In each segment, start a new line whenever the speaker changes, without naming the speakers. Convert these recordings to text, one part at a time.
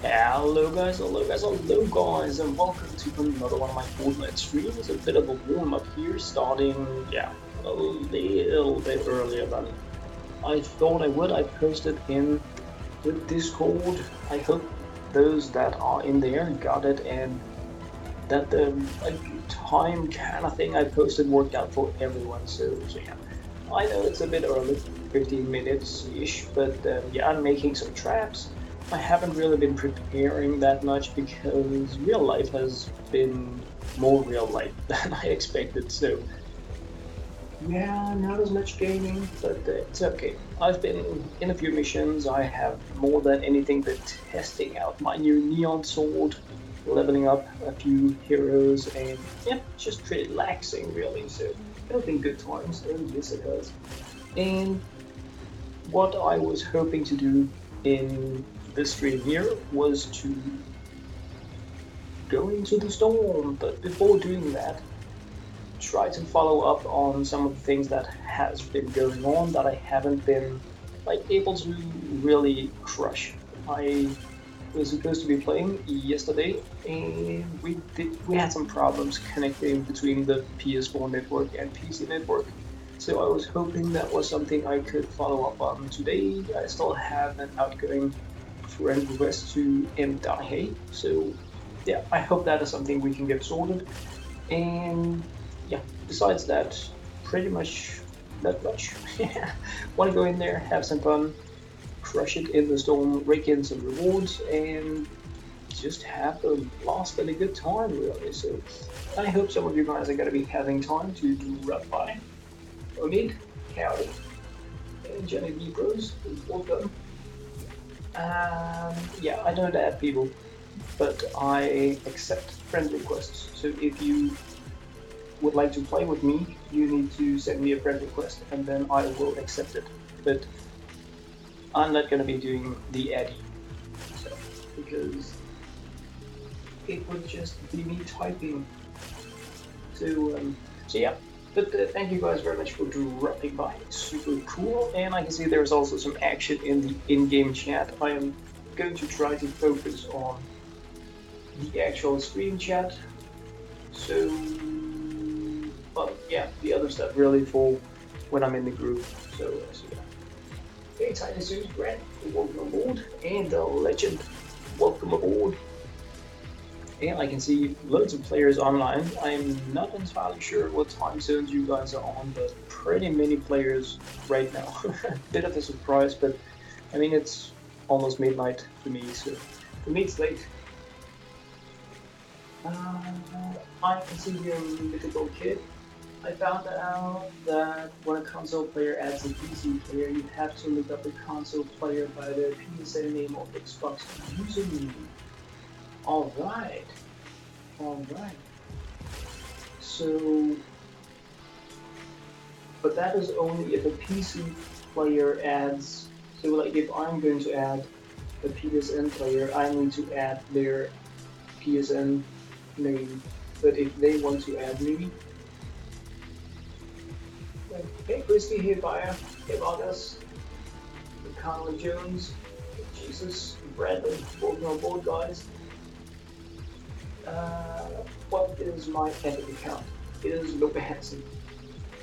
Hello guys, and welcome to another one of my Fortnite streams. A bit of a warm-up here, starting, a little bit earlier than I thought I would. I posted in the Discord. I hope those that are in there got it, and that the time kind of thing I posted worked out for everyone. So yeah, I know it's a bit early, 15 minutes-ish, but yeah, I'm making some traps. I haven't really been preparing that much because real life has been more real life than I expected, so yeah, not as much gaming, but it's okay. I've been in a few missions. I have more than anything but testing out my new neon sword, leveling up a few heroes, and yeah, just relaxing really. So it'll be good times, and yes it has. And what I was hoping to do in this stream here was to go into the storm, but before doing that, try to follow up on some of the things that has been going on that I haven't been able to really crush. I was supposed to be playing yesterday, and we had some problems connecting between the PS4 network and PC network. So I was hoping that was something I could follow up on today. I still have an outgoing friend request to M. Donahue, so yeah, I hope that is something we can get sorted. And yeah, besides that, pretty much not much. Want to go in there, have some fun, crush it in the storm, rake in some rewards, and just have a blast and a good time, really. So I hope some of you guys are going to be having time to drop by. Omid, howdy, and Jenny B Bros, welcome. Yeah, I don't add people, but I accept friend requests. So if you would like to play with me, you need to send me a friend request, and then I will accept it. But I'm not going to be doing the adding stuff, because it would just be me typing. So yeah. But thank you guys very much for dropping by. Super cool. And I can see there's also some action in the in-game chat. I am going to try to focus on the actual stream chat. So, but yeah, the other stuff really for when I'm in the group. So yeah. Hey, Tiny Suit, Grant, welcome aboard. And the Legend, welcome aboard. And I can see loads of players online. I'm not entirely sure what time zones you guys are on, but pretty many players right now. Bit of a surprise, but I mean, it's almost midnight for me, so for me it's late. I can see here Mythical Kid. I found out that when a console player adds a PC player, you have to look up the console player by the PSN name of Xbox username. Alright. So, but that is only if a PC player adds, so like if I'm going to add a PSN player, I need to add their PSN name. But if they want to add me, like, hey Christy, hey Bayer, hey Vargas, Connell Jones, Jesus, Bradley, welcome on board guys. What is my Epic account? It is LokeHansen.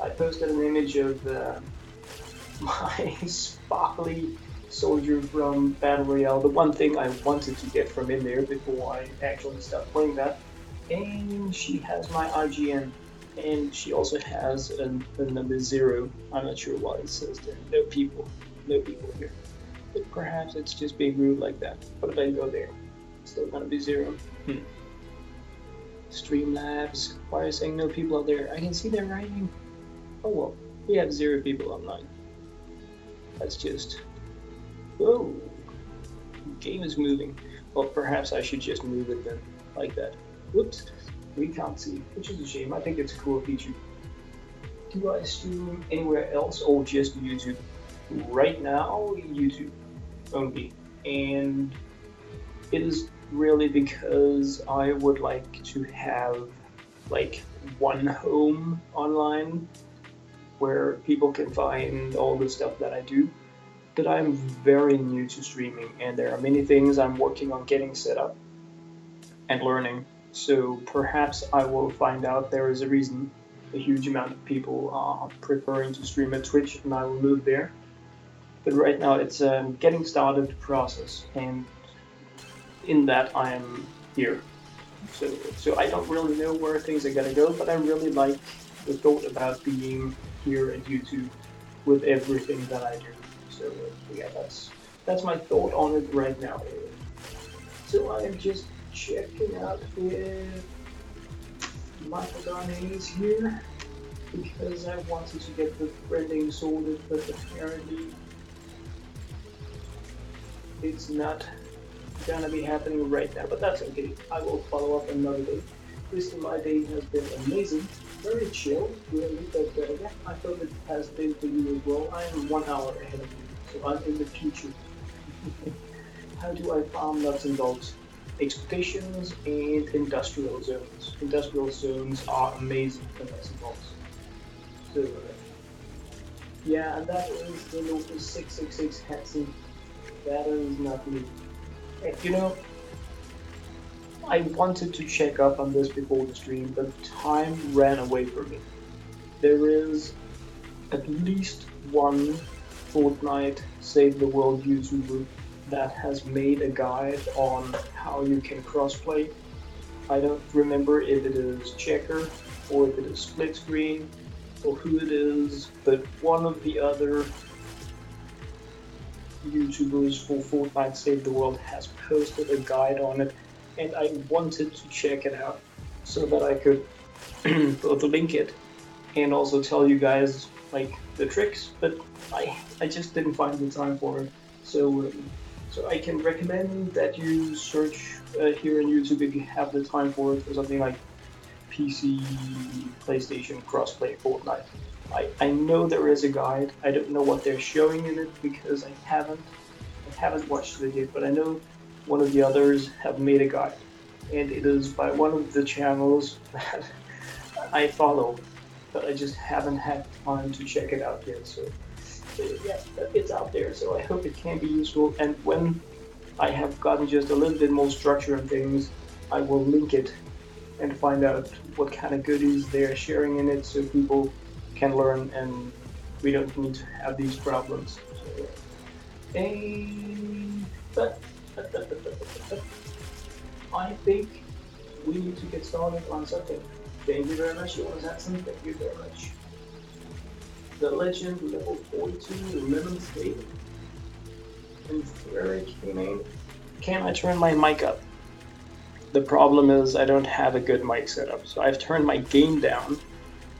I posted an image of my sparkly soldier from Battle Royale, the one thing I wanted to get from in there before I actually stopped playing that. And she has my IGN, and she also has a number 0. I'm not sure why it says there. No people here. But perhaps it's just being rude like that. What if I go there? It's still gonna be 0. Streamlabs, why are you saying no people out there? I can see their writing. Oh well, we have 0 people online. That's just... Whoa! Game is moving. Well, perhaps I should just move it then, like that. Whoops, we can't see, which is a shame. I think it's a cool feature. Do I stream anywhere else or just YouTube? Right now, YouTube only. And it is really because I would like to have like one home online where people can find all the stuff that I do. but I'm very new to streaming, and there are many things I'm working on getting set up and learning. So perhaps I will find out there is a reason a huge amount of people are preferring to stream at Twitch, and I will move there. But right now it's a getting started process, and in that I am here. So I don't really know where things are gonna go, but I really like the thought about being here at YouTube with everything that I do. So yeah, that's my thought on it right now. So I am just checking out if Michael Darnay is here because I wanted to get the friending sorted, but apparently it's not gonna be happening right now, but that's okay. I will follow up another day. This my day has been amazing, very chill, really, but yeah, I hope it has been for you as well. I am 1 hour ahead of you, so I'm in the future. How do I farm nuts and bolts? Expeditions and industrial zones. Industrial zones are amazing for nuts and bolts. So yeah, and that is the local 666 Hansen. That is not me. You know, I wanted to check up on this before the stream, but time ran away from me. There is at least one Fortnite Save the World YouTuber that has made a guide on how you can crossplay. I don't remember if it is checker or if it is split screen or who it is, but one of the other YouTubers for Fortnite Save the World has posted a guide on it, and I wanted to check it out so that I could both link it and also tell you guys like the tricks, but I just didn't find the time for it. So I can recommend that you search here on YouTube if you have the time for it for something like PC, PlayStation, crossplay, Fortnite. I know there is a guide. I don't know what they're showing in it because I haven't watched it yet, but I know one of the others have made a guide, and it is by one of the channels that I follow, but I just haven't had time to check it out yet. So yeah, it's out there. So I hope it can be useful. And when I have gotten just a little bit more structure on things, I will link it and find out what kind of goodies they're sharing in it, so people can learn and we don't need to have these problems. So, but I think we need to get started on something. Thank you very much, LokeHansen. Thank you very much. The legend level 42 lemon state. And where came in. Can I turn my mic up? The problem is I don't have a good mic setup, so I've turned my gain down.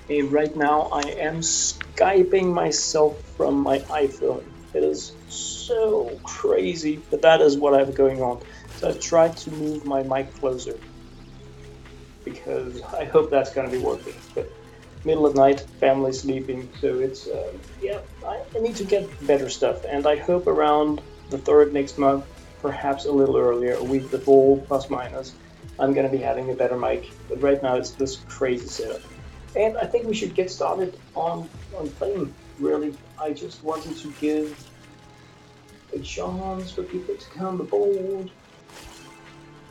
And right now I am Skyping myself from my iPhone. It is so crazy, but that is what I have going on. So I've tried to move my mic closer because I hope that's going to be working. But middle of night, family sleeping, so it's yeah, I need to get better stuff, and I hope around the 3rd next month, perhaps a little earlier, a week before, plus minus, I'm going to be having a better mic. But right now it's this crazy setup. And I think we should get started on playing, really. I just wanted to give a chance for people to come aboard.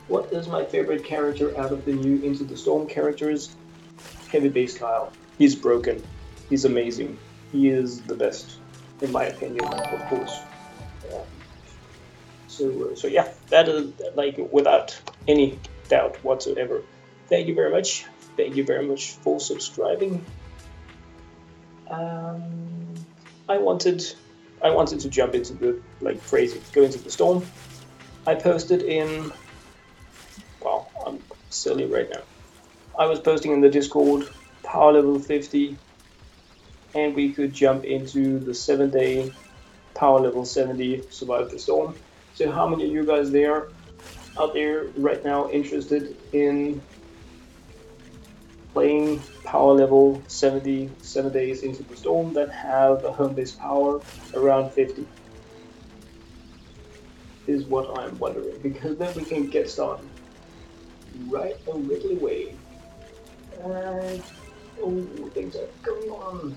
What is my favorite character out of the new Into the Storm characters? Heavy Bass Kyle. He's broken. He's amazing. He is the best, in my opinion, of course. Yeah. So yeah, that is like without any doubt whatsoever. Thank you very much. Thank you very much for subscribing. I wanted to jump into the like crazy, go into the storm. I posted in. Wow, I'm silly right now. I was posting in the Discord, power level 50, and we could jump into the 7-day power level 70, survive the storm. So how many of you guys out there right now interested in playing power level 70, 7 days into the storm that have a home-based power around 50? Is what I'm wondering, because then we can get started right a little way. And oh, things are going on,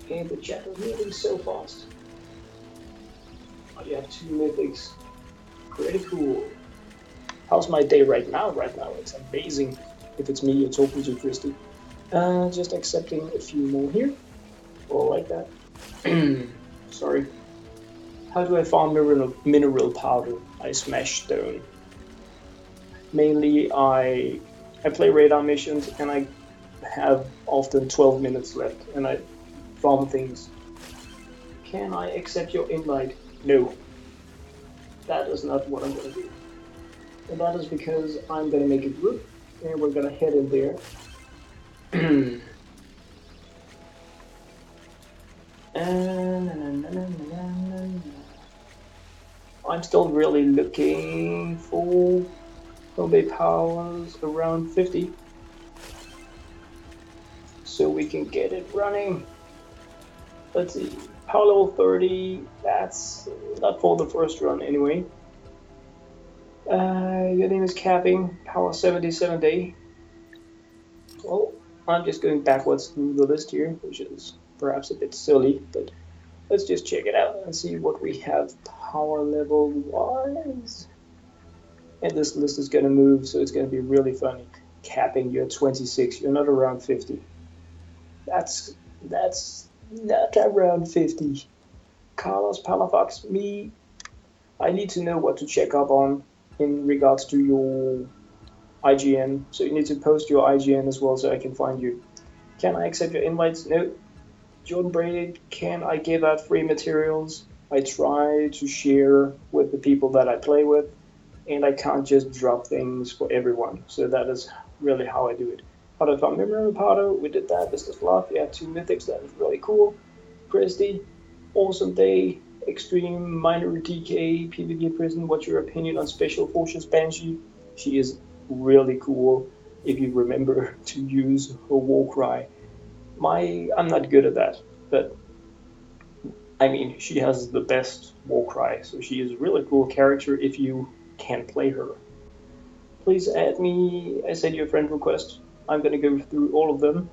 and the chat is moving so fast. Oh, you have 2 mythics. Pretty cool. How's my day right now? Right now, it's amazing. If it's me you're talking to, Christy. Just accepting a few more here. All like that. Sorry. How do I farm mineral powder? I smash stone. Mainly, I play radar missions and I have often 12 minutes left and I farm things. Can I accept your invite? No, that is not what I'm going to do. And that is because I'm going to make a group and we're going to head in there. I'm still really looking for combat powers around 50 so we can get it running. Let's see, power level 30, that's not for the first run anyway. Your name is Capping, power 77 day. Well, I'm just going backwards through the list here, which is perhaps a bit silly, but let's just check it out and see what we have power level wise. And this list is going to move, so it's going to be really funny. Capping, you're 26, you're not around 50. That's not around 50. Carlos Palafox, me, I need to know what to check up on in regards to your IGN. So you need to post your IGN as well so I can find you. Can I accept your invites? No. Jordan Brady, can I give out free materials? I try to share with the people that I play with, and I can't just drop things for everyone. So that is really how I do it. How to find Memory Powder, we did that. Mr. Fluff, you have 2 mythics, that is really cool. Christy, awesome day. Extreme Minor DK, PvP Prison, what's your opinion on Special Forces Banshee? She is really cool if you remember to use her war cry. I'm not good at that, but I mean, she has the best war cry, so she is a really cool character if you can play her. Please add me, I sent you a friend request. I'm gonna go through all of them.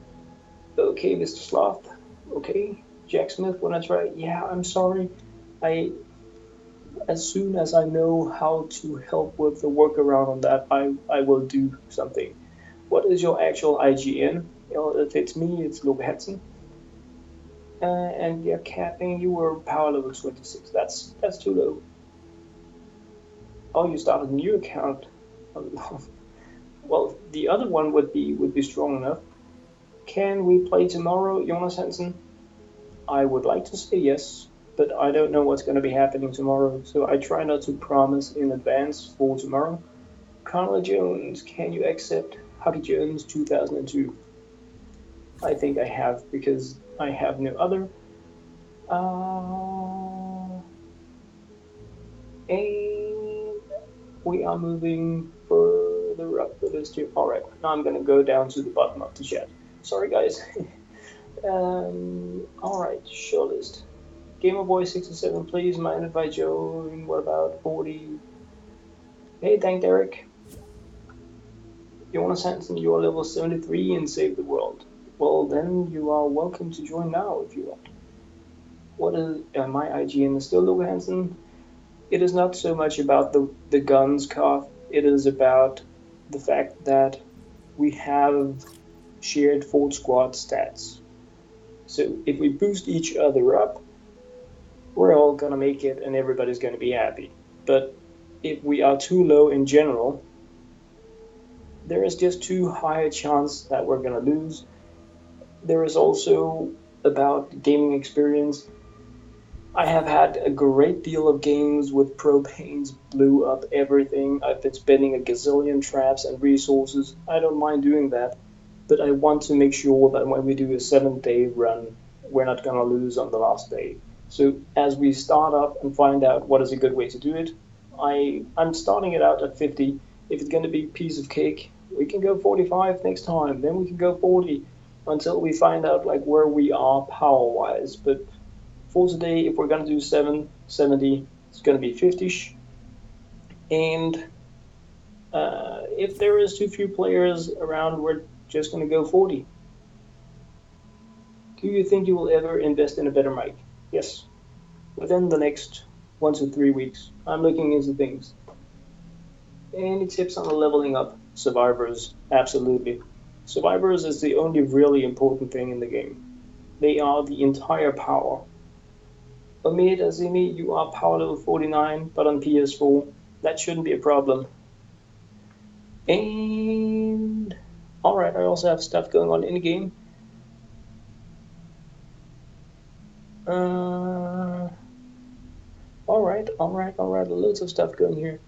Okay, Mr. Sloth. Okay, Jack Smith, when I try, yeah, I'm sorry. As soon as I know how to help with the workaround on that, I will do something. What is your actual IGN? If it's me, it's LokeHansen. And yeah, Capping, you were power level 26. That's too low. Oh, you started a new account. Well, the other one would be strong enough. Can we play tomorrow, Jonas Hansen? I would like to say yes, but I don't know what's going to be happening tomorrow, so I try not to promise in advance for tomorrow. Connor Jones, can you accept Hockey Jones 2002? I think I have, because I have no other. And we are moving further up the list here. Alright, now I'm going to go down to the bottom of the chat. Sorry, guys. Alright, show list. Gamer Boy 67, please. Mind if I join? What about 40? Hey, thank Derek. Jonas Hansen, you are level 73 and save the world. Well, then you are welcome to join now if you want. What is my IGN is still LokeHansen? It is not so much about the guns, Koth. It is about the fact that we have shared Fort Squad stats. So if we boost each other up, we're all gonna make it and everybody's gonna be happy. But if we are too low in general, there is just too high a chance that we're gonna lose. There is also about gaming experience. I have had a great deal of games with propanes, blew up everything. I've been spending a gazillion traps and resources. I don't mind doing that, but I want to make sure that when we do a 7-day run, we're not gonna lose on the last day. So as we start up and find out what is a good way to do it, I'm starting it out at 50. If it's gonna be a piece of cake, we can go 45 next time, then we can go 40 until we find out like where we are power-wise. But for today, if we're gonna do 70, it's gonna be 50-ish. And if there is too few players around, we're just gonna go 40. Do you think you will ever invest in a better mic? Yes. Within the next 1 to 3 weeks. I'm looking into things. Any tips on leveling up survivors? Absolutely. Survivors is the only really important thing in the game. They are the entire power. Omid Azimi, you are power level 49, but on PS4, that shouldn't be a problem. And alright, I also have stuff going on in the game. Alright, loads of stuff going here.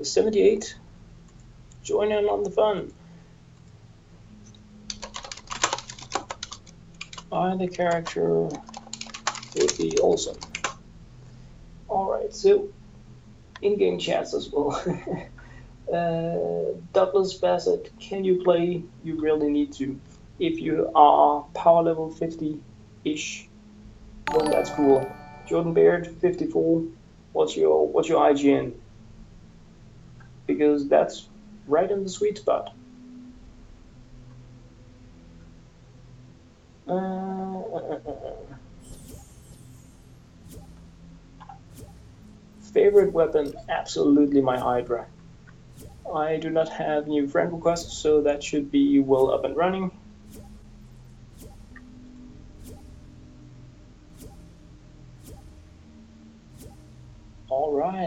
78, join in on the fun. The character would be awesome. Alright, so in-game chats as well. Douglas Bassett, can you play? You really need to. If you are power level 50-ish, then that's cool. Jordan Baird, 54. What's your IGN? Because that's right in the sweet spot. Favorite weapon? Absolutely my Hydra. I do not have new friend requests, so that should be well up and running.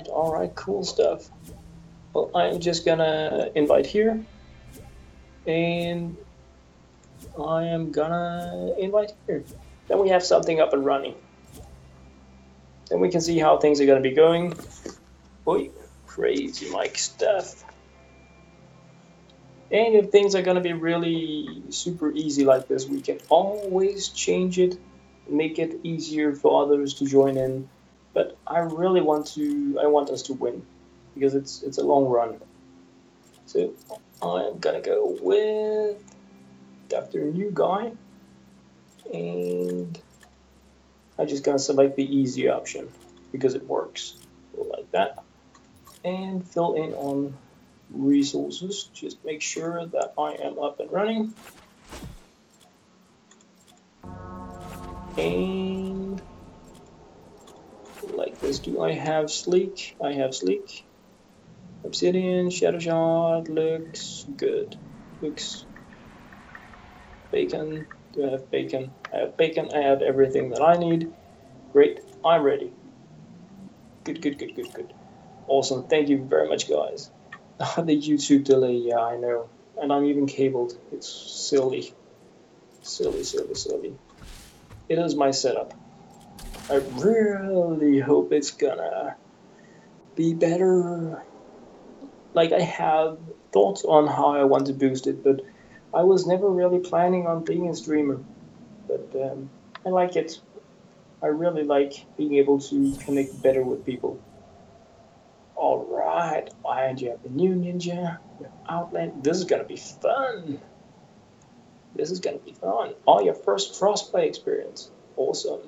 Alright, cool stuff. Well, I'm just gonna invite here, and I am gonna invite here. Then we have something up and running. Then we can see how things are gonna be going. Boy, crazy Mike stuff. And if things are gonna be really super easy like this, we can always change it, make it easier for others to join in. But I really want us to win, because it's a long run. So I'm gonna go with Dr. New Guy, and I'm just gonna select the easy option because it works like that, and fill in on resources. Just make sure that I am up and running, and like this. Do I have sleek? I have sleek. Obsidian, shadow shot, looks good. Looks bacon. Do I have bacon? I have bacon. I have everything that I need. Great, I'm ready. Good. Awesome, thank you very much, guys. The YouTube delay, yeah, I know. And I'm even cabled. It's silly. Silly. It is my setup. I really hope it's gonna be better. Like, I have thoughts on how I want to boost it, but I was never really planning on being a streamer. But I like it. I really like being able to connect better with people. Alright, and you have the new ninja, Outland. This is gonna be fun. Oh, your first frostbite experience. Awesome.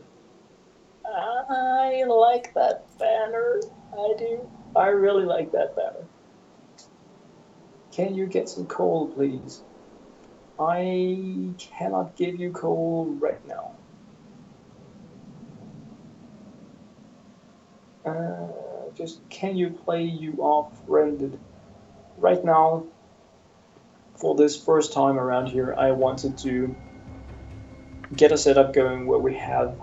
I like that banner. I do. I really like that banner. Can you get some coal, please? I cannot give you coal right now. Just can you play? You are friended. Right now, for this first time around here, I wanted to get a setup going where we have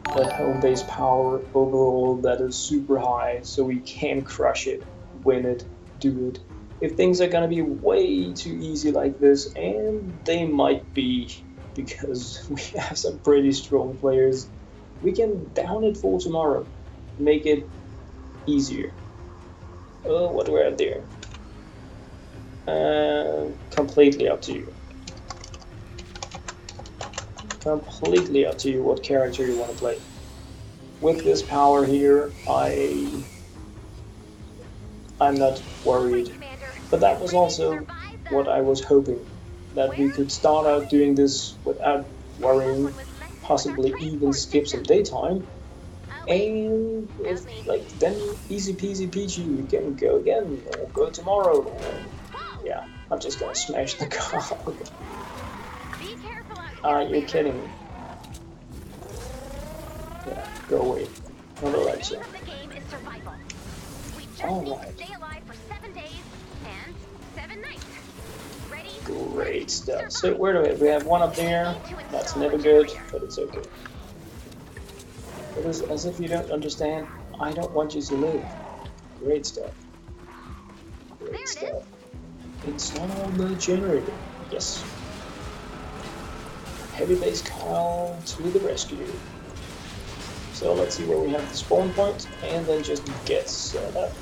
a home base power overall that is super high, so we can crush it, win it, do it. If things are gonna be way too easy like this, and they might be, because we have some pretty strong players, we can down it for tomorrow, make it easier. Oh, what do I have there? Completely up to you. Completely up to you what character you want to play. With this power here, I'm not worried. But that was also what I was hoping, that we could start out doing this without worrying, possibly even skip some daytime, and if, like, then easy peasy peachy, we can go again, or go tomorrow, or, yeah, I'm just gonna smash the car. You're kidding me. Yeah, go away. Not
The
like
name
so.
of the game is survival. We just
All
need to
right.
stay alive for 7 days and 7 nights. Ready?
Great
Let's
stuff. So
survive.
where do we have one up
We
there?
need to
That's
install a
never good,
generator.
but it's okay. It is as if you don't understand. I don't want you to live. Great stuff. Great
There it is.
stuff. Install the generator. Yes. Heavy base Kyle to the rescue. So let's see where we have the spawn point, and then just get set up.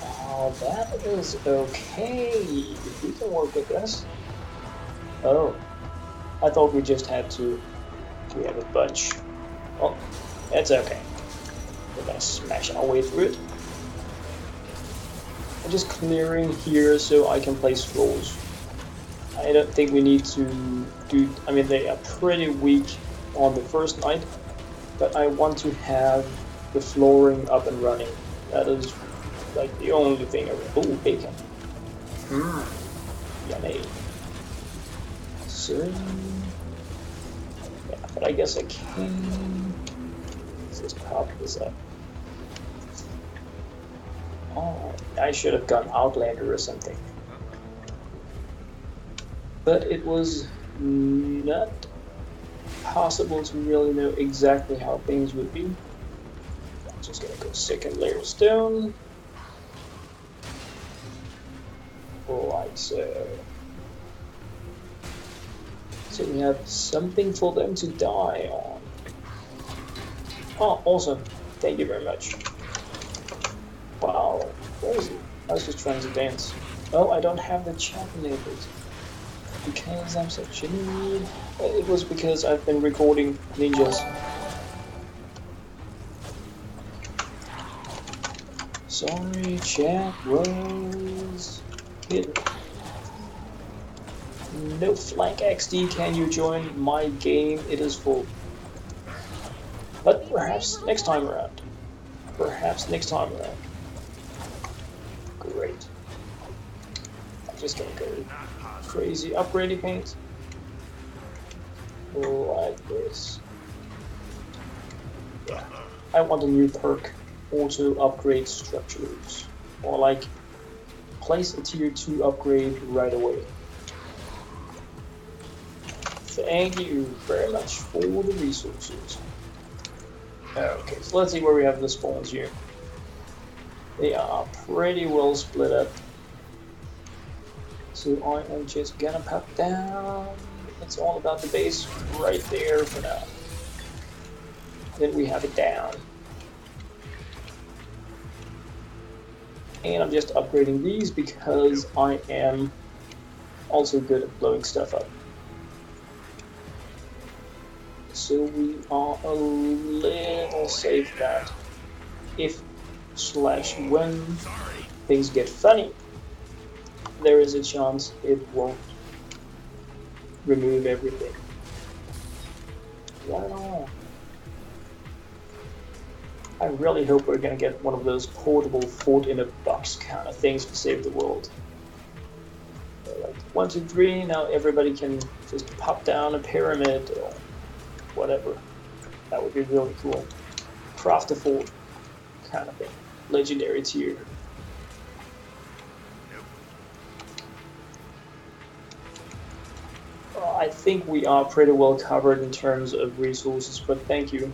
Oh, that is okay. We can work with this. Oh, I thought we just had to. We have a bunch. Oh, that's okay. We're gonna smash our way through it. I'm just clearing here so I can place floors. I don't think we need to do. I mean, they are pretty weak on the first night, but I want to have the flooring up and running. That is like the only thing. Oh, bacon. Yummy. So, yeah, but I guess I can. Let's just pop this up. Oh, I should have gone Outlander or something. But it was not possible to really know exactly how things would be. I'm just gonna go second layer stone. Like so. So we have something for them to die on. Oh, awesome. Thank you very much. Wow. Where is he? I was just trying to dance. Oh, I don't have the chat enabled. Because I'm such a noob. It was because I've been recording ninjas. Sorry, chat was hidden. No flank XD, can you join my game? It is full. But perhaps next time around. Perhaps next time around. Great. I'm just gonna go crazy upgrading paint. Like this. Yeah. I want a new perk. Also upgrade structures. Or like place a tier 2 upgrade right away. Thank you very much for the resources. Okay, so let's see where we have the spawns here. They are pretty well split up. So I am just gonna pop down. It's all about the base right there for now. Then we have it down. And I'm just upgrading these because I am also good at blowing stuff up. So we are a little safe that if/when things get funny, there is a chance it won't remove everything. Right on. I really hope we're gonna get one of those portable fort in a box kind of things to save the world. Like 1, 2, 3, now everybody can just pop down a pyramid or whatever. That would be really cool. Craft a fort kind of thing. Legendary tier. I think we are pretty well covered in terms of resources, but thank you.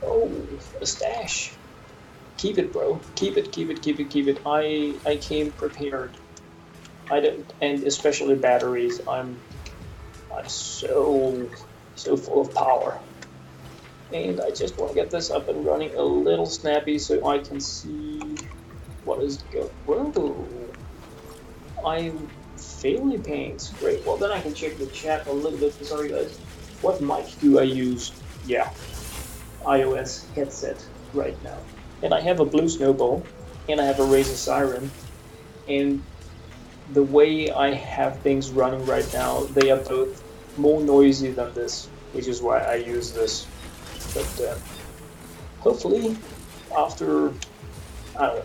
Oh, a stash. Keep it, bro. Keep it, keep it, keep it, keep it. I came prepared. I don't, and especially batteries. I'm so full of power. And I just want to get this up and running a little snappy so I can see what is going. Whoa! I'm failing paint. Great. Well, then I can check the chat a little bit. Sorry, guys. What mic do I use? Yeah, iOS headset right now. And I have a blue snowball, and I have a Razer Siren, and the way I have things running right now, they are both more noisy than this, which is why I use this. But hopefully, after, I don't know,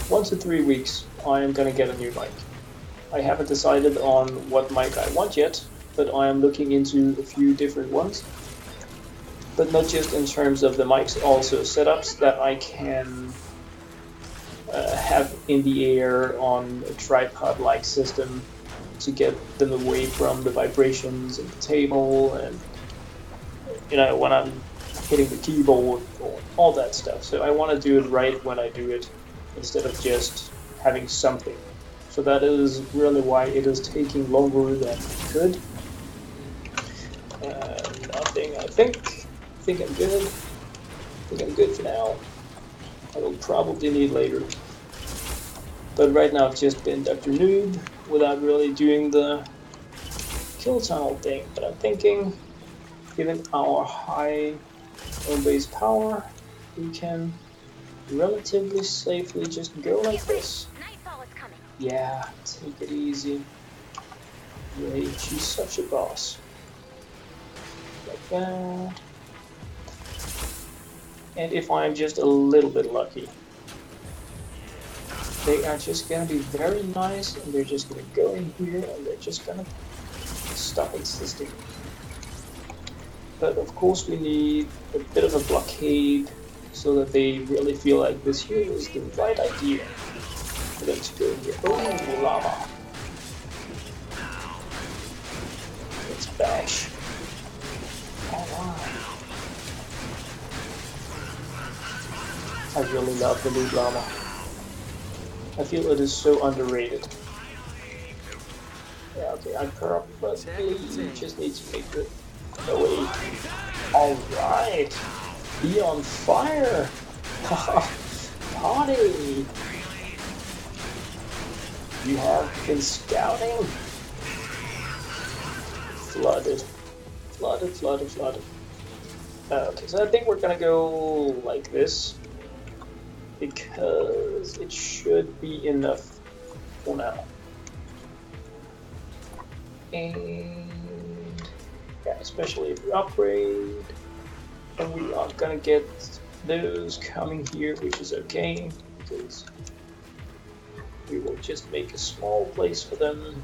1 to 3 weeks, I am gonna get a new mic. I haven't decided on what mic I want yet, but I am looking into a few different ones. But not just in terms of the mics, also setups that I can have in the air on a tripod-like system to get them away from the vibrations of the table and, you know, when I'm hitting the keyboard or all that stuff. So I want to do it right when I do it instead of just having something. So that is really why it is taking longer than it could. Nothing, I think I'm good. I think I'm good for now. I will probably need later. But right now I've just been Dr. Noob without really doing the kill tunnel thing. But I'm thinking, given our high home base power, we can relatively safely just go like this. Yeah, take it easy. Yay, she's such a boss. Like that. And if I'm just a little bit lucky, they are just gonna be very nice and they're just gonna go in here and they're just gonna stop existing. But of course we need a bit of a blockade so that they really feel like this here is the right idea for them to go here. Oh, llama. Let's bash. Alright. I really love the new llama. I feel it is so underrated. Yeah, okay, I probably just need to make it away. Alright! Be on fire! Party! You have been scouting? Flooded. Flooded. Okay, so I think we're gonna go like this. Because it should be enough for now. And yeah, especially if we upgrade, and we are gonna get those coming here, which is okay, because we will just make a small place for them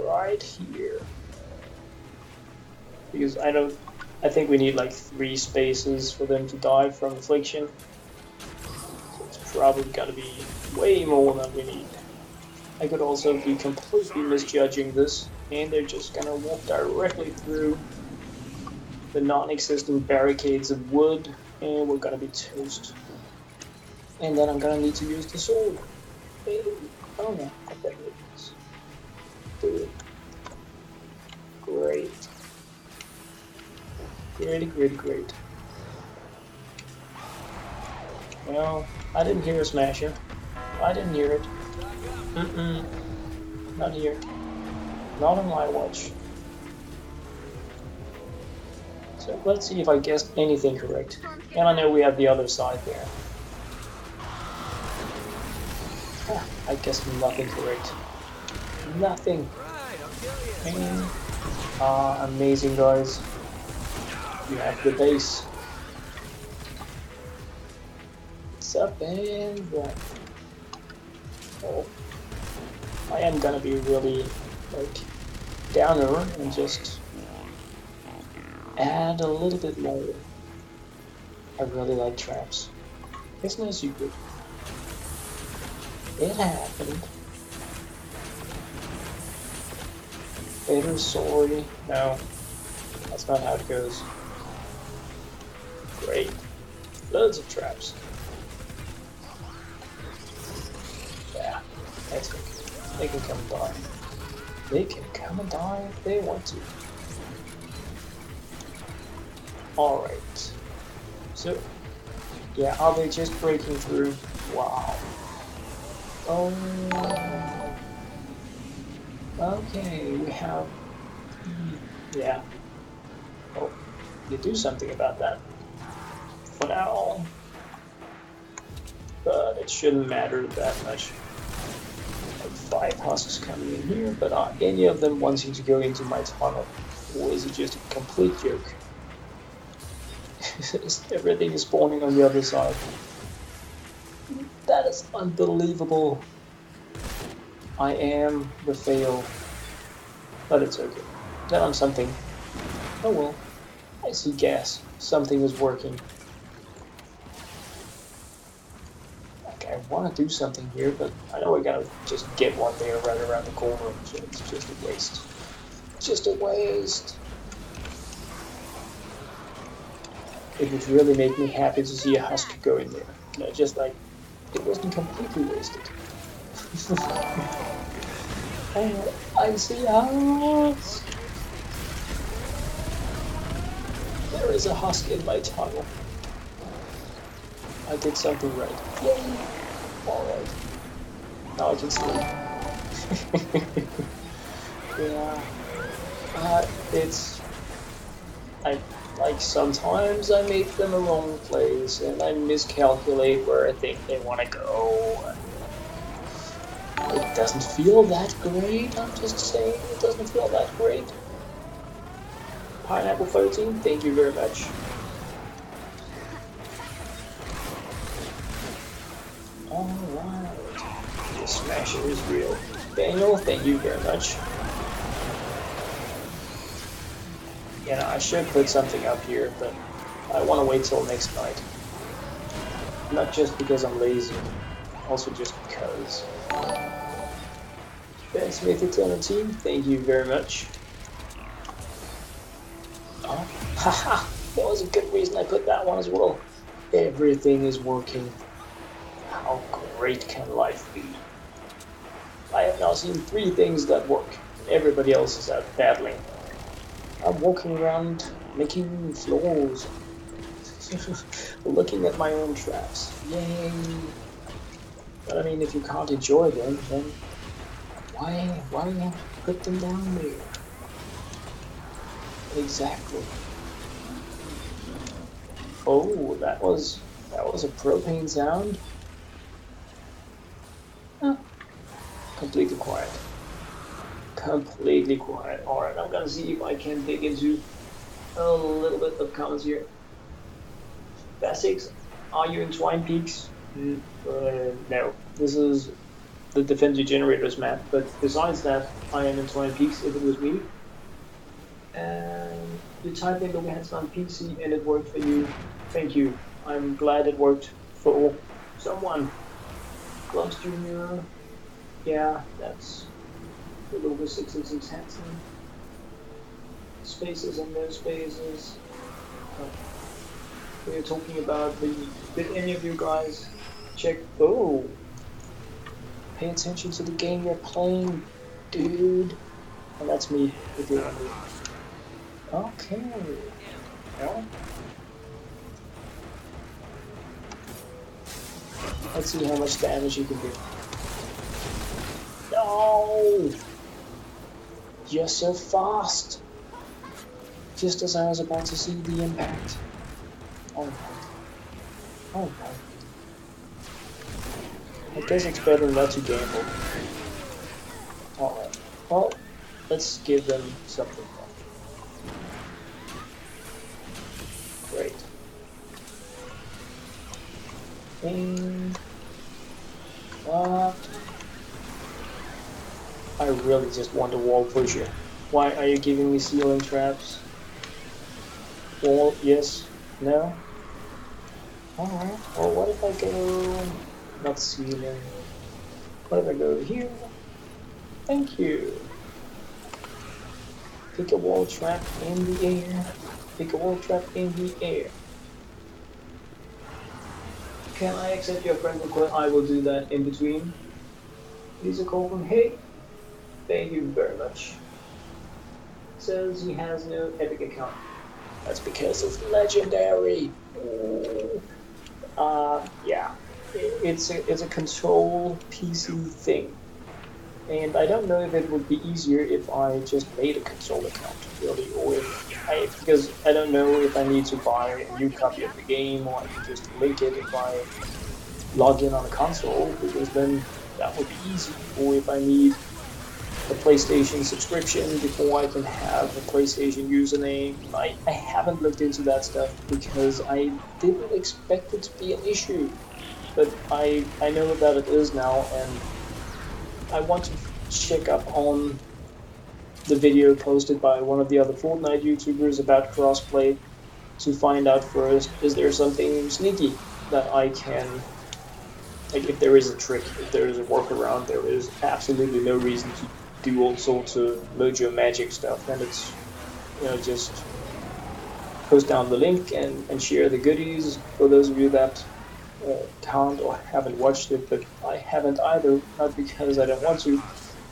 right here. Because I think we need like 3 spaces for them to die from affliction. Probably gonna be way more than we need. I could also be completely misjudging this, and they're just gonna walk directly through the non-existent barricades of wood, and we're gonna be toast. And then I'm gonna need to use the sword. Oh no, I bet it is. Do it. Great. Great. Well, I didn't hear a smasher. I didn't hear it. Not here. Not on my watch. So let's see if I guessed anything correct. And I know we have the other side there. I guessed nothing correct. Nothing. Man. Amazing, guys. You have the base. Up and right. Oh, I am gonna be really like downer and just add a little bit more. I really like traps. It's no secret. It happened. Better sorry. No, that's not how it goes. Great. Loads of traps. That's okay. They can come and die. They can come and die if they want to. Alright. So, yeah, are they just breaking through? Wow. Oh. Okay, we have... Yeah. Oh, you do something about that. For now. But it shouldn't matter that much. 5 husks coming in here, but are any of them wanting to go into my tunnel? Or is it just a complete joke? Everything is spawning on the other side. That is unbelievable. I am the fail, but it's okay. Then I'm something. Oh well, I see gas. Something is working. Okay, I want to do something here, but I know I gotta just get one there right around the corner, so it's just a waste. Just a waste. It would really make me happy to see a husk go in there. You know, just like it wasn't completely wasted. Oh, I see a husk. There is a husk in my tunnel. I did something right. Yay! Alright. Now I can sleep. Yeah. It's... I like sometimes I make them a wrong place and I miscalculate where I think they want to go. It doesn't feel that great, I'm just saying, it doesn't feel that great. Pineapple 13, thank you very much. Alright, the smasher is real. Daniel, thank you very much. You know, I should put something up here, but I want to wait till next night. Not just because I'm lazy, also just because. Ben Smith Eternity, thank you very much. Oh, haha, that was a good reason I put that one as well. Everything is working. How great can life be? I have now seen 3 things that work. Everybody else is out battling. I'm walking around making floors. Looking at my own traps. Yay! But I mean, if you can't enjoy them, then why do you have to put them down there? Exactly. Oh, that was a propane sound. Oh, completely quiet. Completely quiet. Alright, I'm gonna see if I can dig into a little bit of comments here. Basics, are you in Twine Peaks? No. This is the Defend Your Generators map, but besides that, I am in Twine Peaks if it was me. And you typed in LokeHansen on PC and it worked for you. Thank you. I'm glad it worked for someone. Gloves Jr. Yeah, that's the Loka 666 spaces and no spaces. We are talking about did any of you guys check? Oh, pay attention to the game you're playing, dude. And that's me if you're wondering. Okay. Well, let's see how much damage you can do. No! You're so fast! Just as I was about to see the impact. Alright. Alright. I guess it's better not to gamble. Alright. Well, let's give them something more. Great. And what? I really just want a wall pusher. Why are you giving me ceiling traps? Wall, yes, no? Alright, well what if I go... not ceiling. What if I go over here? Thank you. Pick a wall trap in the air. Pick a wall trap in the air. Can I accept your friend request? I will do that in between. Lisa Colvin, hey. Thank you very much. Says he has no Epic account. That's because it's legendary. Yeah. It's a console PC thing. And I don't know if it would be easier if I just made a console account, really, or because I don't know if I need to buy a new copy of the game, or I can just link it if I log in on a console, because then that would be easy, or if I need a PlayStation subscription before I can have a PlayStation username. I haven't looked into that stuff because I didn't expect it to be an issue, but I know that it is now, and I want to check up on the video posted by one of the other Fortnite YouTubers about crossplay to find out first, is there something sneaky that I can, like if there is a trick, if there is a workaround, there is absolutely no reason to do all sorts of mojo magic stuff, and it's, you know, just post down the link and share the goodies for those of you that can't or haven't watched it, but I haven't either, not because I don't want to.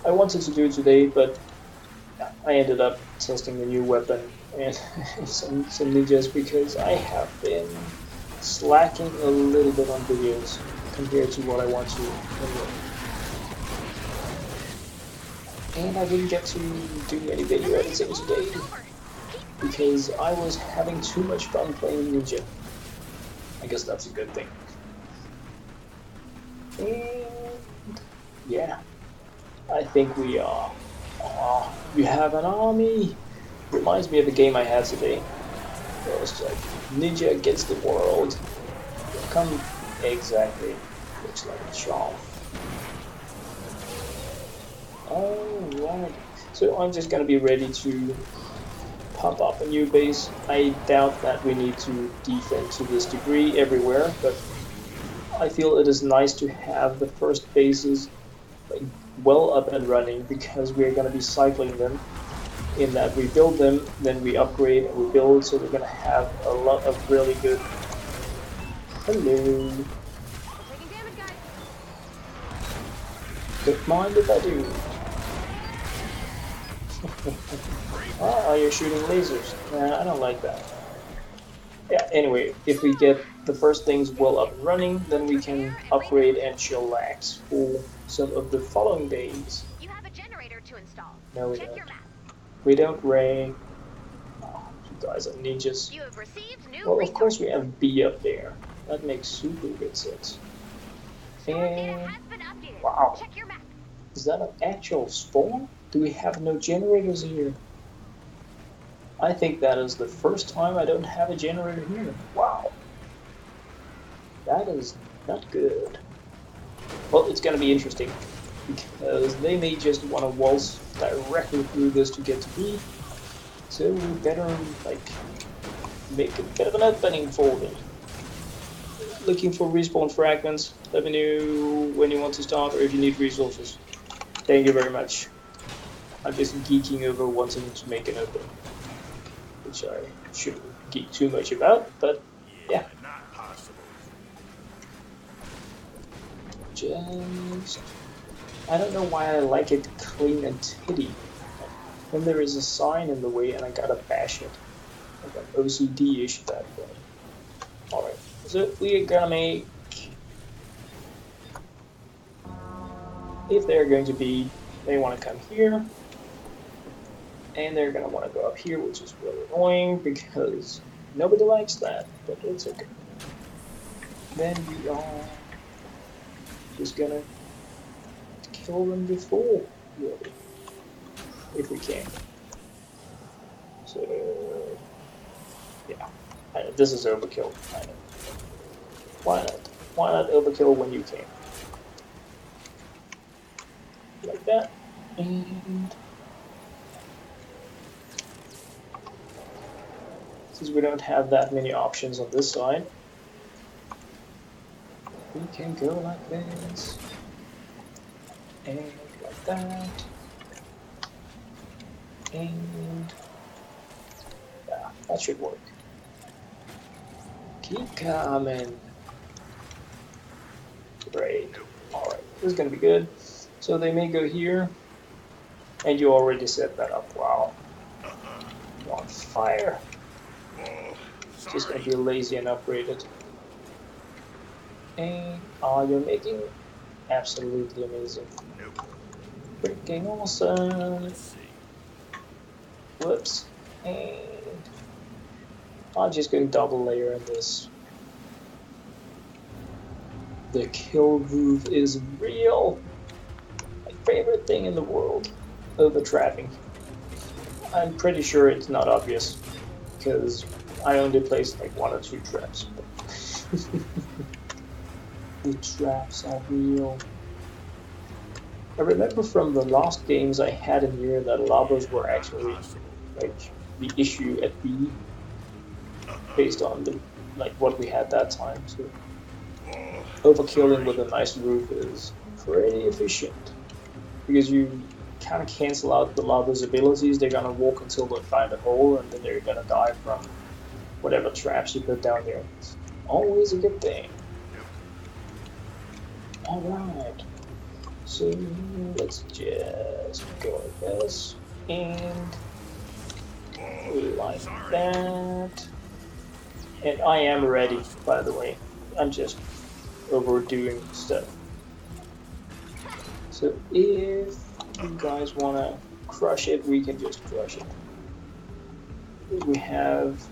I wanted to do it today, but I ended up testing the new weapon and some ninjas because I have been slacking a little bit on videos compared to what I want to anyway. And I didn't get to do any video editing today because I was having too much fun playing Ninja. I guess that's a good thing. And yeah, I think we are. Oh, you have an army! Reminds me of a game I had today. It was like Ninja against the world. Come exactly. Looks like a charm. Alright. So I'm just gonna be ready to pop up a new base. I doubt that we need to defend to this degree everywhere, but I feel it is nice to have the first bases like well up and running because we're going to be cycling them in that we build them, then we upgrade and we build, so we're going to have a lot of really good... Hello.
Taking damage, guys.
Don't mind if I do. Oh, you're shooting lasers. Nah, I don't like that. Yeah, anyway, if we get the first things well up and running, then we can upgrade and chillax for some of the following days.
You have a generator to install.
No, we
Check
don't.
your map.
We don't, Ray. Oh, you guys are ninjas.
You have received new
Well, of
resources.
course we have B up there. That makes super good sense.
Store data
And
has been updated.
wow,
Check your map.
is that an actual spawn? Do we have no generators here? I think that is the first time I don't have a generator here. Wow. That is not good. Well, it's gonna be interesting because they may just want to waltz directly through this to get to B. So we better like make a bit of an opening for them. Looking for respawn fragments. Let me know when you want to start or if you need resources. Thank you very much. I'm just geeking over wanting to make an opening, which I shouldn't geek too much about, but yeah. Just... I don't know why I like it clean and titty. Then there is a sign in the way and I gotta bash it. Like an OCD-ish that way. Alright, so we are gonna make... If they're going to be... They want to come here. And they're going to want to go up here, which is really annoying because nobody likes that, but it's okay. Then we are just going to kill them before, really, if we can. So, yeah, this is overkill, I know. Why not? Why not overkill when you can? Like that, and... Since we don't have that many options on this side, we can go like this, and like that, and yeah, that should work. Keep coming. Great. Alright, this is going to be good. So they may go here, and you already set that up. Wow. On fire. Just gonna be lazy and upgrade it. And you're making absolutely amazing. Freaking awesome. Whoops. And I'm just going double layer in this. The kill groove is real. My favorite thing in the world. Over trapping. I'm pretty sure it's not obvious because I only placed like 1 or 2 traps. The traps are real. I remember from the last games I had in here that lavas were actually like the issue at B, based on the like what we had that time. So overkilling with a nice roof is pretty efficient because you kind of cancel out the lava's abilities. They're gonna walk until they find a hole, and then they're gonna die from whatever traps you put down there. It's always a good thing. All right. So let's just go like this and like that. And I am ready, by the way. I'm just overdoing stuff. So if you guys want to crush it, we can just crush it. We have,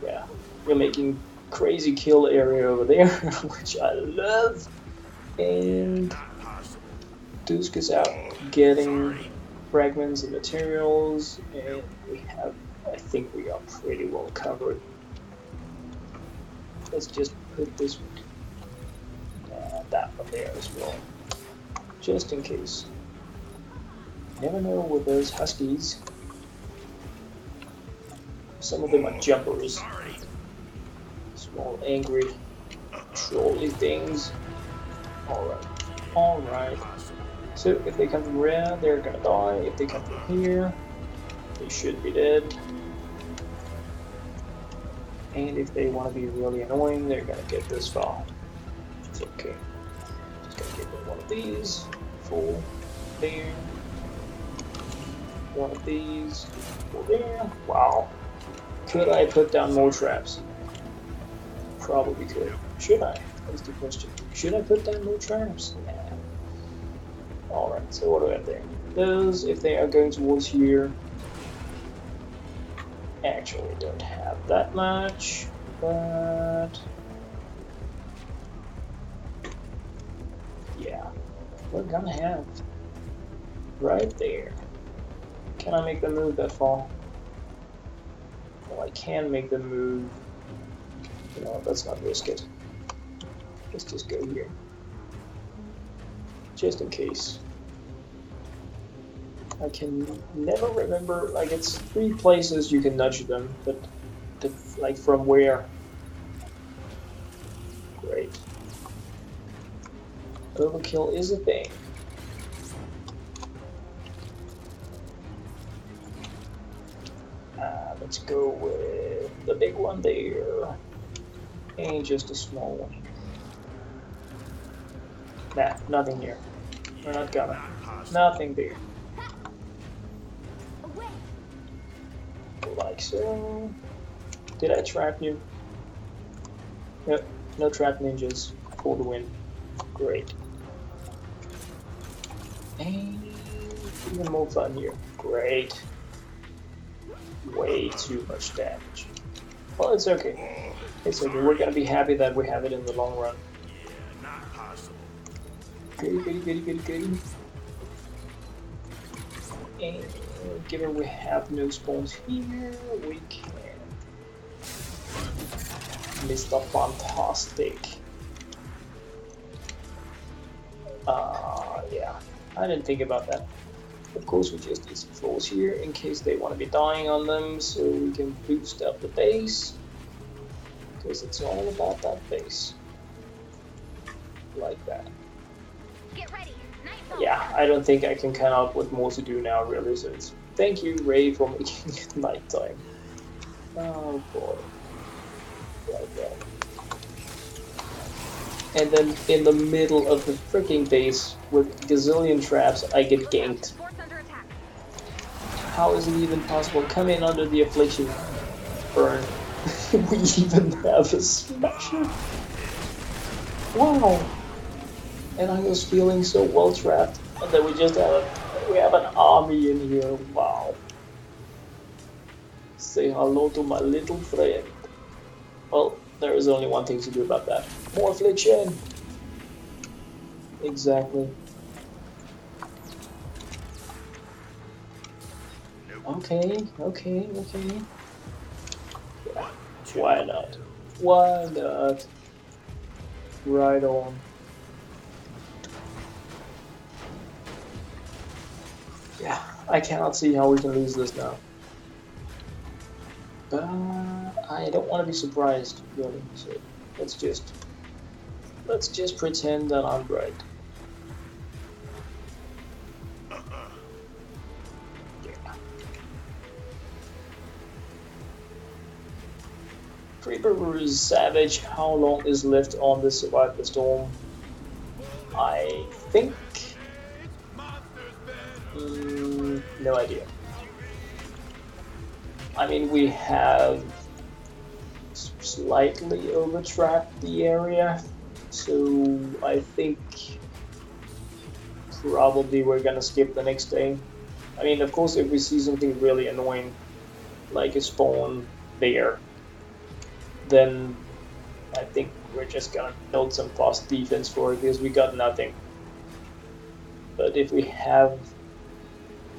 yeah, we're making crazy kill area over there, which I love. And Dusk is out getting fragments and materials, and we have, I think we are pretty well covered. Let's just put this that one there as well, just in case. Never know with those huskies. Some of them are jumpers. Small angry trolley things. Alright. So if they come from rare, they're gonna die. If they come from here, they should be dead. And if they want to be really annoying, they're gonna get this far. It's okay. Just gonna give them one of these. Full there. One of these. Full there. Wow. Could I put down more traps? Probably could. Should I? That's the question. Should I put down more traps? Nah. Alright, so what do we have there? Those, if they are going towards here, actually don't have that much, but yeah, we're gonna have right there. Can I make them move that far? Well, I can make them move. You know, let's not risk it. Let's just go here. Just in case. I can never remember, like it's 3 places you can nudge them, but like from where? Great. Overkill is a thing. Let's go with the big one there. And just a small one. Nah, nothing here. We're not gonna. Nothing there. Like so. Did I trap you? Yep, no trap ninjas for the win. Great. And even more fun here. Great. Way too much damage. Well, it's okay. It's okay. We're gonna be happy that we have it in the long run. Goody. And given we have no spawns here, we can Mr. Fantastic. Yeah, I didn't think about that. Of course, we just need some floors here in case they want to be dying on them, so we can boost up the base. Because it's all about that base. Like that.
Get ready.
Yeah, I don't think I can come up with more to do now, really, so it's thank you, Ray, for making it nighttime. Oh boy. Like that. And then in the middle of the freaking base with gazillion traps, I get ganked. How is it even possible? Come in under the affliction. Burn. We even have a smasher. Wow. And I was feeling so well trapped, and then we just have an army in here. Wow. Say hello to my little friend. Well, there is only one thing to do about that. More affliction. Exactly. Okay. Yeah. Why not? Why not? Right on. Yeah, I cannot see how we can lose this now. But I don't want to be surprised, really. So let's just pretend that I'm right. Yeah. Creeper is savage. How long is left on the survive the storm? I think. No idea. I mean, we have slightly overtrapped the area, so I think probably we're gonna skip the next day. I mean, of course, if we see something really annoying, like a spawn there, then I think we're just gonna build some fast defense for it because we got nothing. But if we have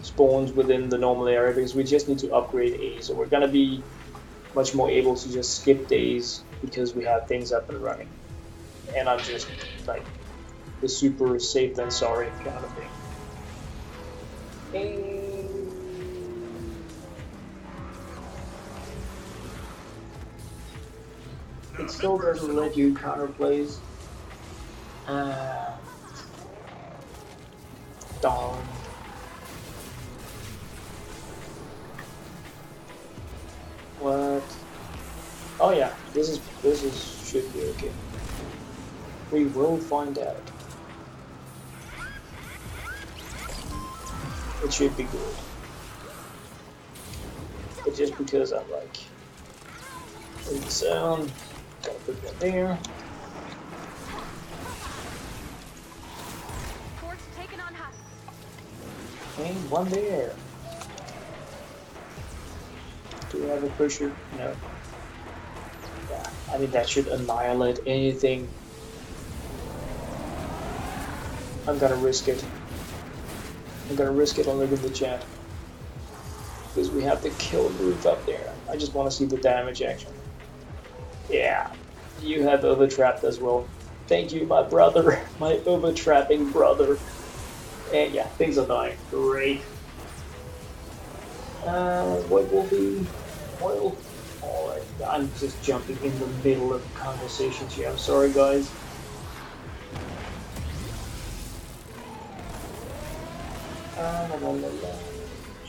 spawns within the normal area, because we just need to upgrade A, so we're gonna be much more able to just skip days because we have things up and running. And I'm just like the super safe than sorry kind of thing. It still doesn't let you counter plays. Darn. What? Oh yeah, this is should be okay. We will find out. It should be good. But just because I'm like in the zone, gotta put that there. And one there. Do we have a pusher? No. Yeah, I mean that should annihilate anything. I'm gonna risk it. I'm gonna risk it on Look in the chat. Because we have the kill move up there. I just want to see the damage action. Yeah, you have overtrapped as well. Thank you, my brother. My overtrapping brother. And yeah, things are dying. Great. What will be oil? Alright, I'm just jumping in the middle of conversations here. I'm sorry, guys.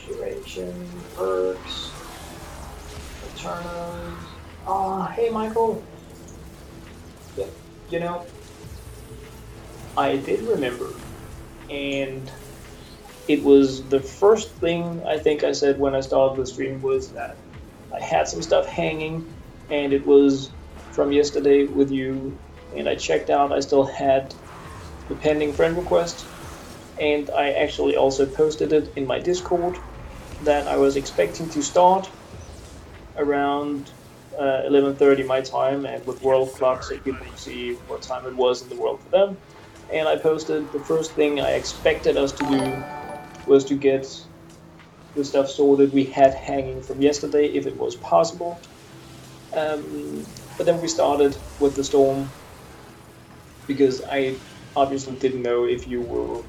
Duration, perks, Eternals. Hey Michael. Yeah, you know, I did remember, and it was the first thing I think I said when I started the stream was that I had some stuff hanging, and it was from yesterday with you, and I checked out, I still had the pending friend request, and I actually also posted it in my Discord that I was expecting to start around 11:30 my time, and with world clock so people could see what time it was in the world for them. And I posted the first thing I expected us to do was to get the stuff sorted we had hanging from yesterday, if it was possible. But then we started with the storm, because I obviously didn't know if you were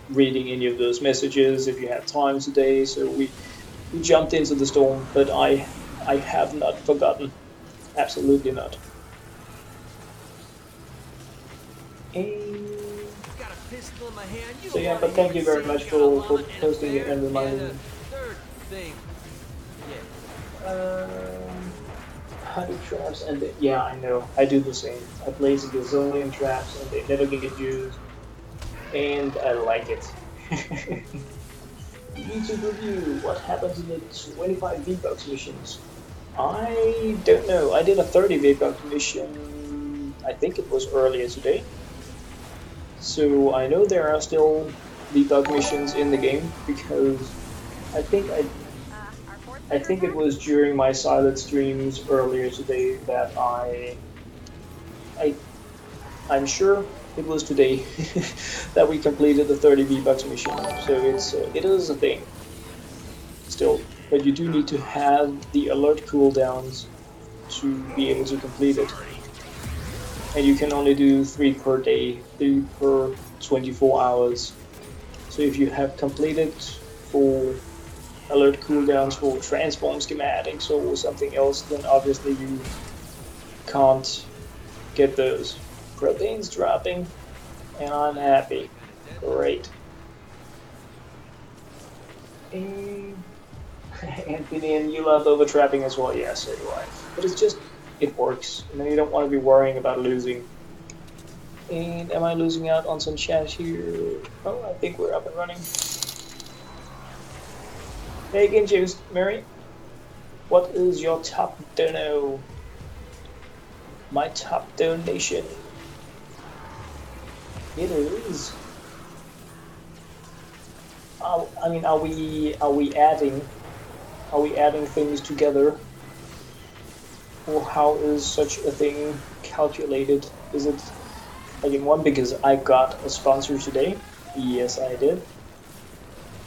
reading any of those messages, if you had time today, so we jumped into the storm, but I have not forgotten. Absolutely not. So yeah, but thank you very much for posting it and reminding me. 100 traps and yeah, I know. I do the same. I place a gazillion traps and they never get used. And I like it. YouTube review. What happened to the 25 V-Bucks missions? I don't know. I did a 30 V-Bucks mission, I think it was earlier today. So I know there are still V-Bucks missions in the game, because I think it was during my silent streams earlier today that I'm sure it was today that we completed the 30 V-Bucks mission. So it is a thing still, but you do need to have the alert cooldowns to be able to complete it. And you can only do 3 per day, 3 per 24 hours. So if you have completed for alert cooldowns for transform schematics or something else, then obviously you can't get those. Propane's dropping, and I'm happy. Great. And Anthony, and you love overtrapping as well. Yeah, so do I. But it's just, it works. You know, you don't want to be worrying about losing. And am I losing out on some chat here? Oh, I think we're up and running. Hey again, James, Mary. What is your top dono? My top donation. It is. I mean, are we adding things together, or how is such a thing calculated? Is it like in one, because I got a sponsor today? Yes, I did.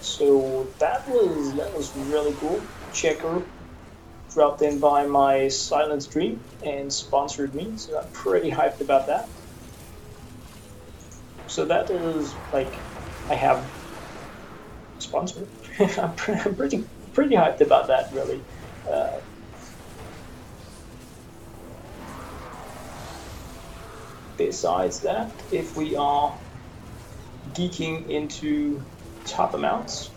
So that was really cool. Checker dropped in by my silent stream and sponsored me, so I'm pretty hyped about that. So that is like, I have a sponsor. I'm pretty hyped about that, really. Besides that, if we are geeking into top amounts,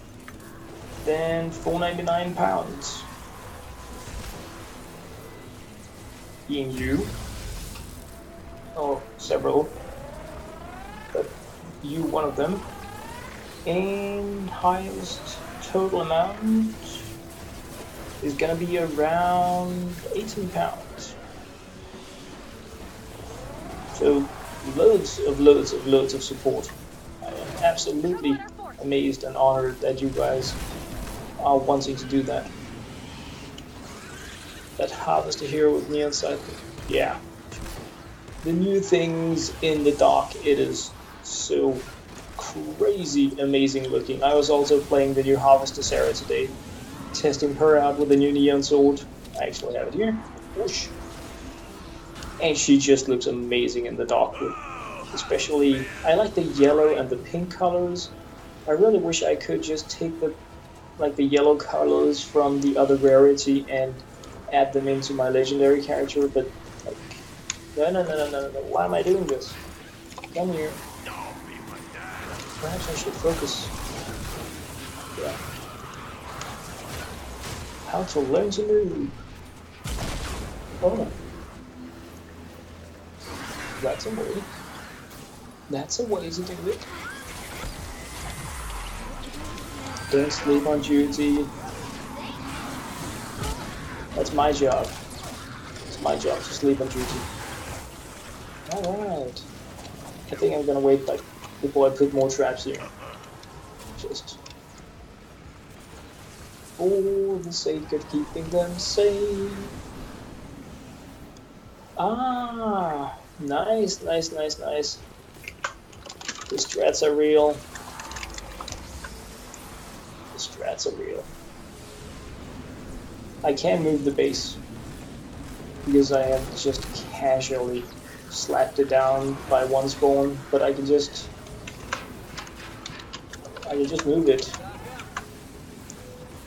then £4.99 being you, or several, but you one of them, and highest total amount is gonna be around £18. So loads of support. I am absolutely amazed and honored that you guys are wanting to do that. That harvester hero with neon sight. Yeah. The new things in the dock, it is so crazy amazing looking. I was also playing the new Harvester Sarah today, testing her out with the new neon sword. I actually have it here. Whoosh. And she just looks amazing in the dark. Especially, I like the yellow and the pink colors. I really wish I could just take the yellow colors from the other rarity and add them into my legendary character, but like, no. Why am I doing this? Come here. Perhaps I should focus. Yeah. How to learn to move. Oh. That's a way. That's a way to do it. Don't sleep on duty. That's my job. It's my job to sleep on duty. Alright. I think I'm gonna wait like before I put more traps here. Just for the sake of keeping them safe. Ah, nice. The strats are real. The strats are real. I can move the base because I have just casually slapped it down by one spawn, but I can just move it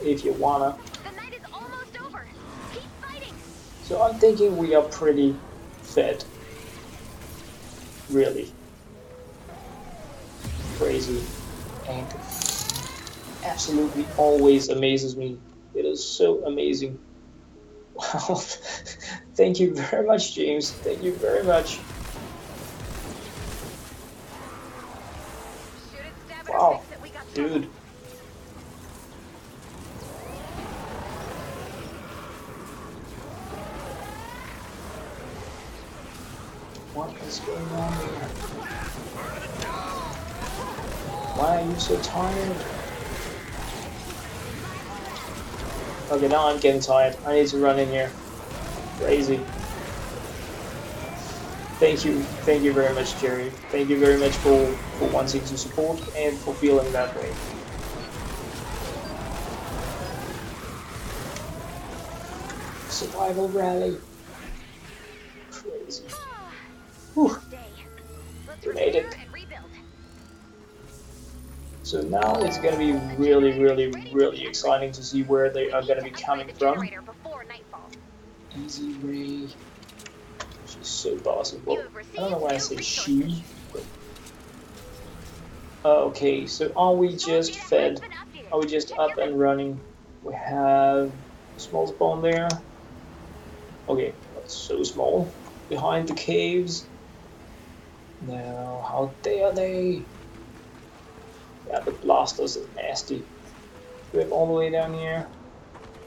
if you wanna.
The night is almost over. Keep fighting.
So I'm thinking we are pretty fed. Really. Crazy. And absolutely always amazes me. It is so amazing. Wow. Thank you very much, James. Thank you very much. Wow. Dude. What is going on here? Why are you so tired? Okay, now I'm getting tired. I need to run in here. Crazy. Thank you very much, Jerry. Thank you very much for wanting to support and for feeling that way. Survival rally. Crazy. Whew. We made it. So now it's gonna be really, really, really exciting to see where they are gonna be coming from. Easy Ray. She's so bossy. Well, I don't know why I say she, but... Okay, so are we just fed? Are we just up and running? We have a small spawn there. Okay, not so small. Behind the caves. Now, how dare they? Yeah, the blasters is nasty. Do we have all the way down here?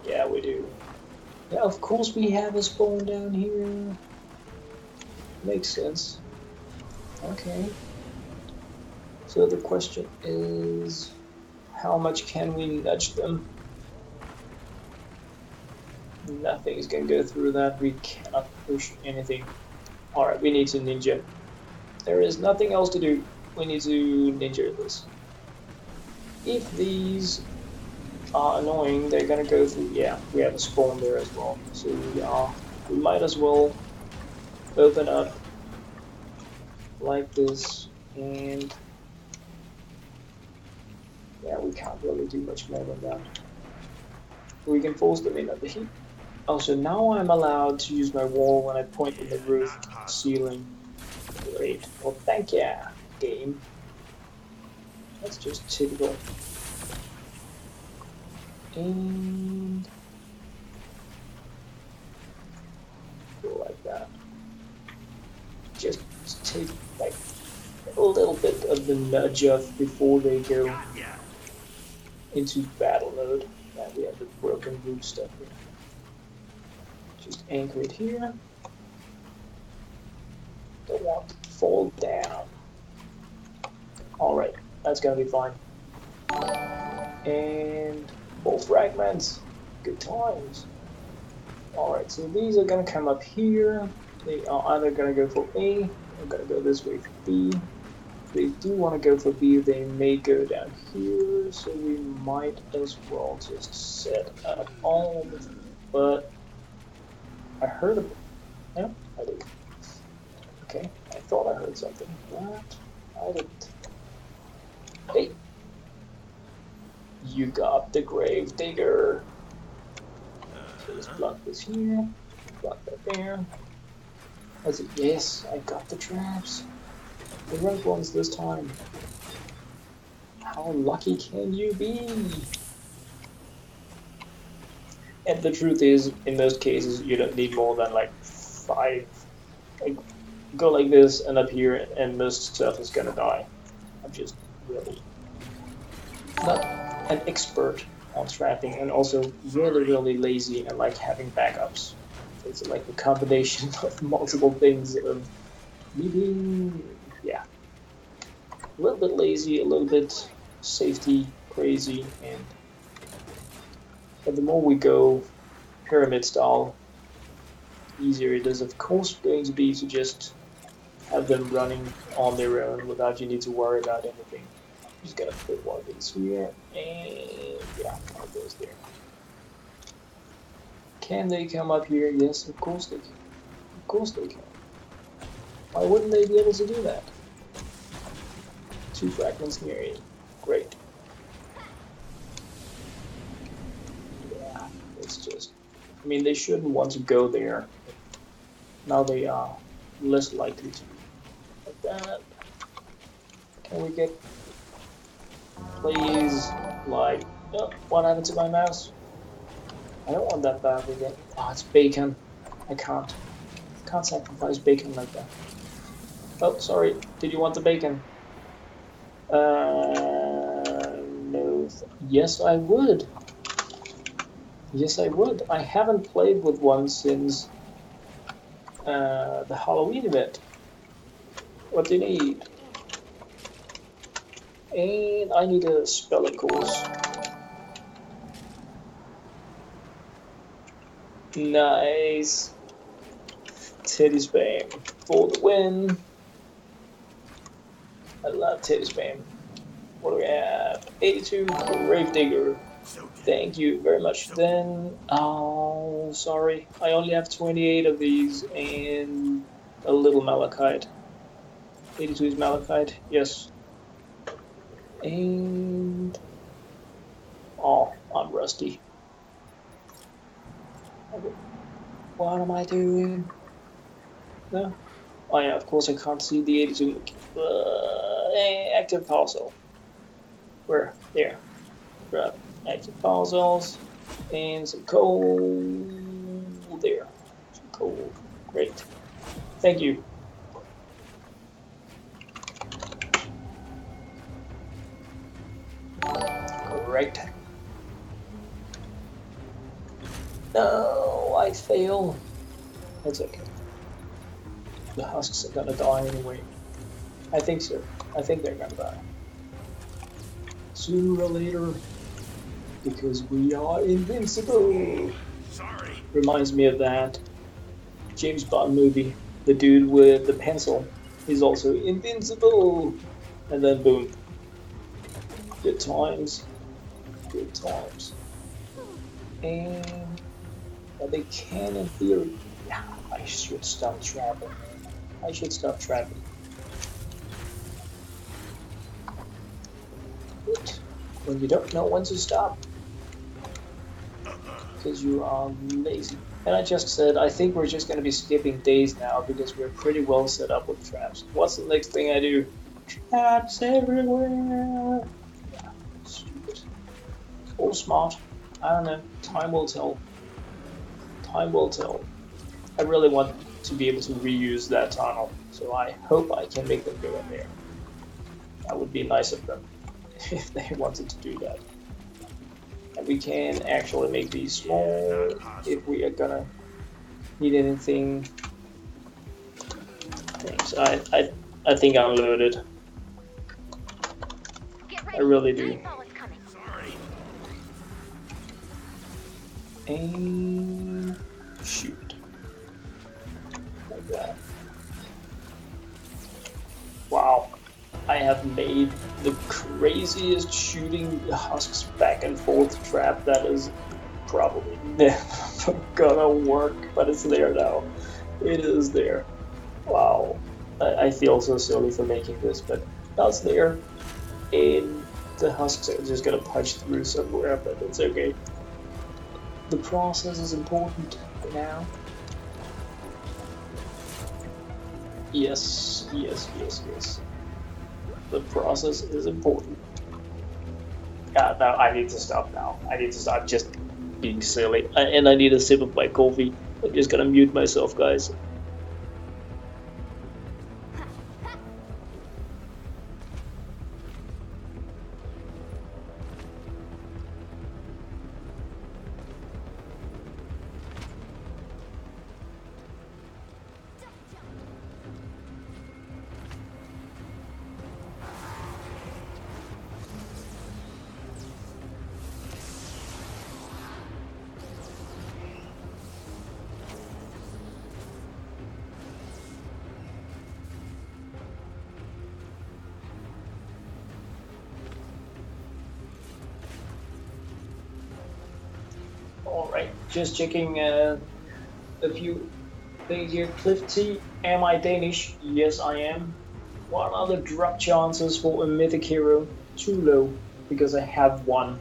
Yeah, we do. Yeah, of course we have a spawn down here. Makes sense. Okay. So the question is, how much can we nudge them? Nothing is gonna go through that. We cannot push anything. Alright, we need to ninja. There is nothing else to do. We need to ninja this. If these are annoying, they're gonna go through... Yeah, we have a spawn there as well. So we might as well open up like this, and yeah, we can't really do much more than that. We can force them in at the heat. Oh, so now I'm allowed to use my wall when I point in the roof ceiling. Great. Well, thank ya, game. That's just typical. And go like that. Just take like a little bit of the nudge off before they go into battle mode. Yeah, we have the broken roof stuff here. Just anchor it here. Don't want it to fall down. Alright, that's gonna be fine. And ball fragments. Good times. Alright, so these are gonna come up here. They are either gonna go for A, or gonna go this way for B. If they do want to go for B, they may go down here, so we might as well just set up all the... But I heard a... Yeah, I did. Okay, I thought I heard something, but I didn't. Hey! You got the grave digger! So let's block this here, block that there. Was it? Yes, I got the traps. The right ones this time. How lucky can you be? And the truth is, in most cases, you don't need more than like 5. Like, go like this and up here, and most stuff is gonna die. I'm just really not an expert on trapping, and also really, really lazy and like having backups. It's like a combination of multiple things of me being, yeah, a little bit lazy, a little bit safety crazy, but the more we go pyramid style, easier it is of course going to be to just have them running on their own without you need to worry about anything. Just gotta put one of these here, and yeah, one of those there. Can they come up here? Yes, of course they can. Of course they can. Why wouldn't they be able to do that? 2 fragments near it. Great. Yeah, it's just... I mean, they shouldn't want to go there. Now they are less likely to. Like that. Can we get... Please, like... Oh, what happened to my mouse? I don't want that back again. Oh, it's bacon. I can't sacrifice bacon like that. Oh, sorry. Did you want the bacon? No. Yes, I would. Yes, I would. I haven't played with one since the Halloween event. What do you need? And I need a spelling course. Nice. Teddy spam for the win. I love teddy spam. What do we have? 82 grave digger. Thank you very much. Then, oh, sorry. I only have 28 of these and a little malachite. 82 is malachite. Yes. And oh, I'm rusty. What am I doing? No. Oh yeah, of course I can't see the 82 active power cell. Where? There. Grab active power cells and some coal. There. Some coal. Great. Thank you. Great. No, I fail. That's okay. The husks are gonna die anyway. I think so. I think they're gonna die. Sooner or later. Because we are invincible.
Sorry.
Reminds me of that James Bond movie. The dude with the pencil is also invincible. And then boom. Good times. Good times. And they can, in theory. Yeah, I should stop trapping. I should stop trapping. But when you don't know when to stop, because you are lazy. And I just said, I think we're just going to be skipping days now because we're pretty well set up with traps. What's the next thing I do? Traps everywhere. Yeah, stupid. Or smart. I don't know. Time will tell. Time will tell. I really want to be able to reuse that tunnel, so I hope I can make them go in there. That would be nice of them if they wanted to do that. And we can actually make these small if we are gonna need anything. Thanks. I think I'm loaded. I really do. And shoot. Like that. Wow. I have made the craziest shooting the husks back and forth trap that is probably never gonna work, but it's there now. It is there. Wow. I feel so silly for making this, but that's there. And the husks are just gonna punch through somewhere, but it's okay. The process is important for now. Yes, yes, yes, yes. The process is important. Yeah, no, I need to stop now. I need to stop just being silly. And I need a sip of my coffee. I'm just gonna mute myself, guys. Alright, just checking a few things here. Cliff T, am I Danish? Yes, I am. What are the drop chances for a mythic hero? Too low, because I have one.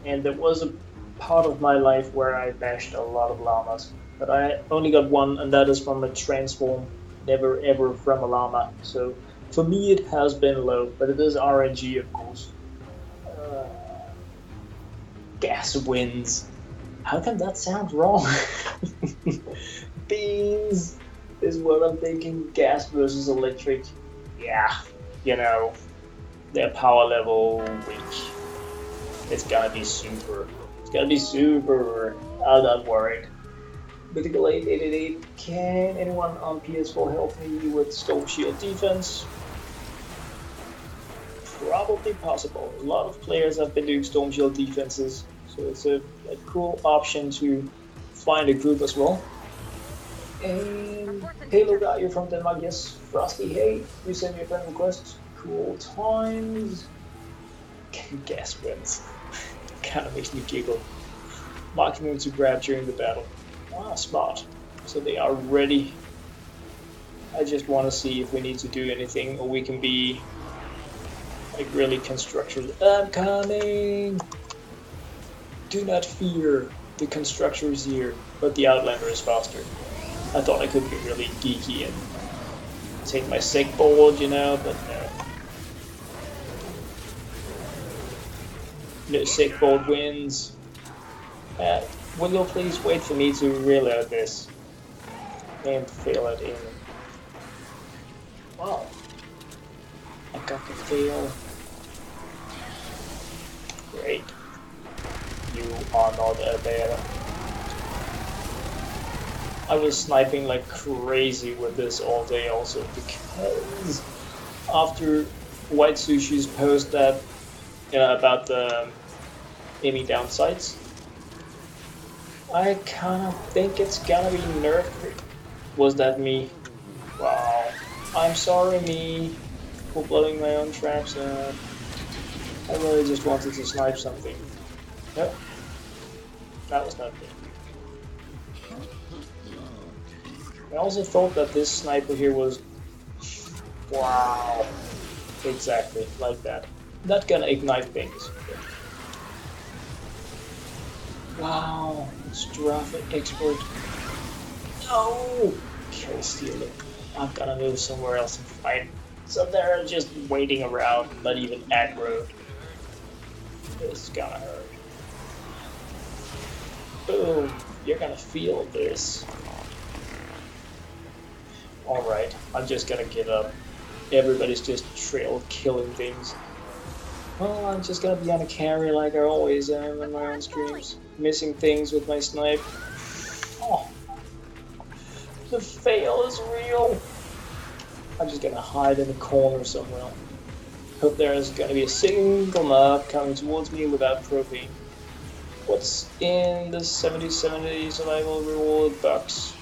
And there was a part of my life where I bashed a lot of llamas. But I only got one, and that is from a transform, never ever from a llama. So for me it has been low, but it is RNG, of course. Gas wins. How can that sound wrong? Beans is what I'm thinking. Gas versus electric. Yeah, you know, their power level weak. It's gonna be super. It's gonna be super. I'm not worried. Mythical 888. Can anyone on PS4 help me with Storm Shield defense? Probably possible. A lot of players have been doing Storm Shield defenses. So it's a cool option to find a group as well. And Halo guy, you're from Denmark, yes. Frosty, hey, you sent me a friend request. Cool times. Gas wins. Kinda makes me giggle. Marking them to grab during the battle. Ah, smart. So they are ready. I just want to see if we need to do anything or we can be
Like really constructors. I'm coming! Do not fear. The constructor is here, but the outlander is faster. I thought I could be really geeky and take my sick board, you know, but no. No sick board wins. Will you please wait for me to reload this and fill it in? Wow. I got the fail. Great. You are not a bear. I was sniping like crazy with this all day also because after White Sushi's post that about the any downsides, I kind of think it's gonna be nerfed. Was that me? Wow. I'm sorry, me, for blowing my own traps out. I really just wanted to snipe something. Nope. That was not me. I also thought that this sniper here was... Wow. Exactly, like that. Not gonna ignite things. Wow. Straffe expert. No! Okay, steal it. I'm gonna move somewhere else and fight. So they're just waiting around, not even aggroed. This is gonna hurt. Boom. You're gonna feel this. Alright, I'm just gonna give up. Everybody's just trail killing things. Well, I'm just gonna be on a carry like I always am on my own streams. Missing things with my snipe. Oh. The fail is real. I'm just gonna hide in a corner somewhere. Hope there's gonna be a single mob coming towards me without propane. What's in the 70/70 survival reward box?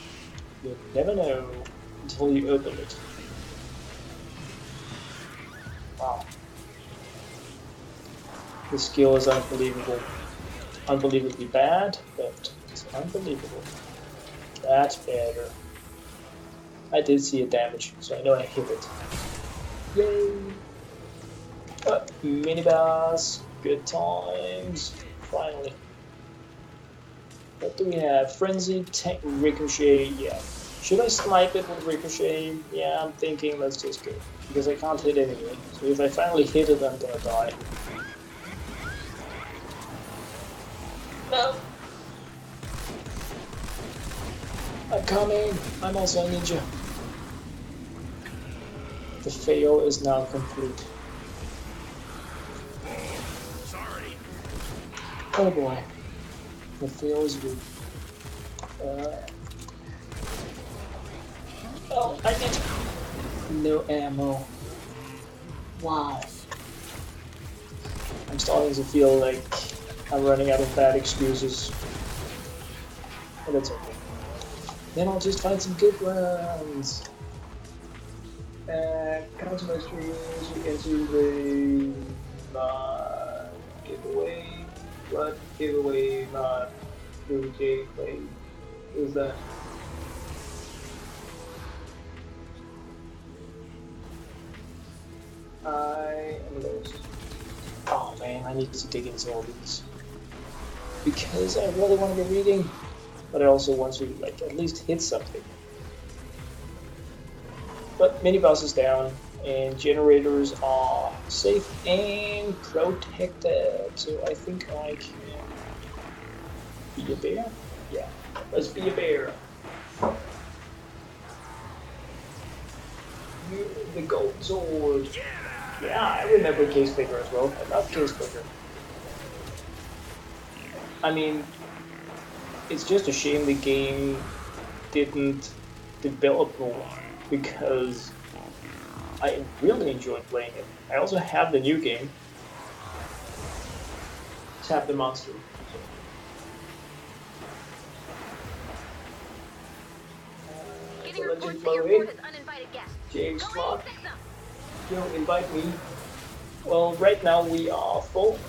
You'll never know until you open it. Wow. The skill is unbelievable. Unbelievably bad, but it's unbelievable. That's better. I did see a damage, so I know I hit it. Yay! Mini boss. Good times. Finally. What do we have? Frenzy, tank, ricochet, yeah. Should I snipe it with ricochet? Yeah, I'm thinking let's just go. Because I can't hit anyway. So if I finally hit it, I'm gonna die. No! I'm coming! I'm also a ninja. The fail is now complete.
Sorry.
Oh boy. The fail is good. Oh, I did. No ammo. Wow. I'm starting to feel like I'm running out of bad excuses. But that's okay. Then I'll just find some good ones. Come to my streams, you can see the giveaway. What giveaway not through gameplay? Who's that? I am lost. Oh man, I need to dig into all these. Because I really want to be reading, but I also want to like at least hit something. But mini boss is down, and generators are safe and protected. So I think I can be a bear. Yeah, let's be a bear. The gold sword. Yeah, I remember Case Picker as well. I love Case Picker. I mean, it's just a shame the game didn't develop more, because I really enjoyed playing it. I also have the new game. Tap the monster.
Getting
Legend
reports that
flow
your
in.
board has uninvited guests.
James
Go in
Clark,
and fix them.
don't invite me. Well, right now we are full.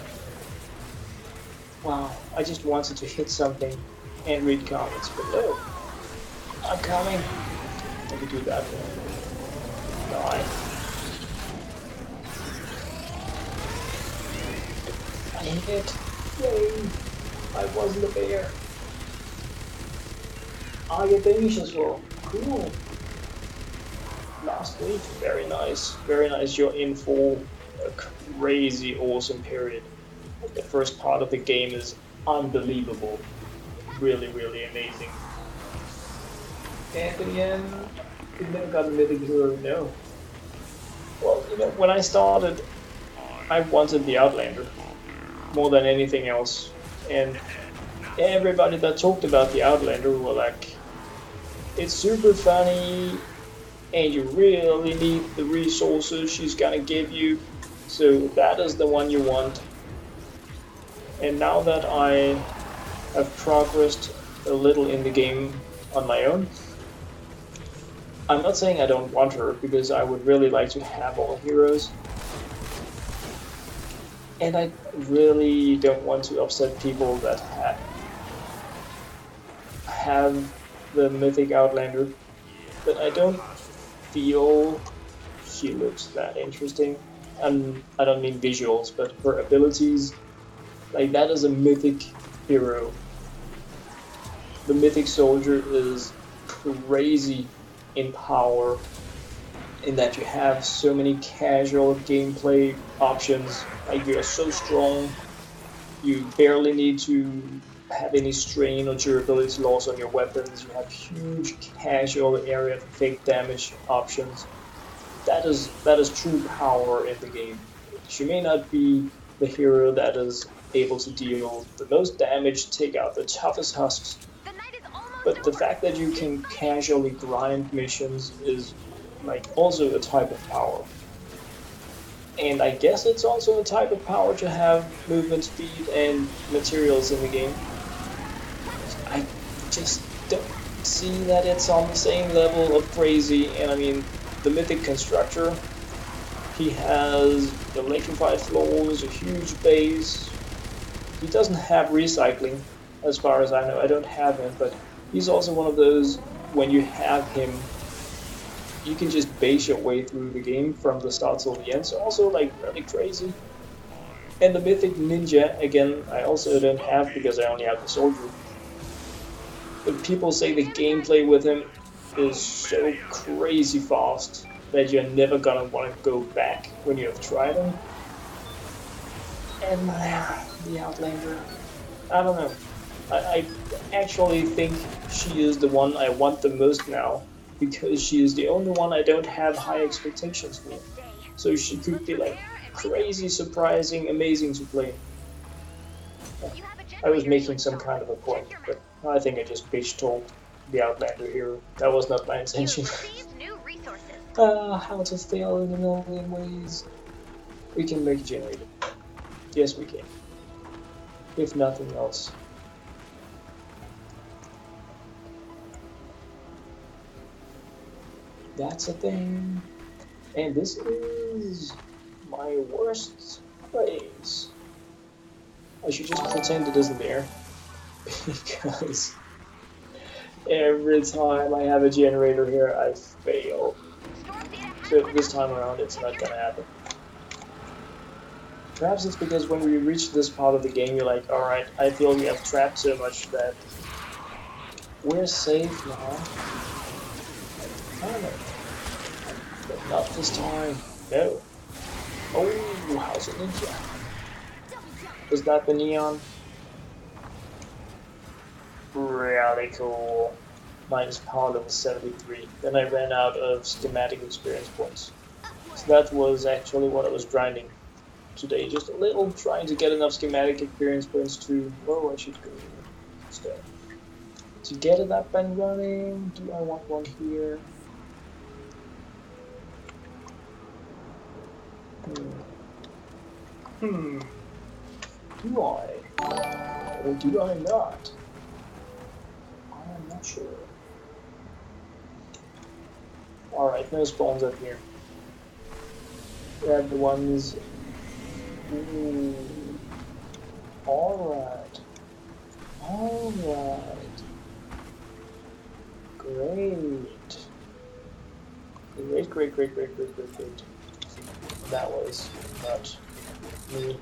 Wow, I just wanted to hit something and read comments, but no. I'm coming. Let me do that one. Die.
Dang it! Yay! I wasn't a bear. I get beige as well. Cool. Last week, very nice. Very nice. You're in for a crazy awesome period. The first part of the game is unbelievable. Really, really amazing. And again, you never got a mythic hero, no. Well, you know, when I started, I wanted the Outlander more than anything else. And everybody that talked about the Outlander were like, it's super funny, and you really need the resources she's gonna give you, so that is the one you want. And now that I have progressed a little in the game on my own, I'm not saying I don't want her, because I would really like to have all heroes. And I really don't want to upset people that have the Mythic Outlander, but I don't feel she looks that interesting. And I don't mean visuals, but her abilities, like that is a mythic hero. The Mythic Soldier is crazy in power, in that you have so many casual gameplay options. Like you are so strong, you barely need to have any strain or durability loss on your weapons. You have huge casual area to fake damage options. That is true power in the game. She may not be the hero that is able to deal the most damage, take out the toughest husks, but the fact that you can casually grind missions is like also a type of power. And I guess it's also a type of power to have movement speed and materials in the game. I just don't see that it's on the same level of crazy. And I mean, the Mythic Constructor, he has electrified floors, a huge base. He doesn't have recycling, as far as I know. I don't have him, but he's also one of those, when you have him, you can just base your way through the game from the start till the end. So also like really crazy. And the Mythic Ninja, again, I also don't have because I only have the Soldier. But people say the gameplay with him is so crazy fast that you're never gonna want to go back when you have tried him. And the Outlander, I don't know. I actually think she is the one I want the most now, because she is the only one I don't have high expectations for. So she could be like crazy, surprising, amazing to play. I was making some kind of a point, but I think I just bitch told the Outlander here. That was not my intention. How to fail in a million ways. We can make a generator. Yes, we can. If nothing else. That's a thing. And this is my worst place. I should just pretend it isn't there. Because every time I have a generator here, I fail. So this time around, it's not gonna happen. Perhaps it's because when we reach this part of the game, you're like, alright, I feel we have trapped so much that we're safe now. I don't know. But not this time. No. Oh, how's it ninja? Was that the neon? Really cool. Minus power level 73. Then I ran out of schematic experience points. So that was actually what I was grinding today. Just a little, trying to get enough schematic experience points to... Oh, I should go instead. To get it up and running, do I want one here? Do I? Or do I not? I'm not sure. Alright, no spawns up here. Grab the ones... Ooh. Alright. Alright. Great. Great. That was not me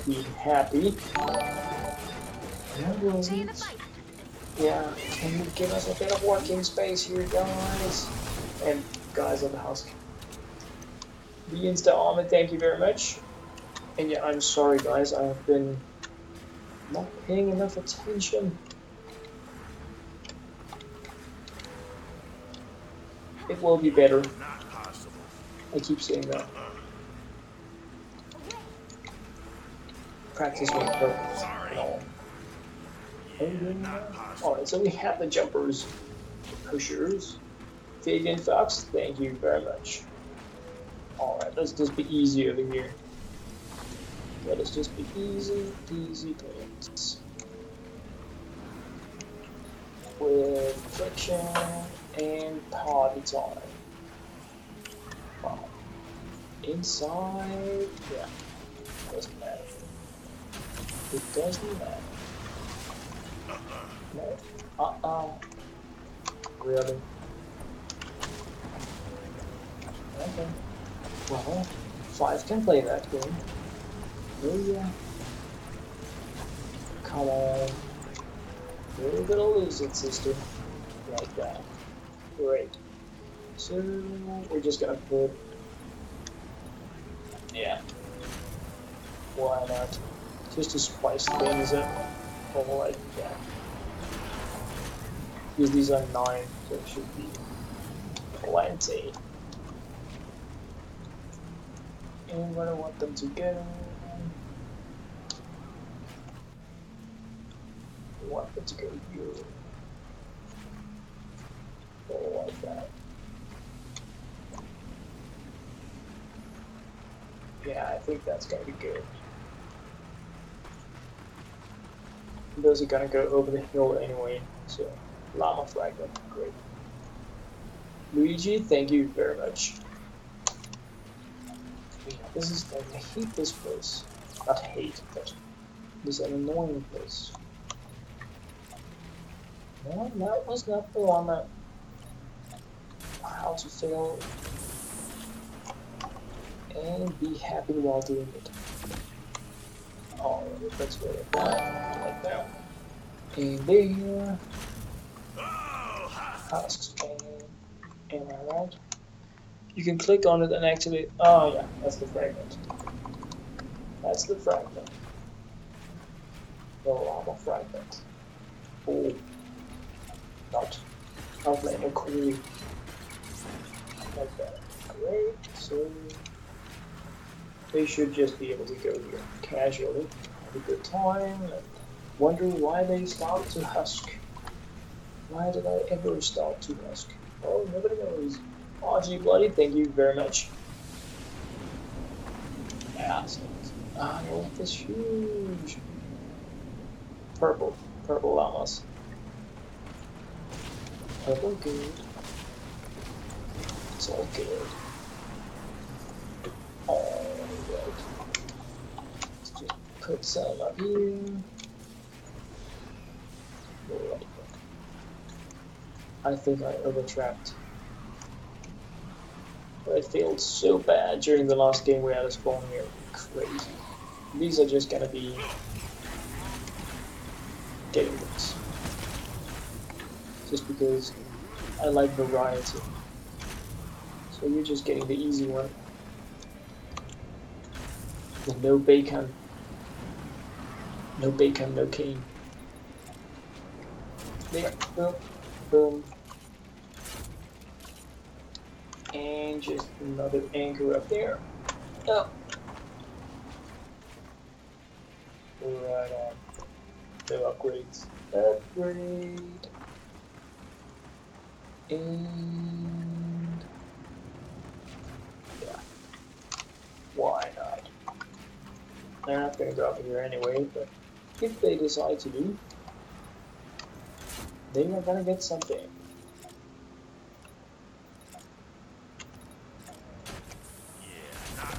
be happy.
Stay in the fight.
Yeah, can you give us a bit of working space here, guys? And guys of the house. The Insta Armor, thank you very much. And yeah, I'm sorry guys, I've been not paying enough attention. It will be better. I keep saying that. Practice makes perfect. No. Alright, so we have the jumpers, the pushers. Fabian Fox, thank you very much. Alright, let's just be easy over here. Let us just be easy, easy points. With friction and party time. Wow. Inside, yeah, doesn't matter. It doesn't matter. No. Really? Okay. Well, 5 can play that game. Oh yeah. Come on. You're gonna lose it, sister. Like that. Great. So, we're just gonna put... Yeah. Why not? Just to spice things up. Or like that. Because these are 9, so it should be plenty. And what I want them to go... I want them to go here. Or like that. Yeah, I think that's gonna be good. Those are gonna go over the hill anyway, so llama fragment, great. Luigi, thank you very much. Yeah, this is like, I hate this place. Not hate, but this is an annoying place. No, that was not the one that... How to fail and be happy while doing it. Alright, let's go like that, like that. And there. Tasks and am I right? You can click on it and activate. Oh yeah, that's the fragment. That's the fragment. The lava fragment. Oh, not playing a cool. Like that. Great. So they should just be able to go here casually, have a good time, and wonder why they start to husk. Why did I ever start to husk? Oh, nobody knows. RG Bloody, thank you very much. Yeah, no, this huge. Purple llamas. Purple good. It's all good. Alright. Let's just put some up here. Right. I think I overtrapped. I failed so bad during the last game we had a spawn here. Crazy. These are just gonna be getting this. Just because I like variety. So you're just getting the easy one. The no bacon. No bacon, no cane. There, boom, boom. And just another anchor up there. Oh. Right on. No upgrades. Upgrade. And yeah. Why not? They're not gonna go up here anyway, but if they decide to do, they are gonna get something.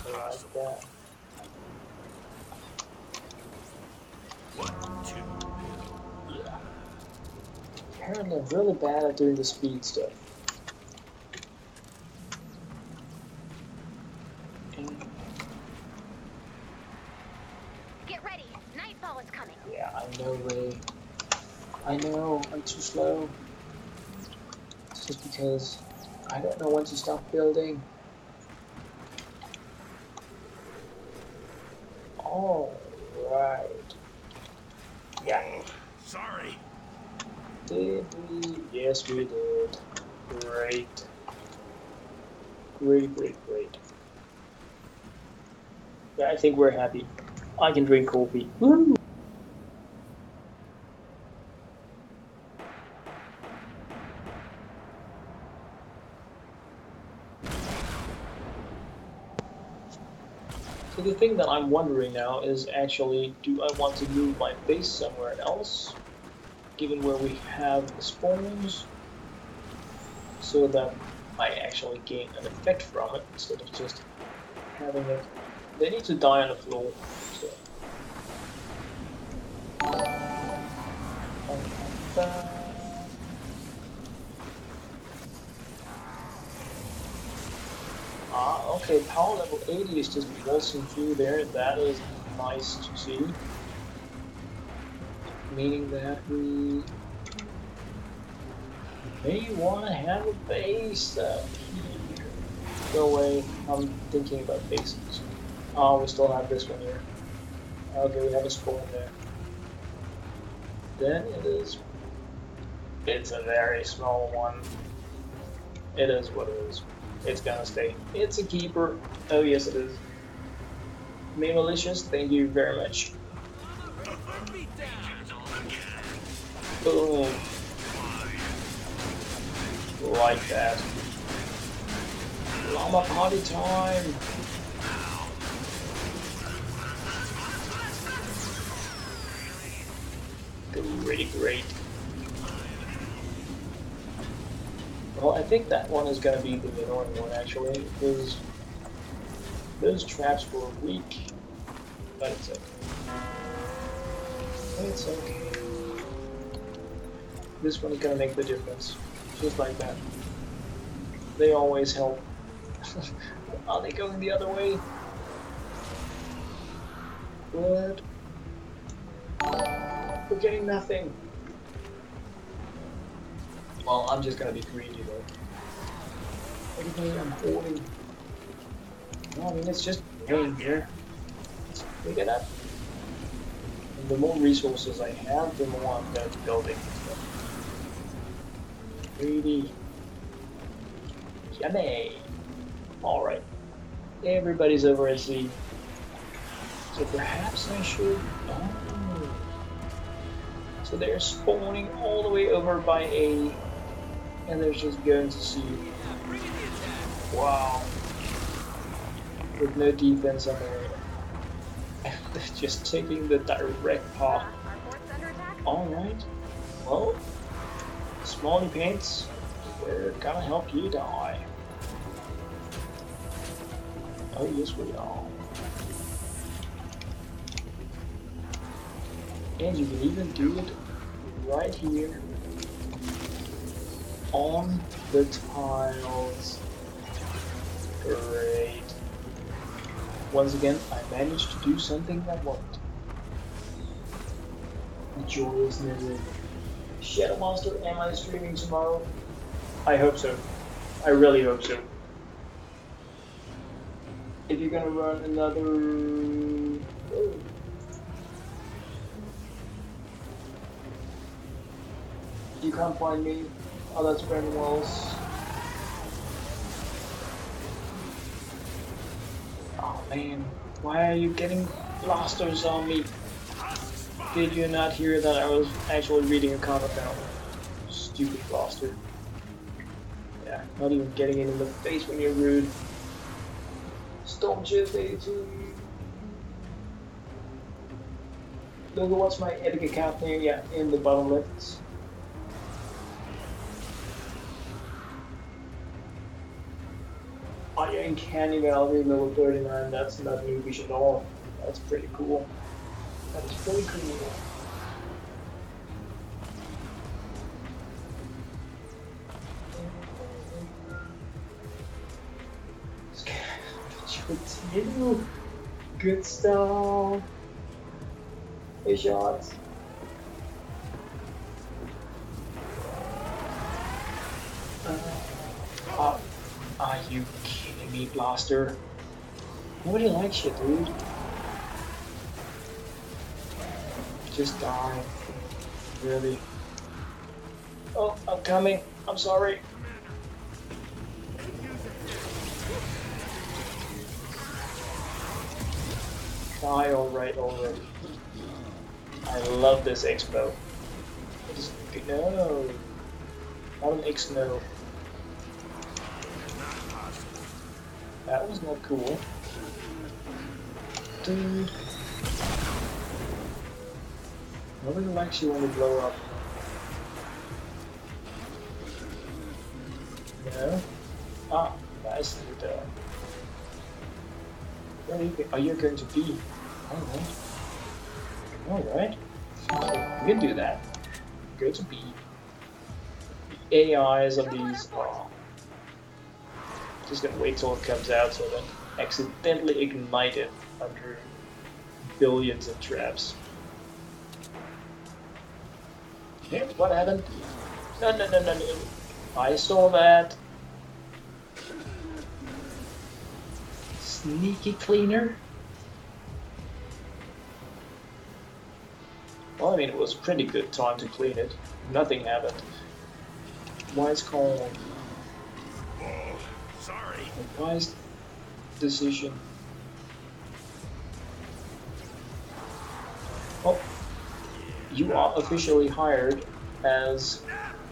Like that.
1, 2.
Yeah. Apparently I'm really bad at doing the speed stuff. Yeah, I know, Ray. I know, I'm too slow. It's just because I don't know when to stop building. Alright. Yeah.
Sorry.
Did we? Yes, we did. Great. Great, great, great. Yeah, I think we're happy. I can drink coffee. Woo! So the thing that I'm wondering now is actually, do I want to move my base somewhere else, given where we have the spawns, so that I actually gain an effect from it instead of just having it. They need to die on the floor. So. Ah, okay, power level 80 is just waltzing through there. That is nice to see. Meaning that we may want to have a base up here. Go away, I'm thinking about bases. Oh, we still have this one here. Okay, we have a spawn there. Then it's a very small one. It is what it is. It's gonna stay. It's a keeper. Oh yes it is. May malicious, thank you very much. Boom. Like that. Llama party time! Really great. Well, I think that one is gonna be the annoying one actually, because those traps were weak. But it's okay. It's okay. This one is gonna make the difference. Just like that. They always help. Are they going the other way? What? We're getting nothing. Well, I'm just gonna be greedy though. Everything I'm holding. No, I mean, it's just laying here. Look at that. And the more resources I have, the more I'm gonna be building. Greedy. Yummy. Alright. Everybody's over at Z. So perhaps I should... Oh. So they're spawning all the way over by A. And they're just going to C. Wow. With no defense on the way. They're just taking the direct path. Alright. Well, Smalley Paints, we're gonna help you die. Oh yes we are. And you can even do it right here on the tiles. Great. Once again, I managed to do something that worked. The joy is never ending. Shadow Monster, am I streaming tomorrow? I hope so. I really hope so. If you're gonna run another... Oh. You can't find me. Oh, that's Brandon Wells. Oh man, why are you getting blasters on me? Did you not hear that I was actually reading a comic now? Stupid blaster. Yeah, not even getting it in the face when you're rude. Storm Chips 82. Look at what's my Epic account name? Yeah, in the bottom left. Oh, you're in Candy Valley, level 39. That's not noobish at all. That's pretty cool. That is pretty cool. Continue. Good stuff. Hey, shots. Are you kidding me, Blaster? Nobody likes you, dude. Just die. Really. Oh, I'm coming. I'm sorry. Die alright already. I love this expo. It is, no. Not an X-no. That was not cool. Dude. Nobody likes you when you blow up. No? Ah, nice. Where are you going to be? Alright. We can do that. Go to B. The AIs of these are... Just gonna wait till it comes out so that accidentally ignite it under billions of traps. Yeah, what happened? No. I saw that. Sneaky cleaner. Well, I mean, it was a pretty good time to clean it. Nothing happened. Wise call.
Oh, sorry.
A wise decision. Oh, you are officially hired as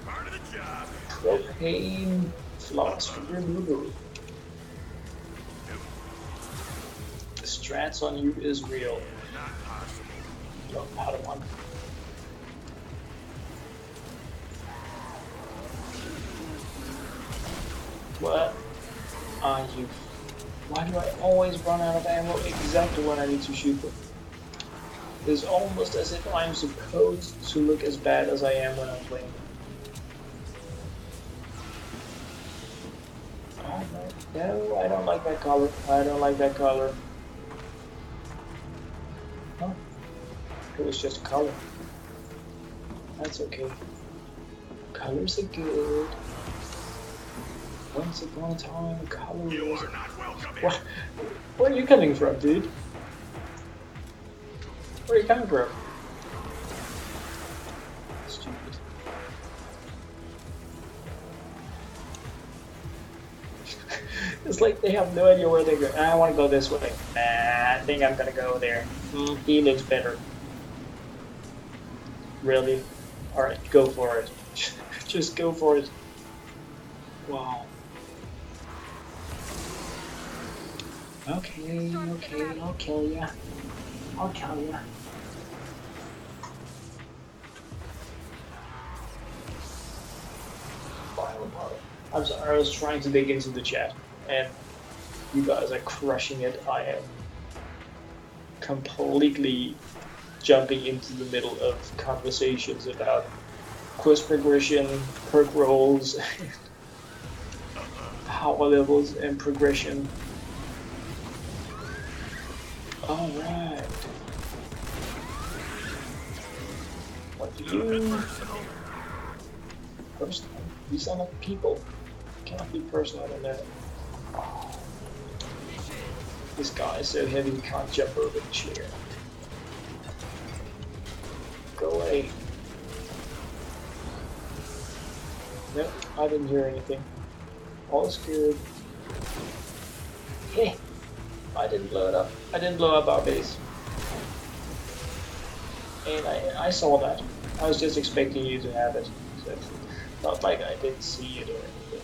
Part of the job.
propane flux remover. The strats on you is real.
Not possible.
No, Padawan. What are you? Why do I always run out of ammo exactly when I need to shoot them? It's almost as if I'm supposed to look as bad as I am when I'm playing. Oh no, I don't like that color. I don't like that color. Huh? It was just a color. That's okay. Colors are good. Once upon a time, color
You
was...
are not welcome here.
What? Where are you coming from, dude? Where are you coming from? Stupid. It's like they have no idea where they're going. I want to go this way. Nah, I think I'm gonna go there. He looks better. Really? Alright, go for it. Just go for it. Wow. Okay, I'll kill ya. I'll kill ya. I'm sorry, I was trying to dig into the chat, and you guys are crushing it. I am completely jumping into the middle of conversations about quest progression, perk rolls, power levels, and progression. Alright. What do you... Personal? These are not people. Cannot be personal in that. Oh. This guy is so heavy he can't jump over the chair. Go away. Nope, I didn't hear anything. All is good. Heh. I didn't blow it up. I didn't blow up our base. And I saw that. I was just expecting you to have it. So it's not like I didn't see it or anything.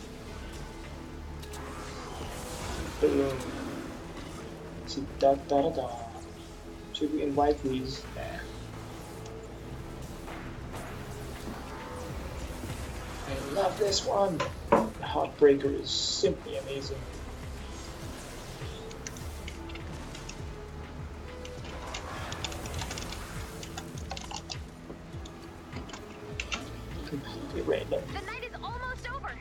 Boom. See, da da da da. Should we invite these? Nah. I love this one. The Heartbreaker is simply amazing. Completely random.
The night is almost over.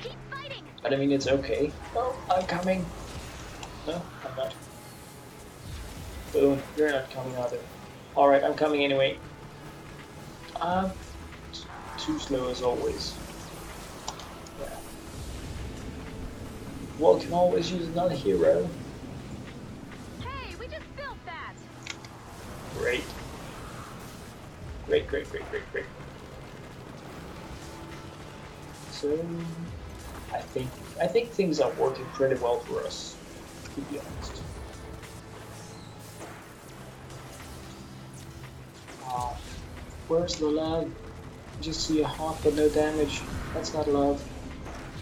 Keep fighting.
But I mean, it's okay. Oh, I'm coming. No, I'm not. Boom, you're not coming either. Alright, I'm coming anyway. Too slow as always. Yeah. Well, can always use another hero.
Hey, we just built that.
Great. Great, great, great, great, great. So I think things are working pretty well for us, to be honest. Where's the love? Just see a heart but no damage. That's not love.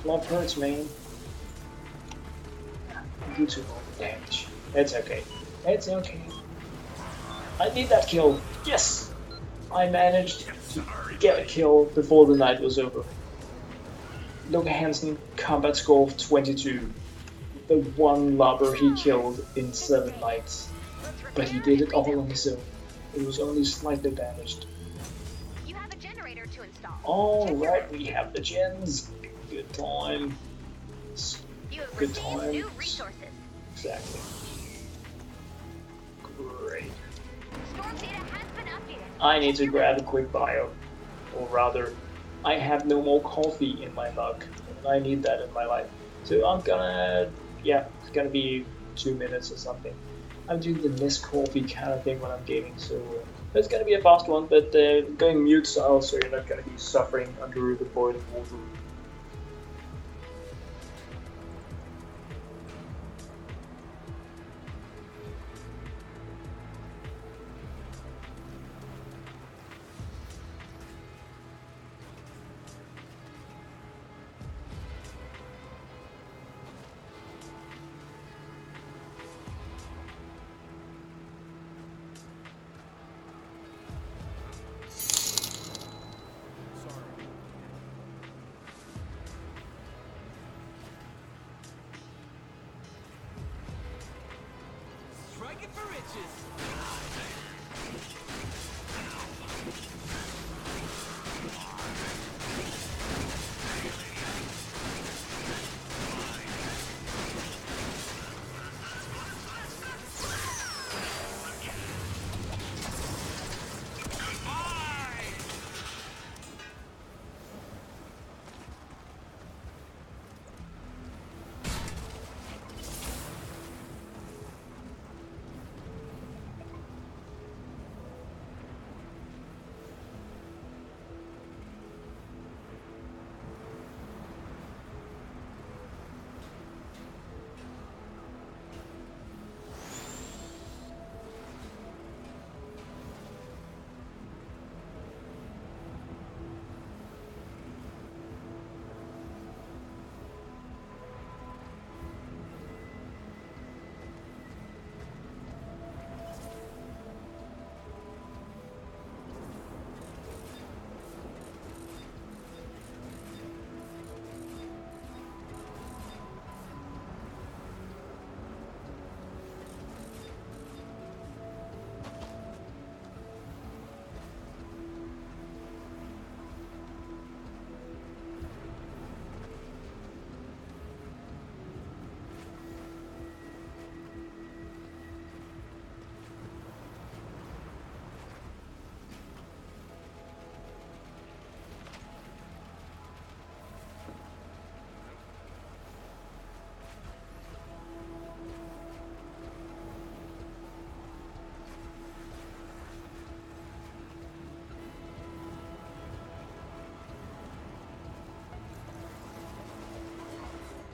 Love hurts, man. You took all the damage. It's okay. It's okay. I need that kill. Yes! I managed to get a kill before the night was over. LokeHansen, combat score of 22. The one lobber he killed in 7 nights. But he did it all on his own. It was only slightly damaged.
You have a generator to install.
Alright, we have the gens. Good time.
You have
Good
received
times.
new resources.
Exactly. Great.
Storm data has been updated.
I need to grab a quick bio. Or rather, I have no more coffee in my mug. And I need that in my life. So I'm gonna, yeah, it's gonna be 2 minutes or something. I'm doing the less coffee kind of thing when I'm gaming, so it's gonna be a fast one, but going mute style, so you're not gonna be suffering under the boiling water.
Striking for riches.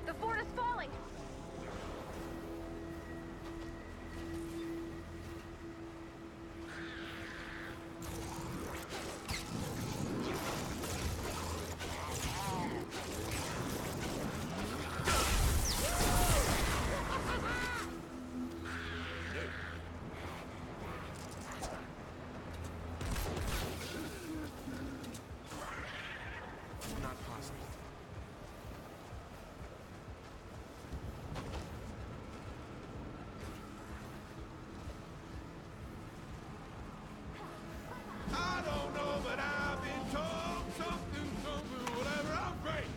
The fort is falling.
Not possible.
I don't know, but I've been told something, whatever. I'm great.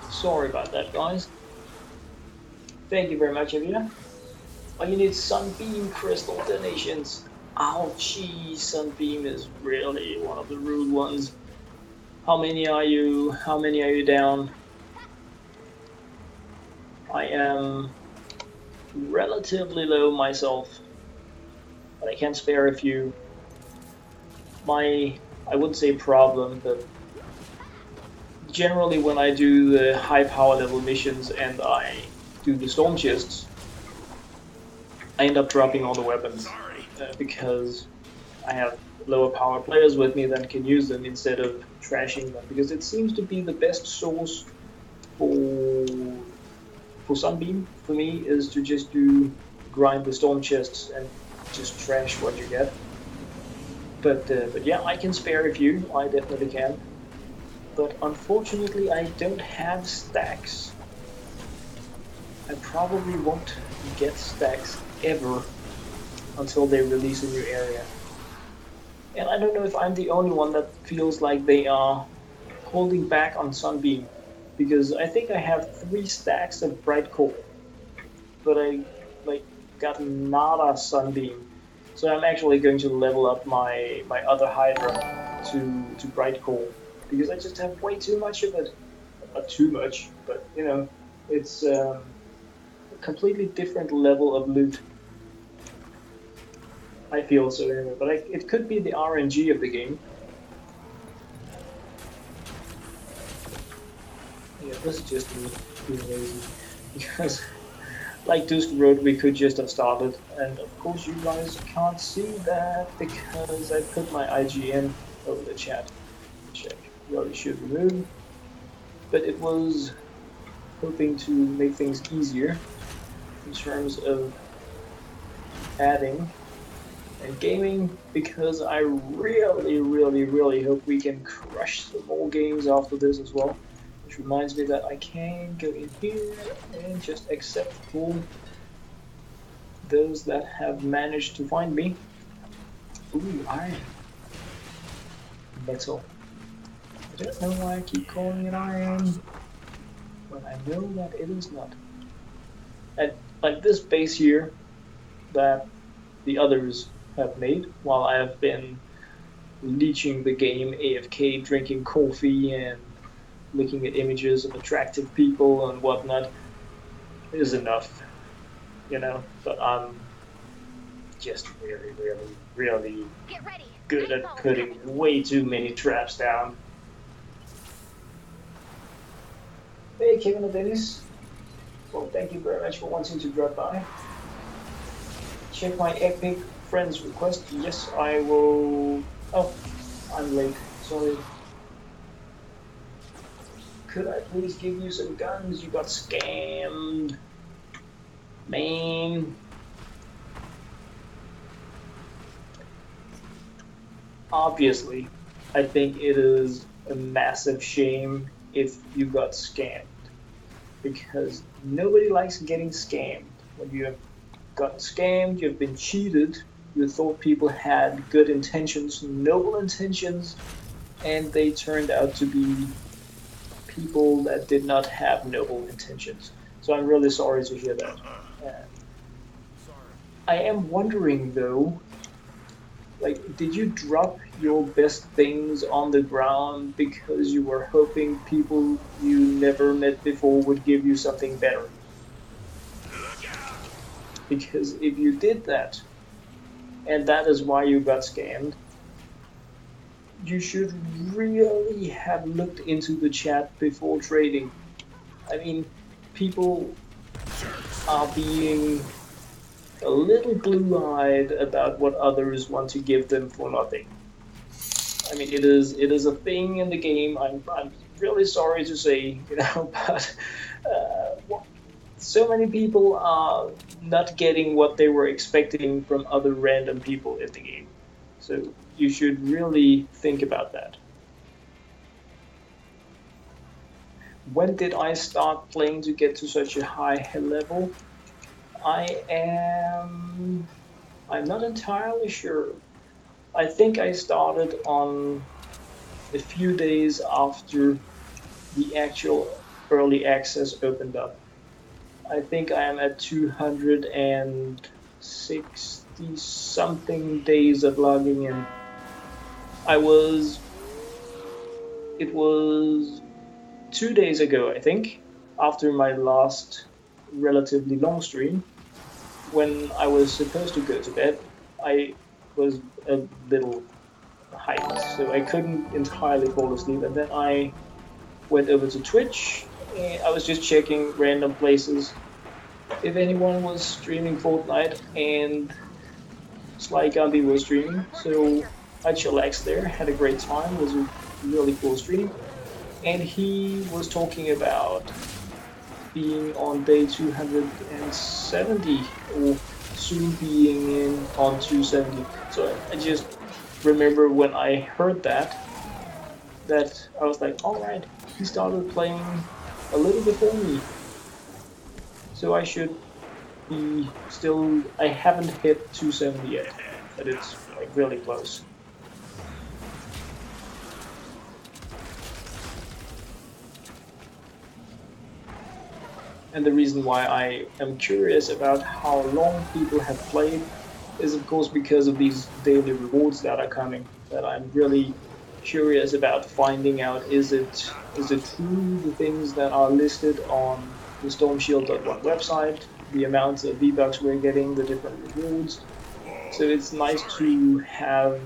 Sorry about that, guys. Thank you very much, Evita. Oh, you need Sunbeam Crystal donations. Ouchie, Sunbeam is really one of the rude ones. How many are you? How many are you down? I am relatively low myself, but I can spare a few. I wouldn't say problem, but generally when I do the high power level missions and I do the storm chests, I end up dropping all the weapons because I have lower power players with me that can use them instead of trashing them, because it seems to be the best source for Sunbeam for me is to just grind the storm chests and just trash what you get. But yeah, I can spare a few. I definitely can. But unfortunately, I don't have stacks. I probably won't get stacks ever until they release a new area. And I don't know if I'm the only one that feels like they are holding back on Sunbeam, because I think I have 3 stacks of Bright Coal, but I got nada Sunbeam. So I'm actually going to level up my other Hydra to Bright Coal, because I just have way too much of it. Not too much, but you know, it's a completely different level of loot. I feel so anyway, but it could be the RNG of the game. Yeah, this is just me being lazy, because like Dusk Road, we could just have started, and of course you guys can't see that because I put my IGN over the chat, which I really should remove. But it was hoping to make things easier in terms of adding and gaming, because I really hope we can crush some more games after this as well. Which reminds me that I can go in here and just accept for those that have managed to find me. Ooh, iron. Metal. I don't know why I keep calling it iron, but I know that it is not. And like this base here that the others have made, while I have been leeching the game AFK, drinking coffee and looking at images of attractive people and whatnot, is enough, you know. But I'm just really good at putting way too many traps down. Hey, Kevin and Dennis. Well, thank you very much for wanting to drop by. Check my epic friends request. Yes, I will. Oh, I'm late. Sorry. Could I please give you some guns? You got scammed. Man. Obviously, I think it is a massive shame if you got scammed, because nobody likes getting scammed. When you have gotten scammed, you've been cheated, you thought people had good intentions, noble intentions, and they turned out to be people that did not have noble intentions. So I'm really sorry to hear that. I am wondering though, like, did you drop your best things on the ground because you were hoping people you never met before would give you something better? Because if you did that, and that is why you got scammed, you should really have looked into the chat before trading. I mean, people are being a little blue-eyed about what others want to give them for nothing. I mean, it is a thing in the game. I'm really sorry to say, you know, but so many people are not getting what they were expecting from other random people in the game. So you should really think about that. When did I start playing to get to such a high level? I'm not entirely sure. I think I started on a few days after the actual early access opened up. I think I am at 260 something days of logging in. It was 2 days ago, I think, after my last relatively long stream, when I was supposed to go to bed. I was a little hyped, so I couldn't entirely fall asleep, and then I went over to Twitch, and I was just checking random places if anyone was streaming Fortnite, and Sly Gandhi was streaming, so I chillaxed there, had a great time, it was a really cool stream, and he was talking about being on day 270, or soon being in on 270. So I just remember when I heard that I was like, alright, he started playing a little before me. So I should be still, I haven't hit 270 yet, but it's like really close. And the reason why I am curious about how long people have played is of course because of these daily rewards that are coming, that I'm really curious about finding out, is it true, the things that are listed on the Stormshield.1 website, the amounts of V-Bucks we're getting, the different rewards. So it's nice to have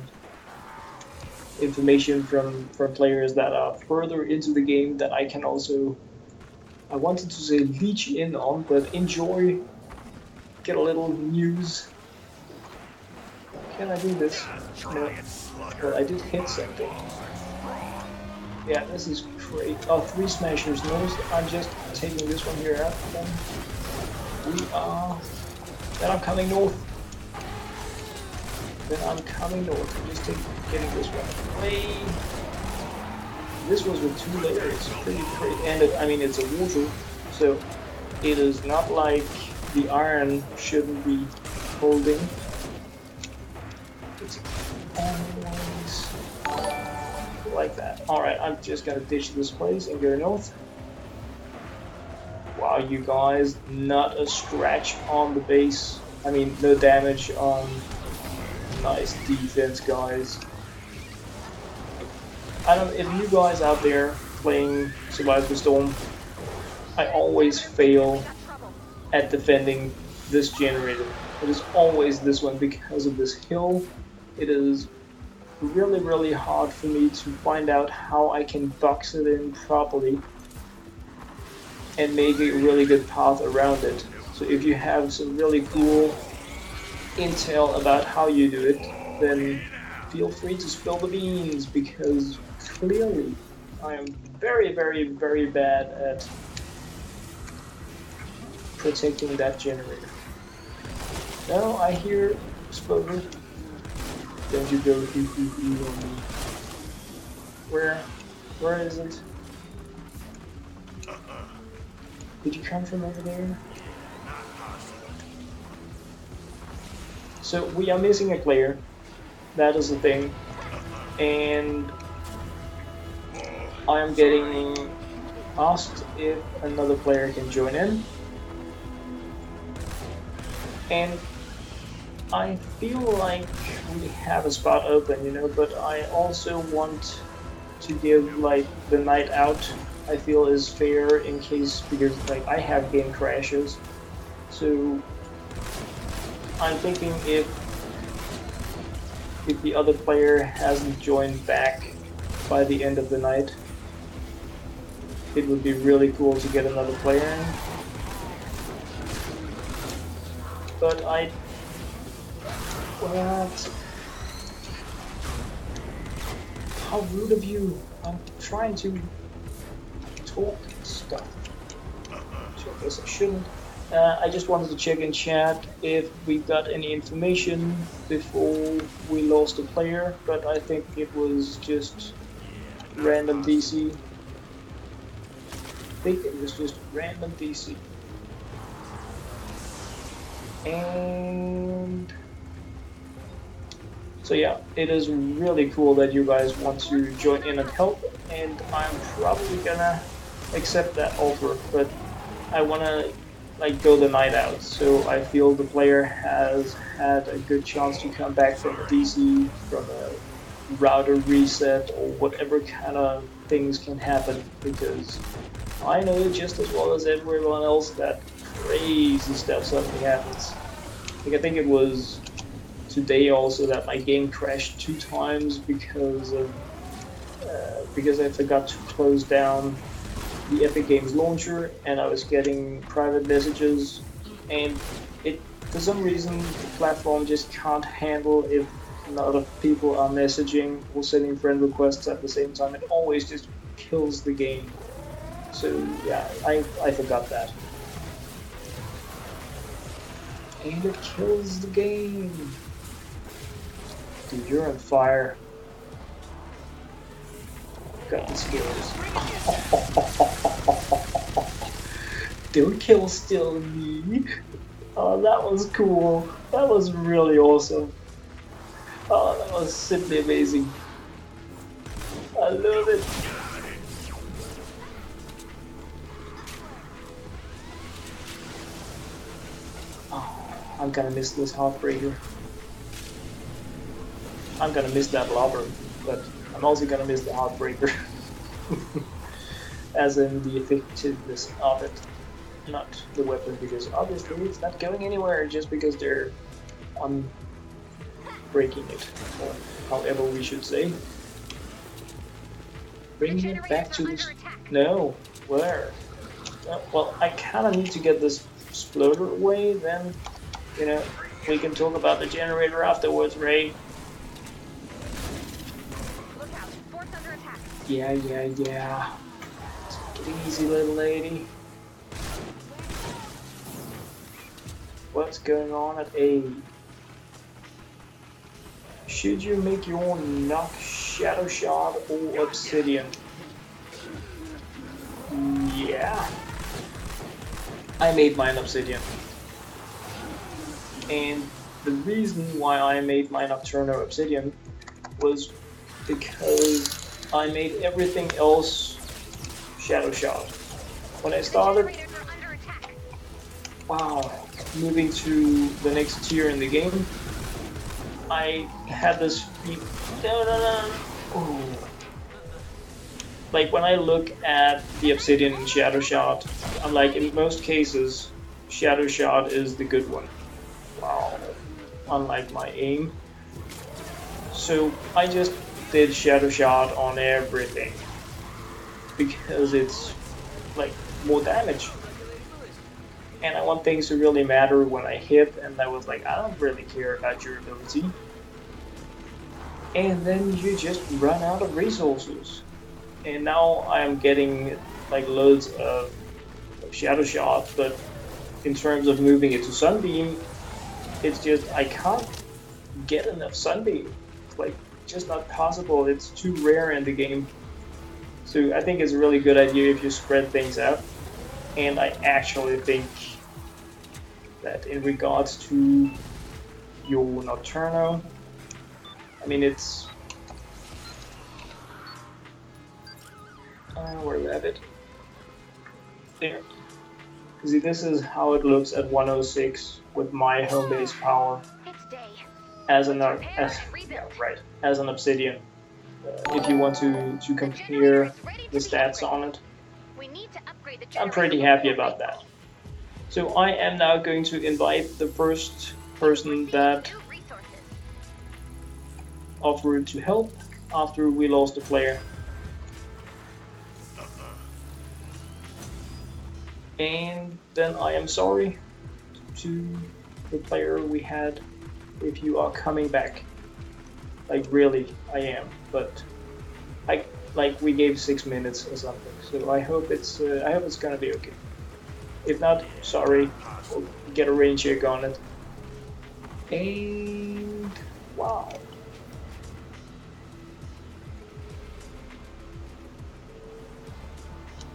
information from players that are further into the game that I can also, I wanted to say leech in on, but enjoy, get a little news. Can I do this? No. But I did hit something. Yeah, this is great. Oh, 3 smashers. Notice I'm just taking this one here out. Then I'm coming north. I'm just getting this one away. This was with 2 layers. Pretty great. And I mean, it's a water, so it is not like the iron shouldn't be holding. It's always like that. Alright, I'm just gonna ditch this place and go north. Wow, you guys, not a scratch on the base. I mean, no damage on. Nice defense, guys. I don't know if you guys out there playing Survive the Storm, I always fail at defending this generator. It is always this one because of this hill. It is really, really hard for me to find out how I can box it in properly and make a really good path around it. So if you have some really cool intel about how you do it, then feel free to spill the beans, because clearly I am very, very, very bad at protecting that generator. Now I hear Exploder. Don't you go hoo-hoo-hoo on me. Where is it? Did you come from over there? So we are missing a player. That is the thing. And I am getting asked if another player can join in. And I feel like we have a spot open, you know, but I also want to give like the night out, I feel is fair in case, because like I have game crashes. So I'm thinking if the other player hasn't joined back by the end of the night, it would be really cool to get another player in. But what? How rude of you. I'm trying to talk stuff. So I guess I shouldn't. I just wanted to check in chat if we got any information before we lost a player, but I think it was just random DC. I think it was just random DC. And so yeah, it is really cool that you guys want to join in and help, and I'm probably gonna accept that offer, but I wanna like go the night out. So I feel the player has had a good chance to come back from a DC, from a router reset, or whatever kind of things can happen, because I know just as well as everyone else that crazy stuff suddenly happens. Like I think it was today also that my game crashed 2 times because I forgot to close down the Epic Games launcher, and I was getting private messages, and it for some reason the platform just can't handle if a lot of people are messaging or sending friend requests at the same time. It always just kills the game. So yeah, I forgot that. And it kills the game. Dude, you're on fire. Got the skills. Don't kill still me. Oh, that was cool. That was really awesome. Oh, that was simply amazing. I love it. Oh, I'm gonna miss this heartbreaker. I'm gonna miss that lover, but I'm also gonna miss the heartbreaker. As in the effectiveness of it, not the weapon, because obviously it's not going anywhere just because they're breaking it, or however we should say. Bring it back to this. No, where? Well, I kind of need to get this exploder away, then, you know, we can talk about the generator afterwards, Ray. Yeah. Take it easy, little lady. What's going on at A? Should you make your own knock, shadow shard, or obsidian? Yeah. I made mine obsidian. And the reason why I made my Nocturno obsidian was because I made everything else shadow shard. When I started, moving to the next tier in the game, I had this like when I look at the obsidian and shadow shard, I'm like, in most cases, shadow shard is the good one. Wow, unlike my aim. So I just did shadow shard on everything because it's like more damage, and I want things to really matter when I hit, and I was like, I don't really care about your ability. And then you just run out of resources, and now I'm getting like loads of shadow shard, but in terms of moving it to sunbeam, it's just I can't get enough sunbeam. It's like just not possible. It's too rare in the game. So I think it's a really good idea if you spread things out. And I actually think that in regards to your Nocturno, I mean it's where is it? There. See, this is how it looks at 106 with my home base power as an obsidian. If you want to compare the stats on it, I'm pretty happy about that. So I am now going to invite the first person that offered to help after we lost a player. And then I am sorry to the player we had if you are coming back. Like really, I am. But we gave 6 minutes or something. So I hope it's gonna be okay. If not, sorry. We'll get a rain check on it. And wow.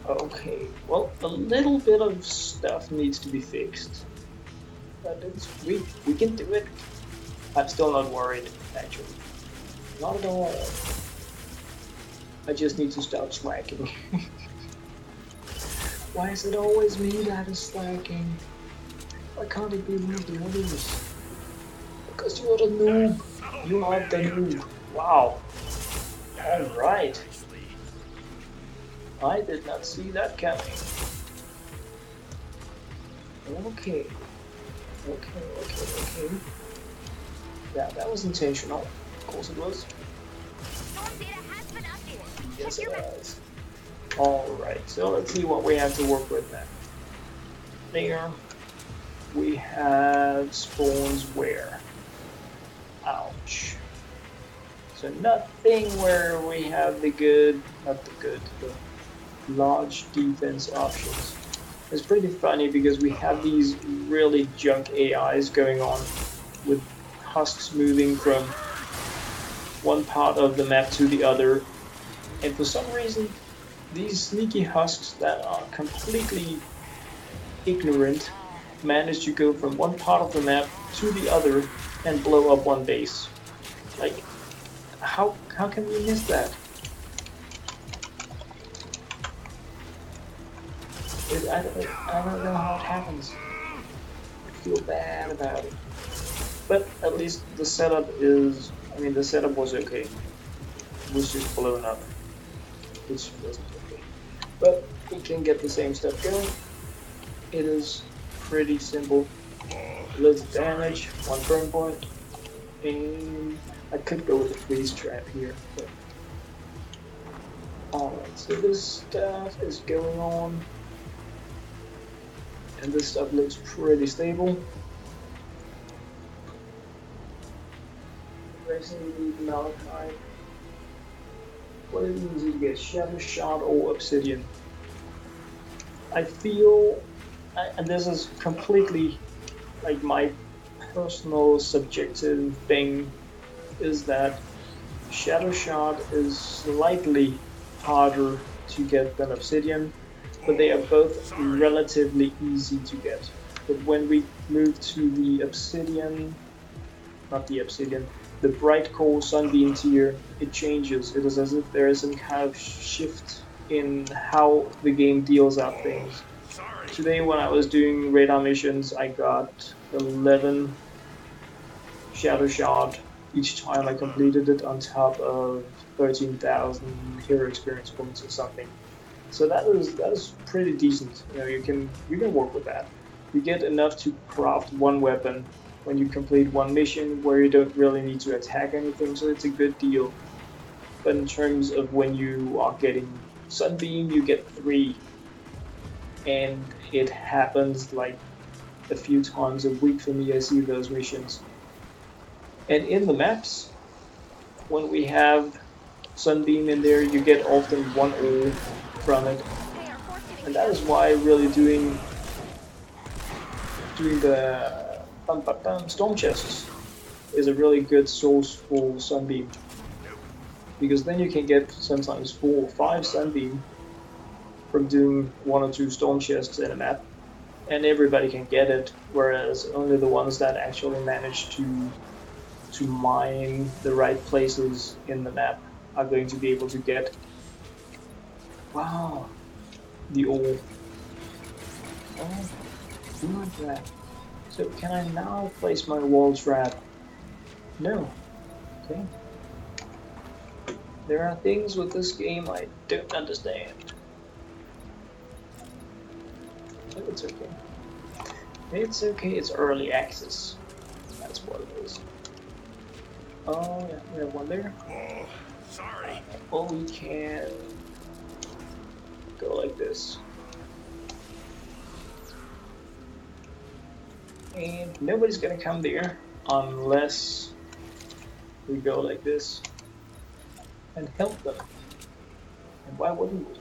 Okay, well, a little bit of stuff needs to be fixed, but we can do it. I'm still not worried, actually. Not at all. I just need to stop slacking. Why is it always me that is slacking? Why can't it be one of the others? Because you're the noob. You are the noob. Wow. Alright. I did not see that coming. Okay. Okay. Yeah, that was intentional. Of course it was.
Storm data has been updated.
Yes,
Check
it
your map.
has. Alright, so let's see what we have to work with now. There. We have spawns where? Ouch. So nothing where we have the large defense options. It's pretty funny because we have these really junk AIs going on with husks moving from one part of the map to the other, and for some reason these sneaky husks that are completely ignorant manage to go from one part of the map to the other and blow up one base. Like, how can we miss that? I don't know how it happens. I feel bad about it. But at least the setup is, the setup was okay. It was just blown up, which wasn't okay. But we can get the same stuff going. It is pretty simple. Less damage, 1 burn point, and I could go with the freeze trap here. But... Alright, so this stuff is going on. And this stuff looks pretty stable. Resident Malachite. What it means is you get Shadow Shot or Obsidian. I feel, and this is completely like my personal subjective thing, is that Shadow Shot is slightly harder to get than Obsidian, but they are both relatively easy to get. But when we move to the Obsidian, the Bright Core Sunbeam tier, it changes. It is as if there is some kind of shift in how the game deals out things. Today when I was doing radar missions, I got 11 Shadow Shot each time I completed it, on top of 13,000 hero experience points or something. So that is pretty decent. You can work with that. You get enough to craft one weapon when you complete one mission where you don't really need to attack anything, so it's a good deal. But in terms of when you are getting Sunbeam, you get 3. And it happens like a few times a week for me. I see those missions. And in the maps, when we have Sunbeam in there, you get often 1 ore from it. And that is why really doing the storm chests is a really good source for Sunbeam. Because then you can get sometimes 4 or 5 Sunbeam from doing 1 or 2 storm chests in a map. And everybody can get it, whereas only the ones that actually manage to mine the right places in the map are going to be able to get, wow, the ore. Oh, good that. So can I now place my wall trap? No. Okay. There are things with this game I don't understand. But it's okay. It's okay, it's early access. That's what it is. Oh yeah, we have one there.
Oh, sorry.
Or we can go like this. And nobody's gonna come there unless we go like this and help them. And why wouldn't we?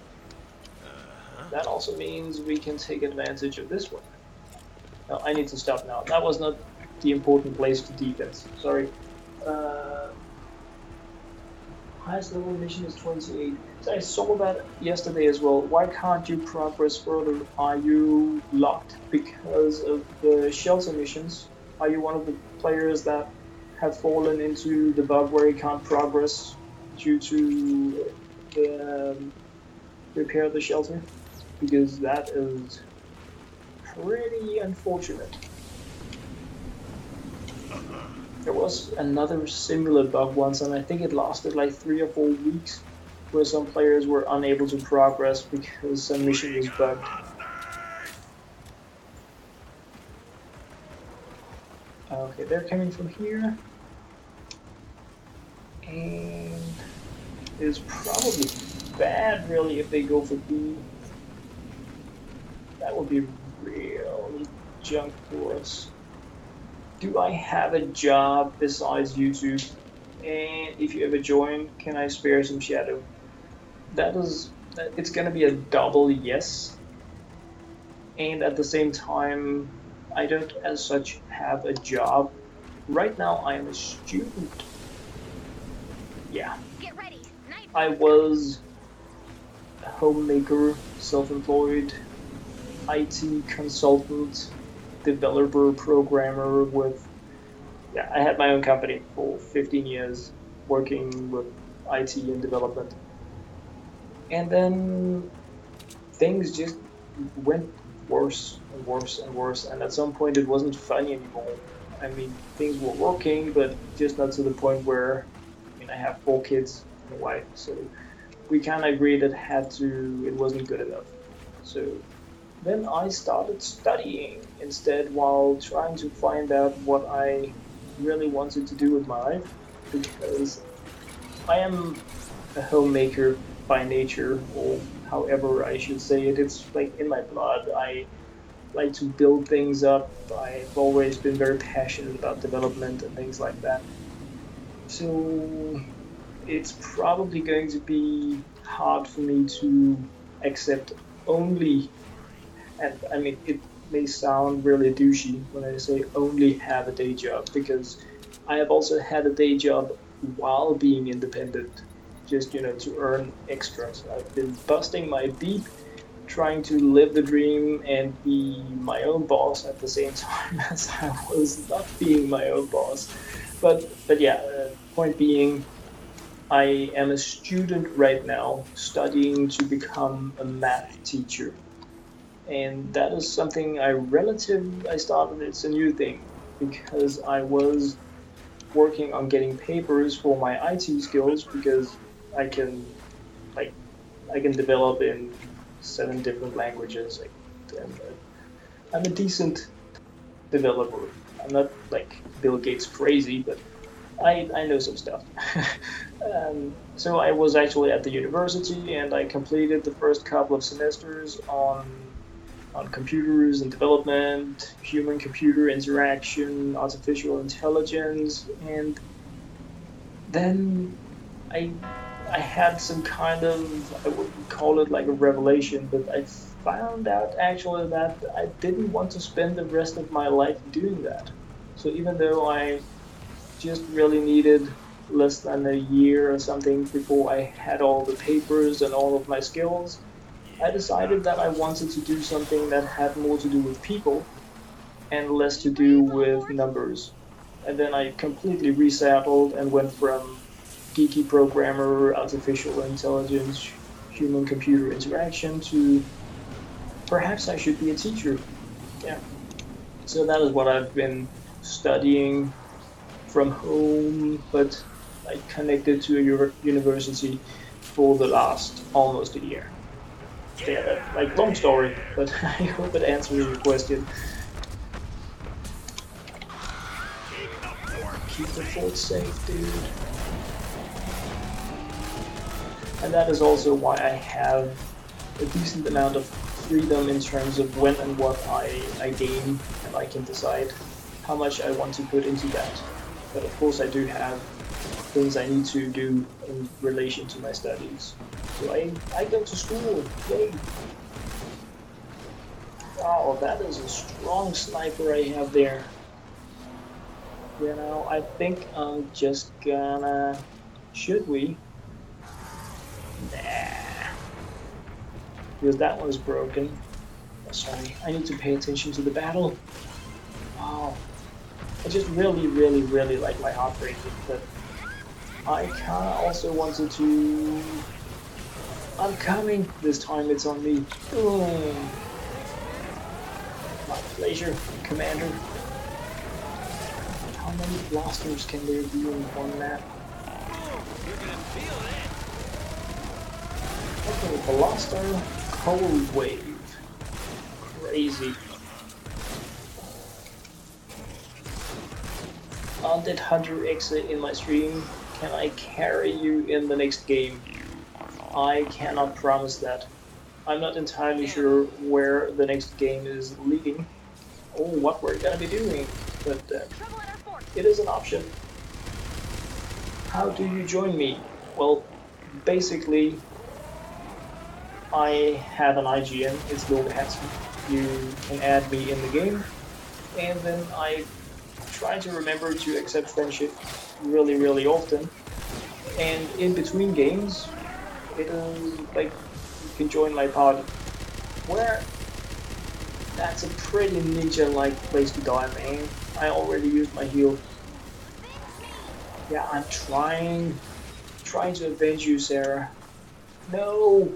That also means we can take advantage of this one. No, I need to stop now. That was not the important place to defense. Sorry. Highest level mission is 28. So I saw that yesterday as well. Why can't you progress further? Are you locked because of the shelter missions? Are you one of the players that have fallen into the bug where you can't progress due to the repair of the shelter? Because that is pretty unfortunate. There was another similar bug once, and I think it lasted like 3 or 4 weeks, where some players were unable to progress because some mission was bugged. Okay, they're coming from here, and it's probably bad, really, if they go for B. That would be really junk for us. Do I have a job besides YouTube? And if you ever join, can I spare some shadow? It's gonna be a double yes. And at the same time, I don't as such have a job. Right now I am a student. Yeah.
Get ready. Night
I was a homemaker, self-employed, IT consultant, developer, programmer with, yeah, I had my own company for 15 years working with IT and development. And then things just went worse and worse and worse, and at some point it wasn't funny anymore. I mean, things were working, but just not to the point where, I mean, I have 4 kids and a wife, so we kind of agreed it wasn't good enough. So then I started studying instead while trying to find out what I really wanted to do with my life, because I am a homemaker by nature, or however I should say it. It's like in my blood. I like to build things up. I've always been very passionate about development and things like that. So it's probably going to be hard for me to accept only, and I mean, it may sound really douchey when I say only have a day job, because I have also had a day job while being independent, just, to earn extras. I've been busting my beak trying to live the dream and be my own boss at the same time as I was not being my own boss. But yeah, point being, I am a student right now studying to become a math teacher. And that is something I started, it's a new thing, because I was working on getting papers for my IT skills, because I can like I can develop in 7 different languages. I'm a decent developer. I'm not like Bill Gates crazy, but I know some stuff. So I was actually at the university, and I completed the first couple of semesters on computers and development, human-computer interaction, artificial intelligence, and then I I had some kind of, I wouldn't call it like a revelation, but I found out actually that I didn't want to spend the rest of my life doing that. So even though I just really needed less than a year or something before I had all the papers and all of my skills, I decided that I wanted to do something that had more to do with people and less to do with numbers. And then I completely resettled and went from geeky programmer, artificial intelligence, human computer interaction to perhaps I should be a teacher. Yeah. So that is what I've been studying from home, but like connected to a university for the last almost a year. Yeah, like long story, but I hope it answers your question. Keep the fort safe, dude. And that is also why I have a decent amount of freedom in terms of when and what I game, and I can decide how much I want to put into that. But of course I do have things I need to do in relation to my studies. So I go to school, yay! Wow, that is a strong sniper I have there. I think I'm just gonna... Should we? Nah. Because that one's broken. Oh, sorry, I need to pay attention to the battle. Wow. I just really, really, really like my heart rate, but I kinda also wanted to... I'm coming! This time it's on me. Boom! My pleasure, Commander. How many blasters can there be in one map?
You're gonna feel that.
Okay, blaster, cold wave. Crazy. Undead Hunter exit in my stream. Can I carry you in the next game? I cannot promise that. I'm not entirely sure where the next game is leading or what we're gonna be doing, but
Trouble at our fort.
it is an option. How do you join me? Well, basically, I have an IGN, it's LokeHansen. You can add me in the game, and then I try to remember to accept friendship really, really often. And in between games, it is like you can join my party. Where that's a pretty ninja-like place to die, man. I already used my heal. Yeah, I'm trying to avenge you, Sarah. No,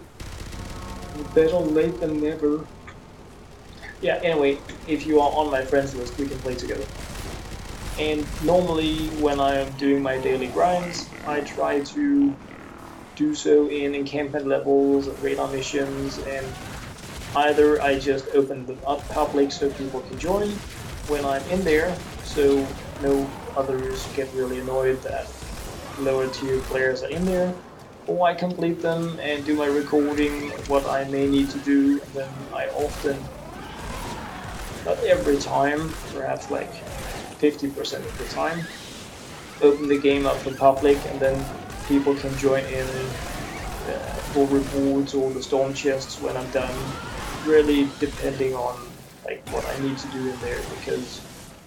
better late than never. Yeah, anyway, if you are on my friends list, we can play together. And normally, when I'm doing my daily grinds, I try to do so in encampment levels and radar missions, and either I just open them up public so people can join when I'm in there, so no others get really annoyed that lower tier players are in there, or I complete them and do my recording, what I may need to do, and then I often, not every time, perhaps like 50% of the time, open the game up for public, and then people can join in for rewards or the storm chests when I'm done, really depending on like what I need to do in there, because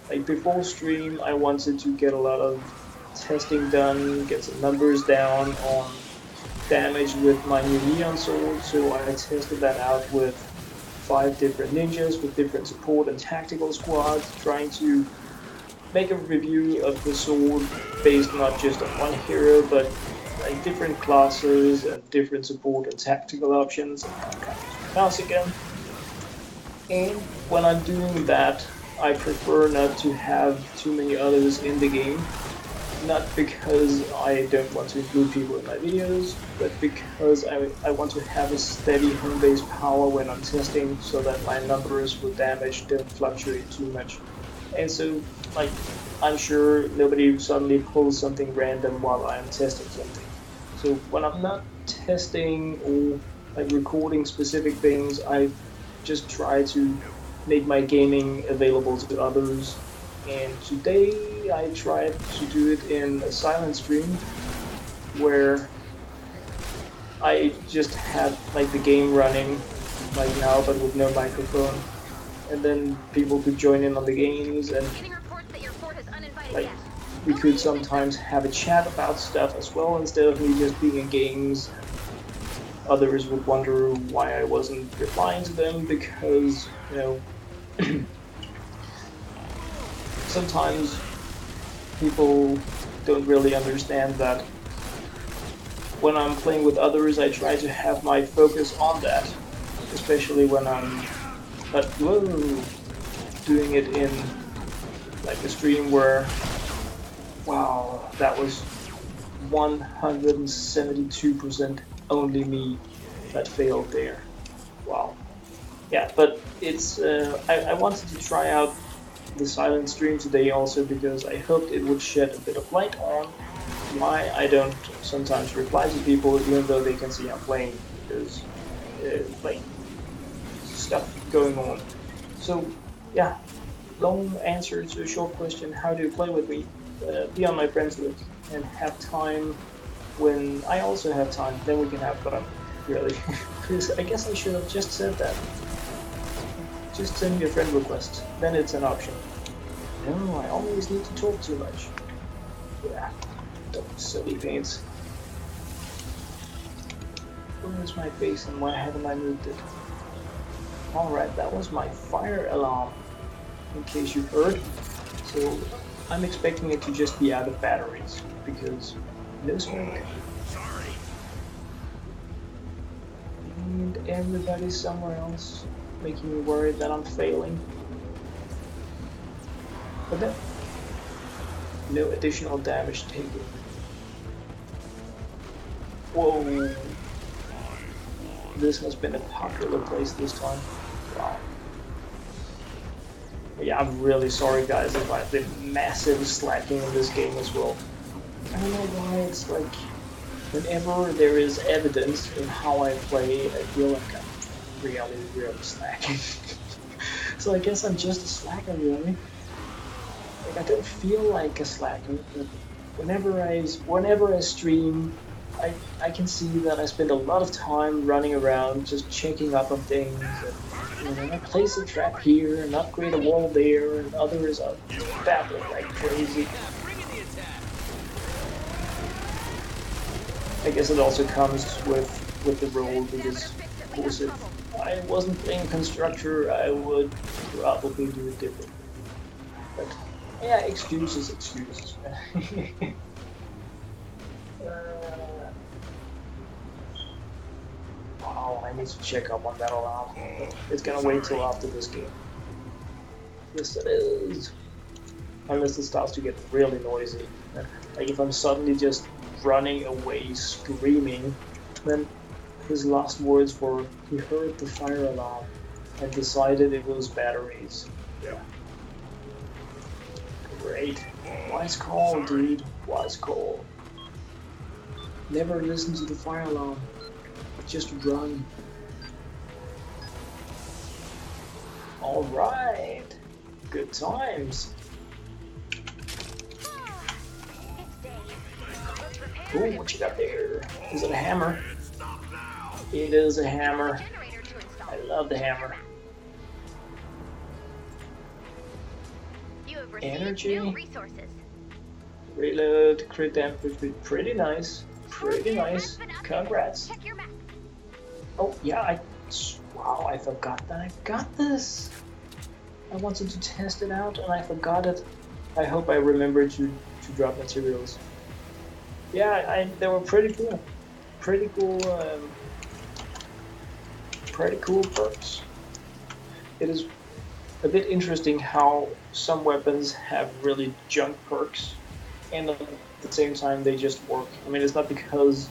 like before stream I wanted to get a lot of testing done, get some numbers down on damage with my new neon sword, so I tested that out with 5 different ninjas with different support and tactical squads, trying to make a review of the sword based not just on one hero, but like different classes and different support and tactical options. Mouse again. And when I'm doing that, I prefer not to have too many others in the game. Not because I don't want to include people in my videos, but because I want to have a steady home-based power when I'm testing, so that my numbers with damage don't fluctuate too much. And so, like, I'm sure nobody suddenly pulls something random while I'm testing something. So when I'm not testing or like recording specific things, I just try to make my gaming available to others. And today I tried to do it in a silent stream where I just had like the game running like now, but with no microphone, and then people could join in on the games, and
Getting reports that your fort has uninvited
like
guests.
we could sometimes have a chat about stuff as well instead of me just being in games. Others would wonder why I wasn't replying to them because, you know, sometimes people don't really understand that when I'm playing with others, I try to have my focus on that, especially when I'm not doing it in like a stream where, wow, that was 172% only me that failed there. Wow. Yeah, but it's I wanted to try out the silent stream today also because I hoped it would shed a bit of light on why I don't sometimes reply to people even though they can see I'm playing, because like stuff going on. So yeah, long answer to a short question: how do you play with me? Be on my friends list and have time when I also have time. Then we can have fun, really. Because I guess I should have just said that. Just send me a friend request, then it's an option. No, I always need to talk too much. Yeah, don't silly pains. Where's my base and why haven't I moved it? Alright, that was my fire alarm, in case you heard. So I'm expecting it to just be out of batteries, because no smoke. And everybody's somewhere else, making me worried that I'm failing. But then, No additional damage taken. Whoa! This has been a popular place this time. Wow. Yeah, I'm really sorry guys if I've been massive slacking in this game as well. I don't know why it's like, whenever there is evidence in how I play, I feel like I'm really slacking. So I guess I'm just a slacker really. Like I don't feel like a slacker, but whenever I stream, I can see that I spend a lot of time running around just checking up on things, and I place a trap here and upgrade a wall there, and others are battling like crazy.
Yeah, bring in the attack.
I guess it also comes with the role, because of course if I wasn't playing Constructor, I would probably do it differently. But yeah, excuses. Wow, I need to check up on that alarm. It's gonna wait till after this game. Yes, it is. Unless it starts to get really noisy. Like if I'm suddenly just running away screaming, then his last words were, he heard the fire alarm and decided it was batteries. Yeah. Great. Wise call, dude. Wise call. Never listen to the fire alarm. Just run. Alright. Good times. Ooh, what you got there? Is it a hammer? It is a hammer. I love the hammer.
You have received
Energy.
new resources.
Reload, crit damage, pretty nice. Pretty nice. Congrats.
Check your map.
Oh, yeah, wow, I forgot that I got this. I wanted to test it out and I forgot it. I hope I remembered to drop materials. Yeah, they were pretty cool. Pretty cool perks. It is a bit interesting how some weapons have really junk perks, and at the same time they just work. I mean, it's not because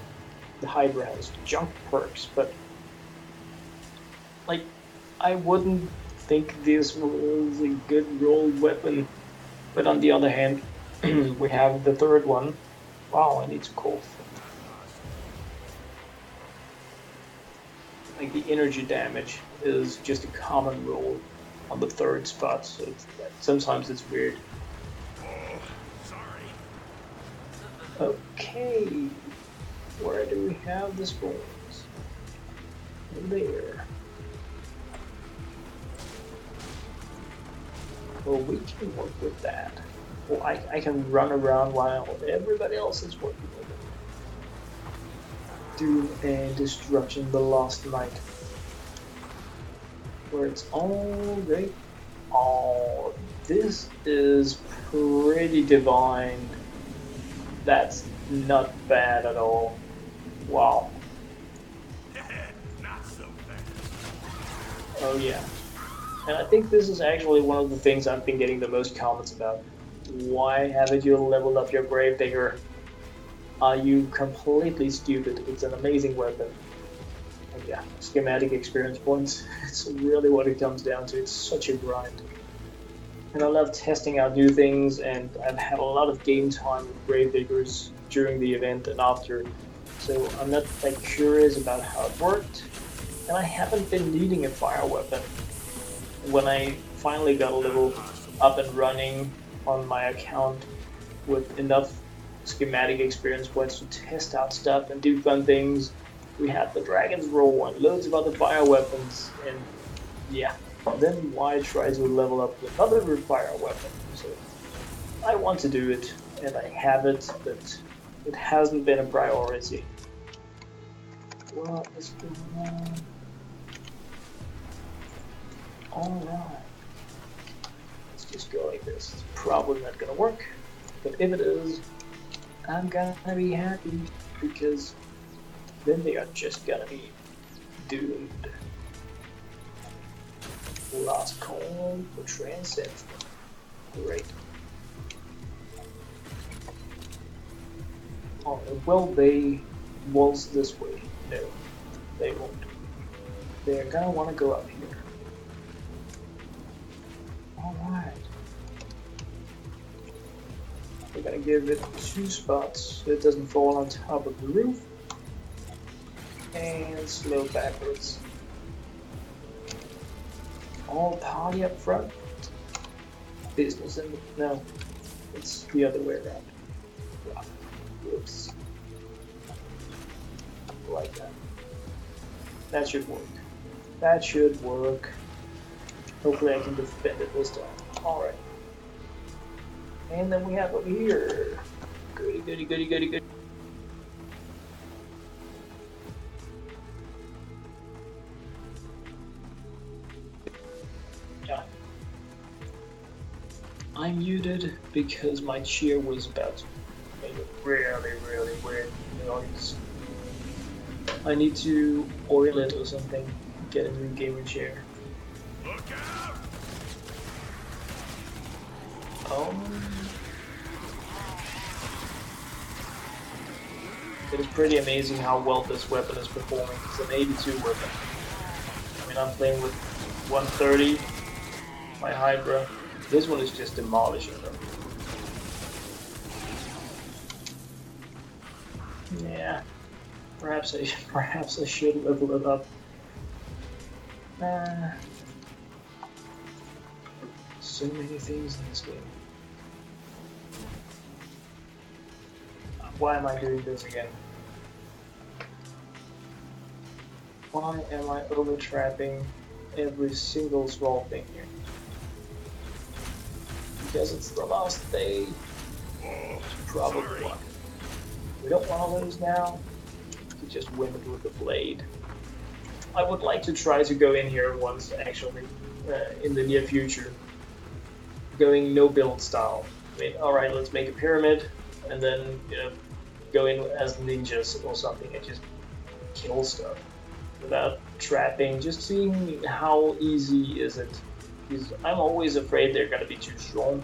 the Hydra has junk perks, but like, I wouldn't think this was a good rolled weapon. But on the other hand, we have the third one. Wow, I need to cough. Like, the energy damage is just a common roll on the third spot, so sometimes it's weird. Okay, where do we have the spawns? There. Well, we can work with that. Well, I can run around while everybody else is working with it. Doom and Destruction, the Last Night. Where it's all great. Oh, this is pretty divine. That's not bad at all. Wow.
Not so fast.
Oh yeah. And I think this is actually one of the things I've been getting the most comments about. Why haven't you leveled up your Gravedigger? Are you completely stupid? It's an amazing weapon. And yeah, schematic experience points. It's really what it comes down to. It's such a grind. And I love testing out new things, and I've had a lot of game time with Gravediggers during the event and after. So I'm not that curious about how it worked. And I haven't been needing a fire weapon. When I finally got a little up and running on my account with enough schematic experience points to test out stuff and do fun things, we had the Dragon's Roll and loads of other fire weapons, and yeah, then why try to level up another fire weapon? So I want to do it, and I have it, but it hasn't been a priority. What is going on? Alright. Let's just go like this. It's probably not gonna work, but if it is, I'm gonna be happy, because then they are just gonna be doomed. Last call for Transcend. Great.
Alright, well, they waltz this way. No, they won't. They're gonna want to go up here. Alright. We're gonna give it 2 spots so it doesn't fall on top of the roof. And slow backwards. All party up front. Business in the... No, it's the other way around. Wow. Whoops. Like that. That should work. That should work. Hopefully I can defend it this time. Alright. And then we have over here. Goody, goody, goody, goody, goody. Yeah. I muted because my chair was about to make a really, really weird noise. I need to oil it or something. Get a new gaming chair.
Look out!
It is pretty amazing how well this weapon is performing. It's an 82 weapon. I mean, I'm playing with 130, my Hydra. This one is just demolishing them. Yeah, perhaps I should level it up. So many things in this game. Why am I doing this again? Why am I over-trapping every single small thing here? Because it's the last day. Probably why. We don't want to lose now. We just win it with the blade. I would like to try to go in here once, actually, in the near future. Going no build style. I mean, alright, let's make a pyramid, and then, you know, go in as ninjas or something and just kill stuff without trapping, just seeing how easy is it. Because I'm always afraid they're gonna be too strong.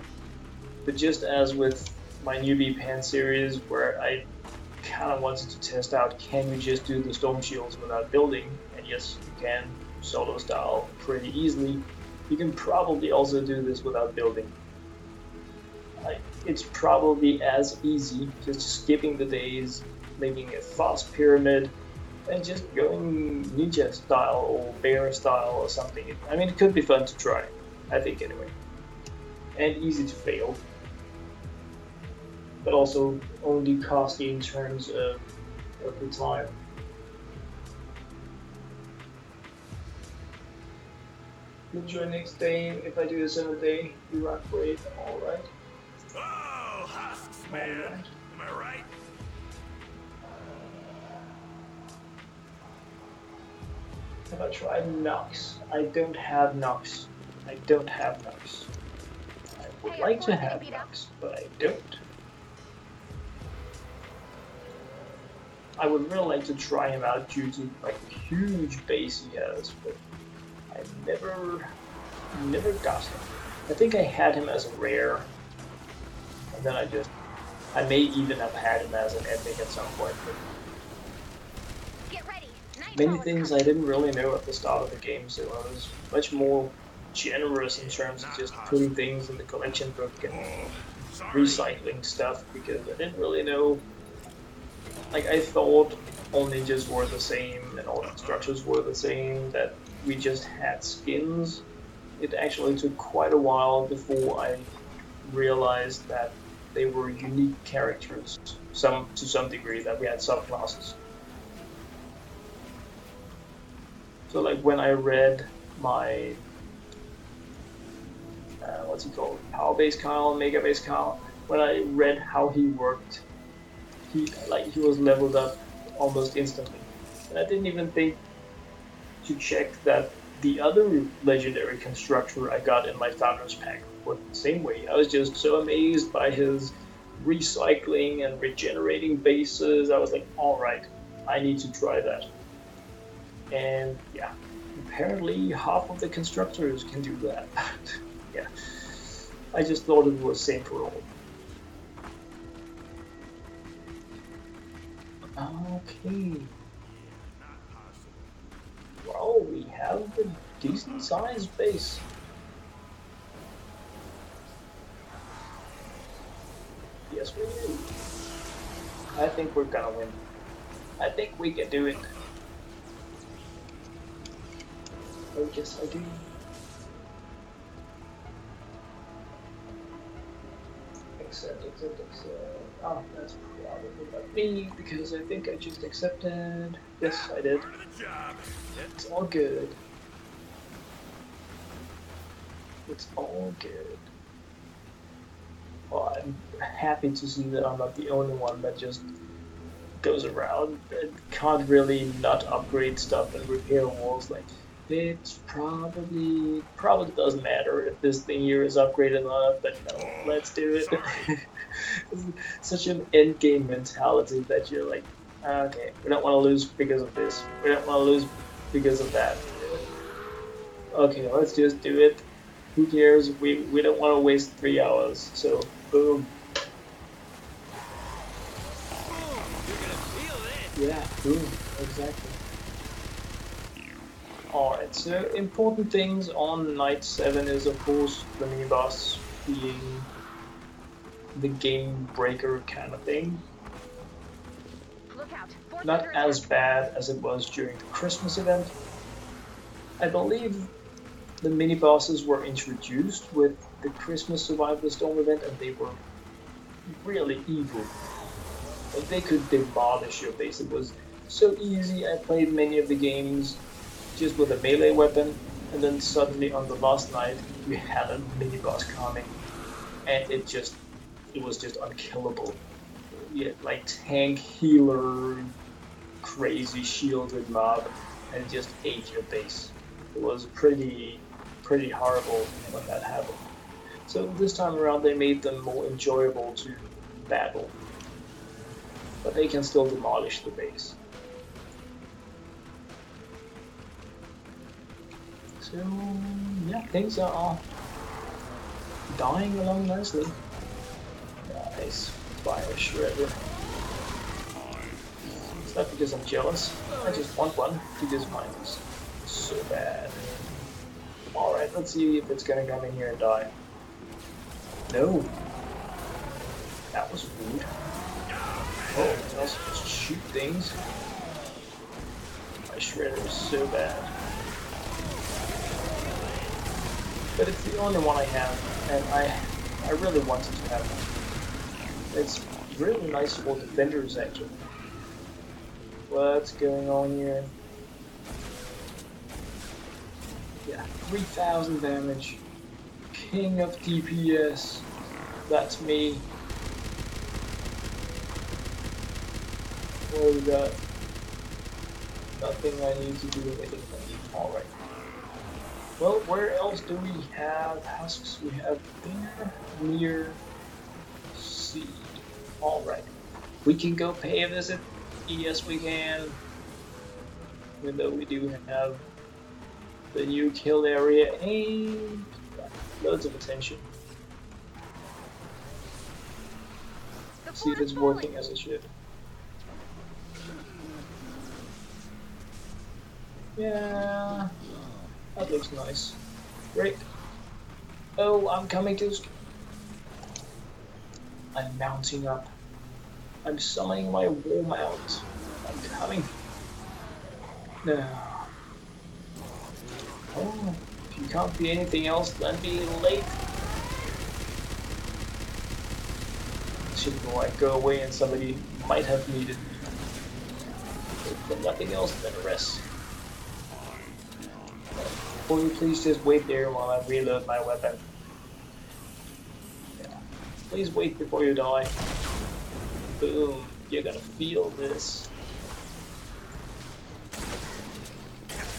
But just as with my newbie pan series, where I kind of wanted to test out, can you just do the storm shields without building? And yes, you can, solo style, pretty easily. You can probably also do this without building. It's probably as easy, just skipping the days, making a fast pyramid, and just going ninja style or bear style or something. I mean, it could be fun to try, I think anyway. And easy to fail. But also only costly in terms of the time. Enjoy next day. If I do this in a day, you rock great. Alright.
Oh, husks, man.
Alright.
Am I right?
Have I tried Nox? I don't have Nox. I don't have Nox. I would like to have Nox, but I don't. I would really like to try him out due to like the huge base he has, but I never got him. I think I had him as a rare, and then I may even have had him as an epic at some point, but
Get ready.
many things I didn't really know at the start of the game, so I was much more generous in terms of just putting things in the collection book and recycling stuff, because I didn't really know. Like, I thought all ninjas were the same and all structures were the same, that we just had skins. It actually took quite a while before I realized that they were unique characters, to some degree, that we had subclasses. So like when I read my what's he called? Power base Kyle, Mega base Kyle, when I read how he worked, he was leveled up almost instantly. And I didn't even think to check that the other legendary constructor I got in my Founders Pack worked the same way. I was just so amazed by his recycling and regenerating bases. I was like, alright, I need to try that. And yeah, apparently half of the constructors can do that. Yeah, I just thought it was same for all. Okay.
Not possible.
Well, we have a decent sized base. Yes, we do. I think we're gonna win. I think we can do it. Oh, yes, I do. Accept. Oh, that's probably not me because I think I just accepted. Yes, I did.
Part of the job.
It's all good. It's all good. Well, I'm happy to see that I'm not the only one that just goes around and can't really not upgrade stuff and repair walls. Like, it's probably doesn't matter if this thing here is upgraded or not, but no, let's do it.
Sorry.
It's such an end game mentality that you're like, okay, we don't want to lose because of this. We don't want to lose because of that. Okay, let's just do it. Who cares? We don't want to waste 3 hours. So boom.
Boom! You're gonna feel this.
Yeah, boom. Exactly. Alright, so important things on night 7 is of course the mini boss being the game breaker kind of thing.
Look out. Forces
Not
are
as
attack.
bad as it was during the Christmas event. I believe the mini bosses were introduced with the Christmas Survive the Storm event and they were really evil. Like they could demolish your base. It was so easy. I played many of the games just with a melee weapon, and then suddenly on the last night we had a mini boss coming, and it was just unkillable. Yeah, like tank healer, crazy shielded mob, and it just ate your base. It was pretty horrible when that happened. So this time around they made them more enjoyable to battle, but they can still demolish the base. So yeah, things are dying along nicely. Nice fire shredder. It's not because I'm jealous. I just want one because mine is so bad. Alright, let's see if it's gonna come in here and die. No. That was rude. Oh, it can also just shoot things. My shredder is so bad. But it's the only one I have, and I really wanted to have one. It's really nice for defenders, actually. What's going on here? Yeah, 3,000 damage. King of DPS. That's me. What we got? Nothing I need to do with it. Alright. Well, where else do we have husks? We have there, near, seed. Alright. We can go pay a visit. Yes, we can. Even though we do have the new kill area and loads of attention. See if it's working as it should. Yeah, that looks nice. Great. Oh, I'm coming to. I'm mounting up. I'm summoning my war mount. I'm coming. No. Oh, if you can't be anything else than being late. Should like go away and somebody might have needed me. But nothing else than a rest. Will you please just wait there while I reload my weapon? Yeah. Please wait before you die. Boom. You're gonna feel this.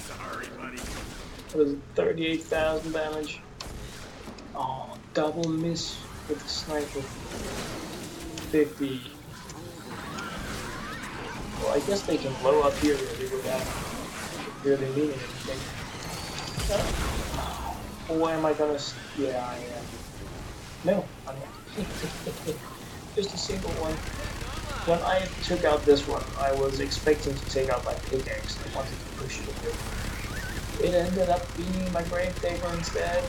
Sorry, buddy.
It was 38,000 damage. Oh, double miss with the sniper. 50. Well, I guess they can blow up here really without really meaning anything. Or am I gonna? Yeah, I am. No, I'm not. Just a single one. when I took out this one, I was expecting to take out my pickaxe. I wanted to push it a bit. It ended up being my grave digger instead.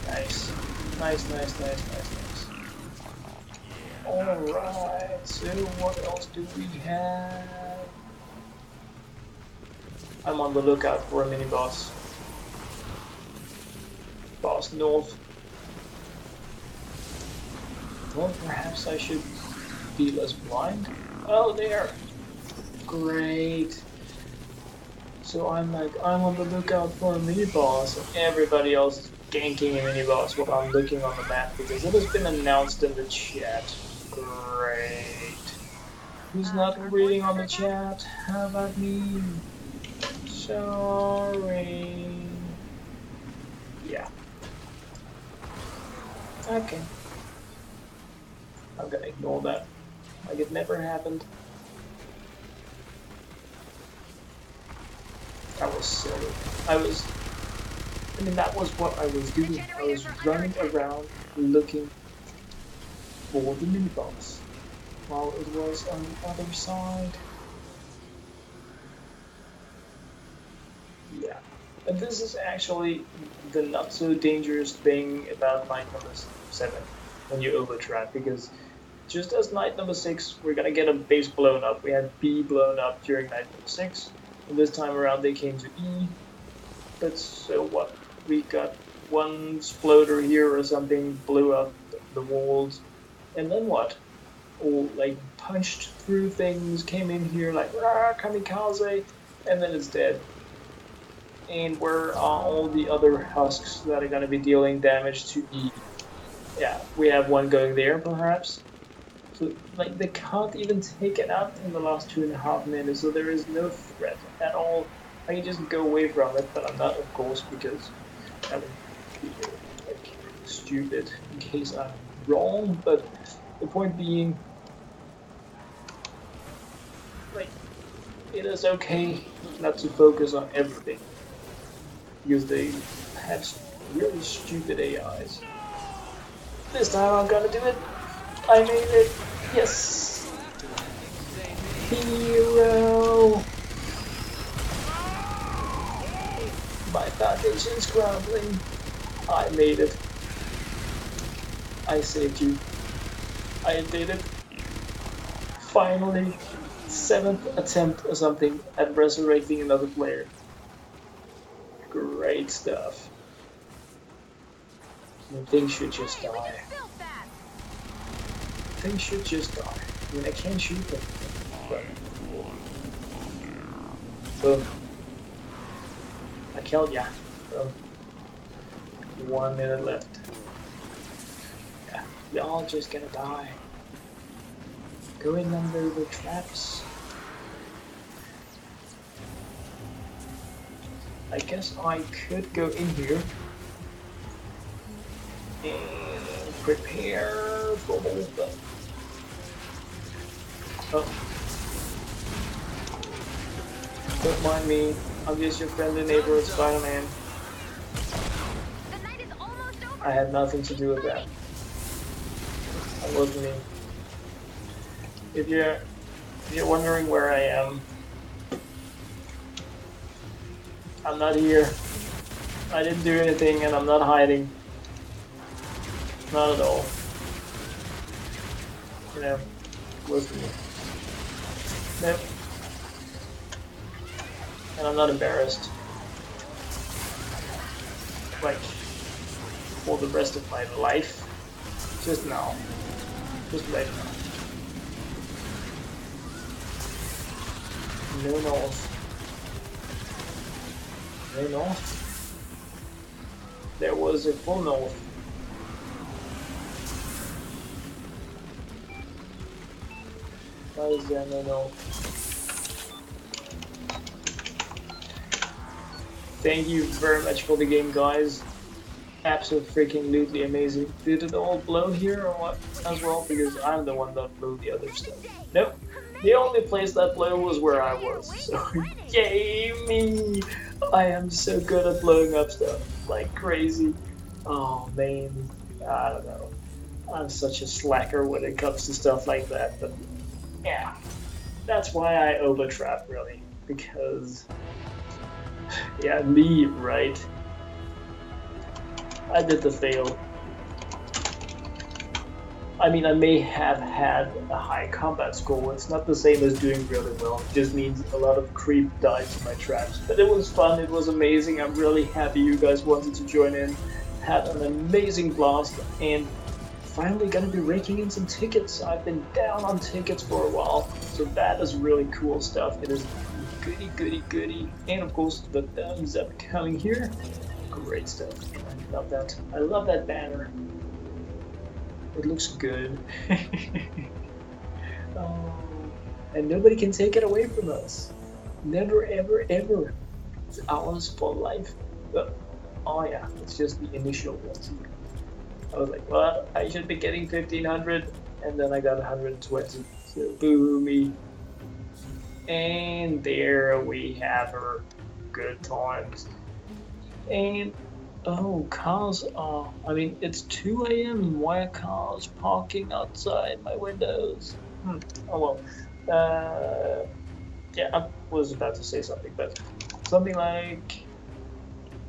Nice. Nice, nice, nice, nice, nice. Alright, so what else do we have? I'm on the lookout for a mini boss. Boss north. Well, perhaps I should be less blind. Oh, there! Great. So I'm on the lookout for a mini boss, and everybody else is ganking a mini boss while I'm looking on the map because it has been announced in the chat. Great. Who's not reading on the chat? How about me? Sorry. Yeah. Okay. I'm gonna ignore that. Like it never happened. That was silly. I mean, that was what I was doing. I was running around looking for the mini boss while it was on the other side. Yeah. And this is actually the not so dangerous thing about night number 7 when you overtrap, because just as night number 6, we're gonna get a base blown up. We had B blown up during night number 6, and this time around they came to E. But so what? We got one exploder here or something, blew up the walls, and then what? All like punched through things, came in here like kamikaze, and then it's dead. And where are all the other husks that are gonna be dealing damage to E? Yeah, we have one going there perhaps. So, like, they can't even take it out in the last 2.5 minutes, so there is no threat at all. I can just go away from it, but I'm not, of course, because I would be, like, stupid in case I'm wrong. But the point being, like, it is okay not to focus on everything, because they have really stupid AIs. This time I'm gonna do it. I made it! Yes! Hero! My foundation's crumbling. I made it. I saved you. I did it. Finally, 7th attempt or something at resurrecting another player. Great stuff. Things should just die. Things should just die. I mean, I can't shoot them. But... boom. I killed ya. Boom. 1 minute left. Yeah, y'all just gonna die. Going under the traps. I guess I could go in here and prepare for movement. Oh. Don't mind me. I'm just your friendly neighborhood Spider-Man. I had nothing to do with that. That wasn't me. If you're wondering where I am, I'm not here. I didn't do anything and I'm not hiding. Not at all. You know, listen to me. Nope. And I'm not embarrassed. Like, for the rest of my life. Just now. Just right now. No north. No north. There was a full north. Why is there no north? Thank you very much for the game, guys. Absolutely amazing. Did it all blow here or what as well? Because I'm the one that blew the other stuff. Nope. The only place that blew was where I was. So, yay me! I am so good at blowing up stuff. Like crazy. Oh man. I don't know. I'm such a slacker when it comes to stuff like that. But yeah, that's why I overtrap really, because yeah, me, right? I did the fail. I mean, I may have had a high combat score. It's not the same as doing really well. It just means a lot of creep died to my traps. But it was fun. It was amazing. I'm really happy you guys wanted to join in. Had an amazing blast, and finally gonna be raking in some tickets. I've been down on tickets for a while, so that is really cool stuff. It is goody, goody, goody. And of course, the thumbs up coming here. Great stuff. I love that. I love that banner. It looks good. Oh, and nobody can take it away from us. Never, ever, ever. It's ours for life. But, oh yeah, it's just the initial ones. I was like, well, I should be getting 1500, and then I got 120. So, boo me. And there we have her. Good times. And oh, cars are... I mean, it's 2 a.m. Why are cars parking outside my windows? Oh well. Yeah, I was about to say something, but something like...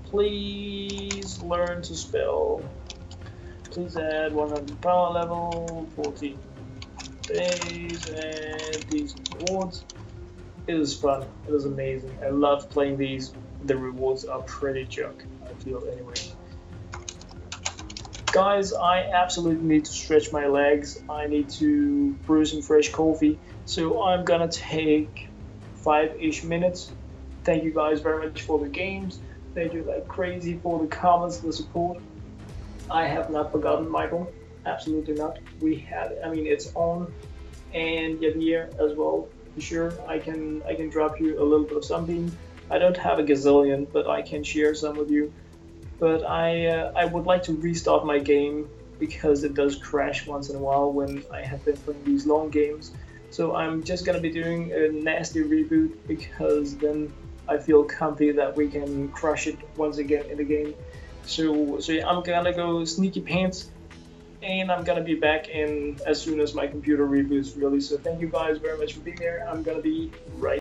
Please learn to spell. Please add 100 power level, 14 days, and decent rewards. It is fun. It is amazing. I love playing these. The rewards are pretty junk, I feel anyway. Guys, I absolutely need to stretch my legs. I need to brew some fresh coffee. So I'm gonna take 5-ish minutes. Thank you guys very much for the games. Thank you like crazy for the comments, the support. I have not forgotten Michael. Absolutely not. We have, I mean, it's on, and Javier as well. For sure, I can drop you a little bit of something. I don't have a gazillion, but I can share some with you. But I would like to restart my game because it does crash once in a while when I have been playing these long games. So I'm just gonna be doing a nasty reboot because then I feel comfy that we can crush it once again in the game. So yeah, I'm gonna go sneaky pants, and I'm gonna be back in as soon as my computer reboots really. So thank you guys very much for being there. I'm gonna be right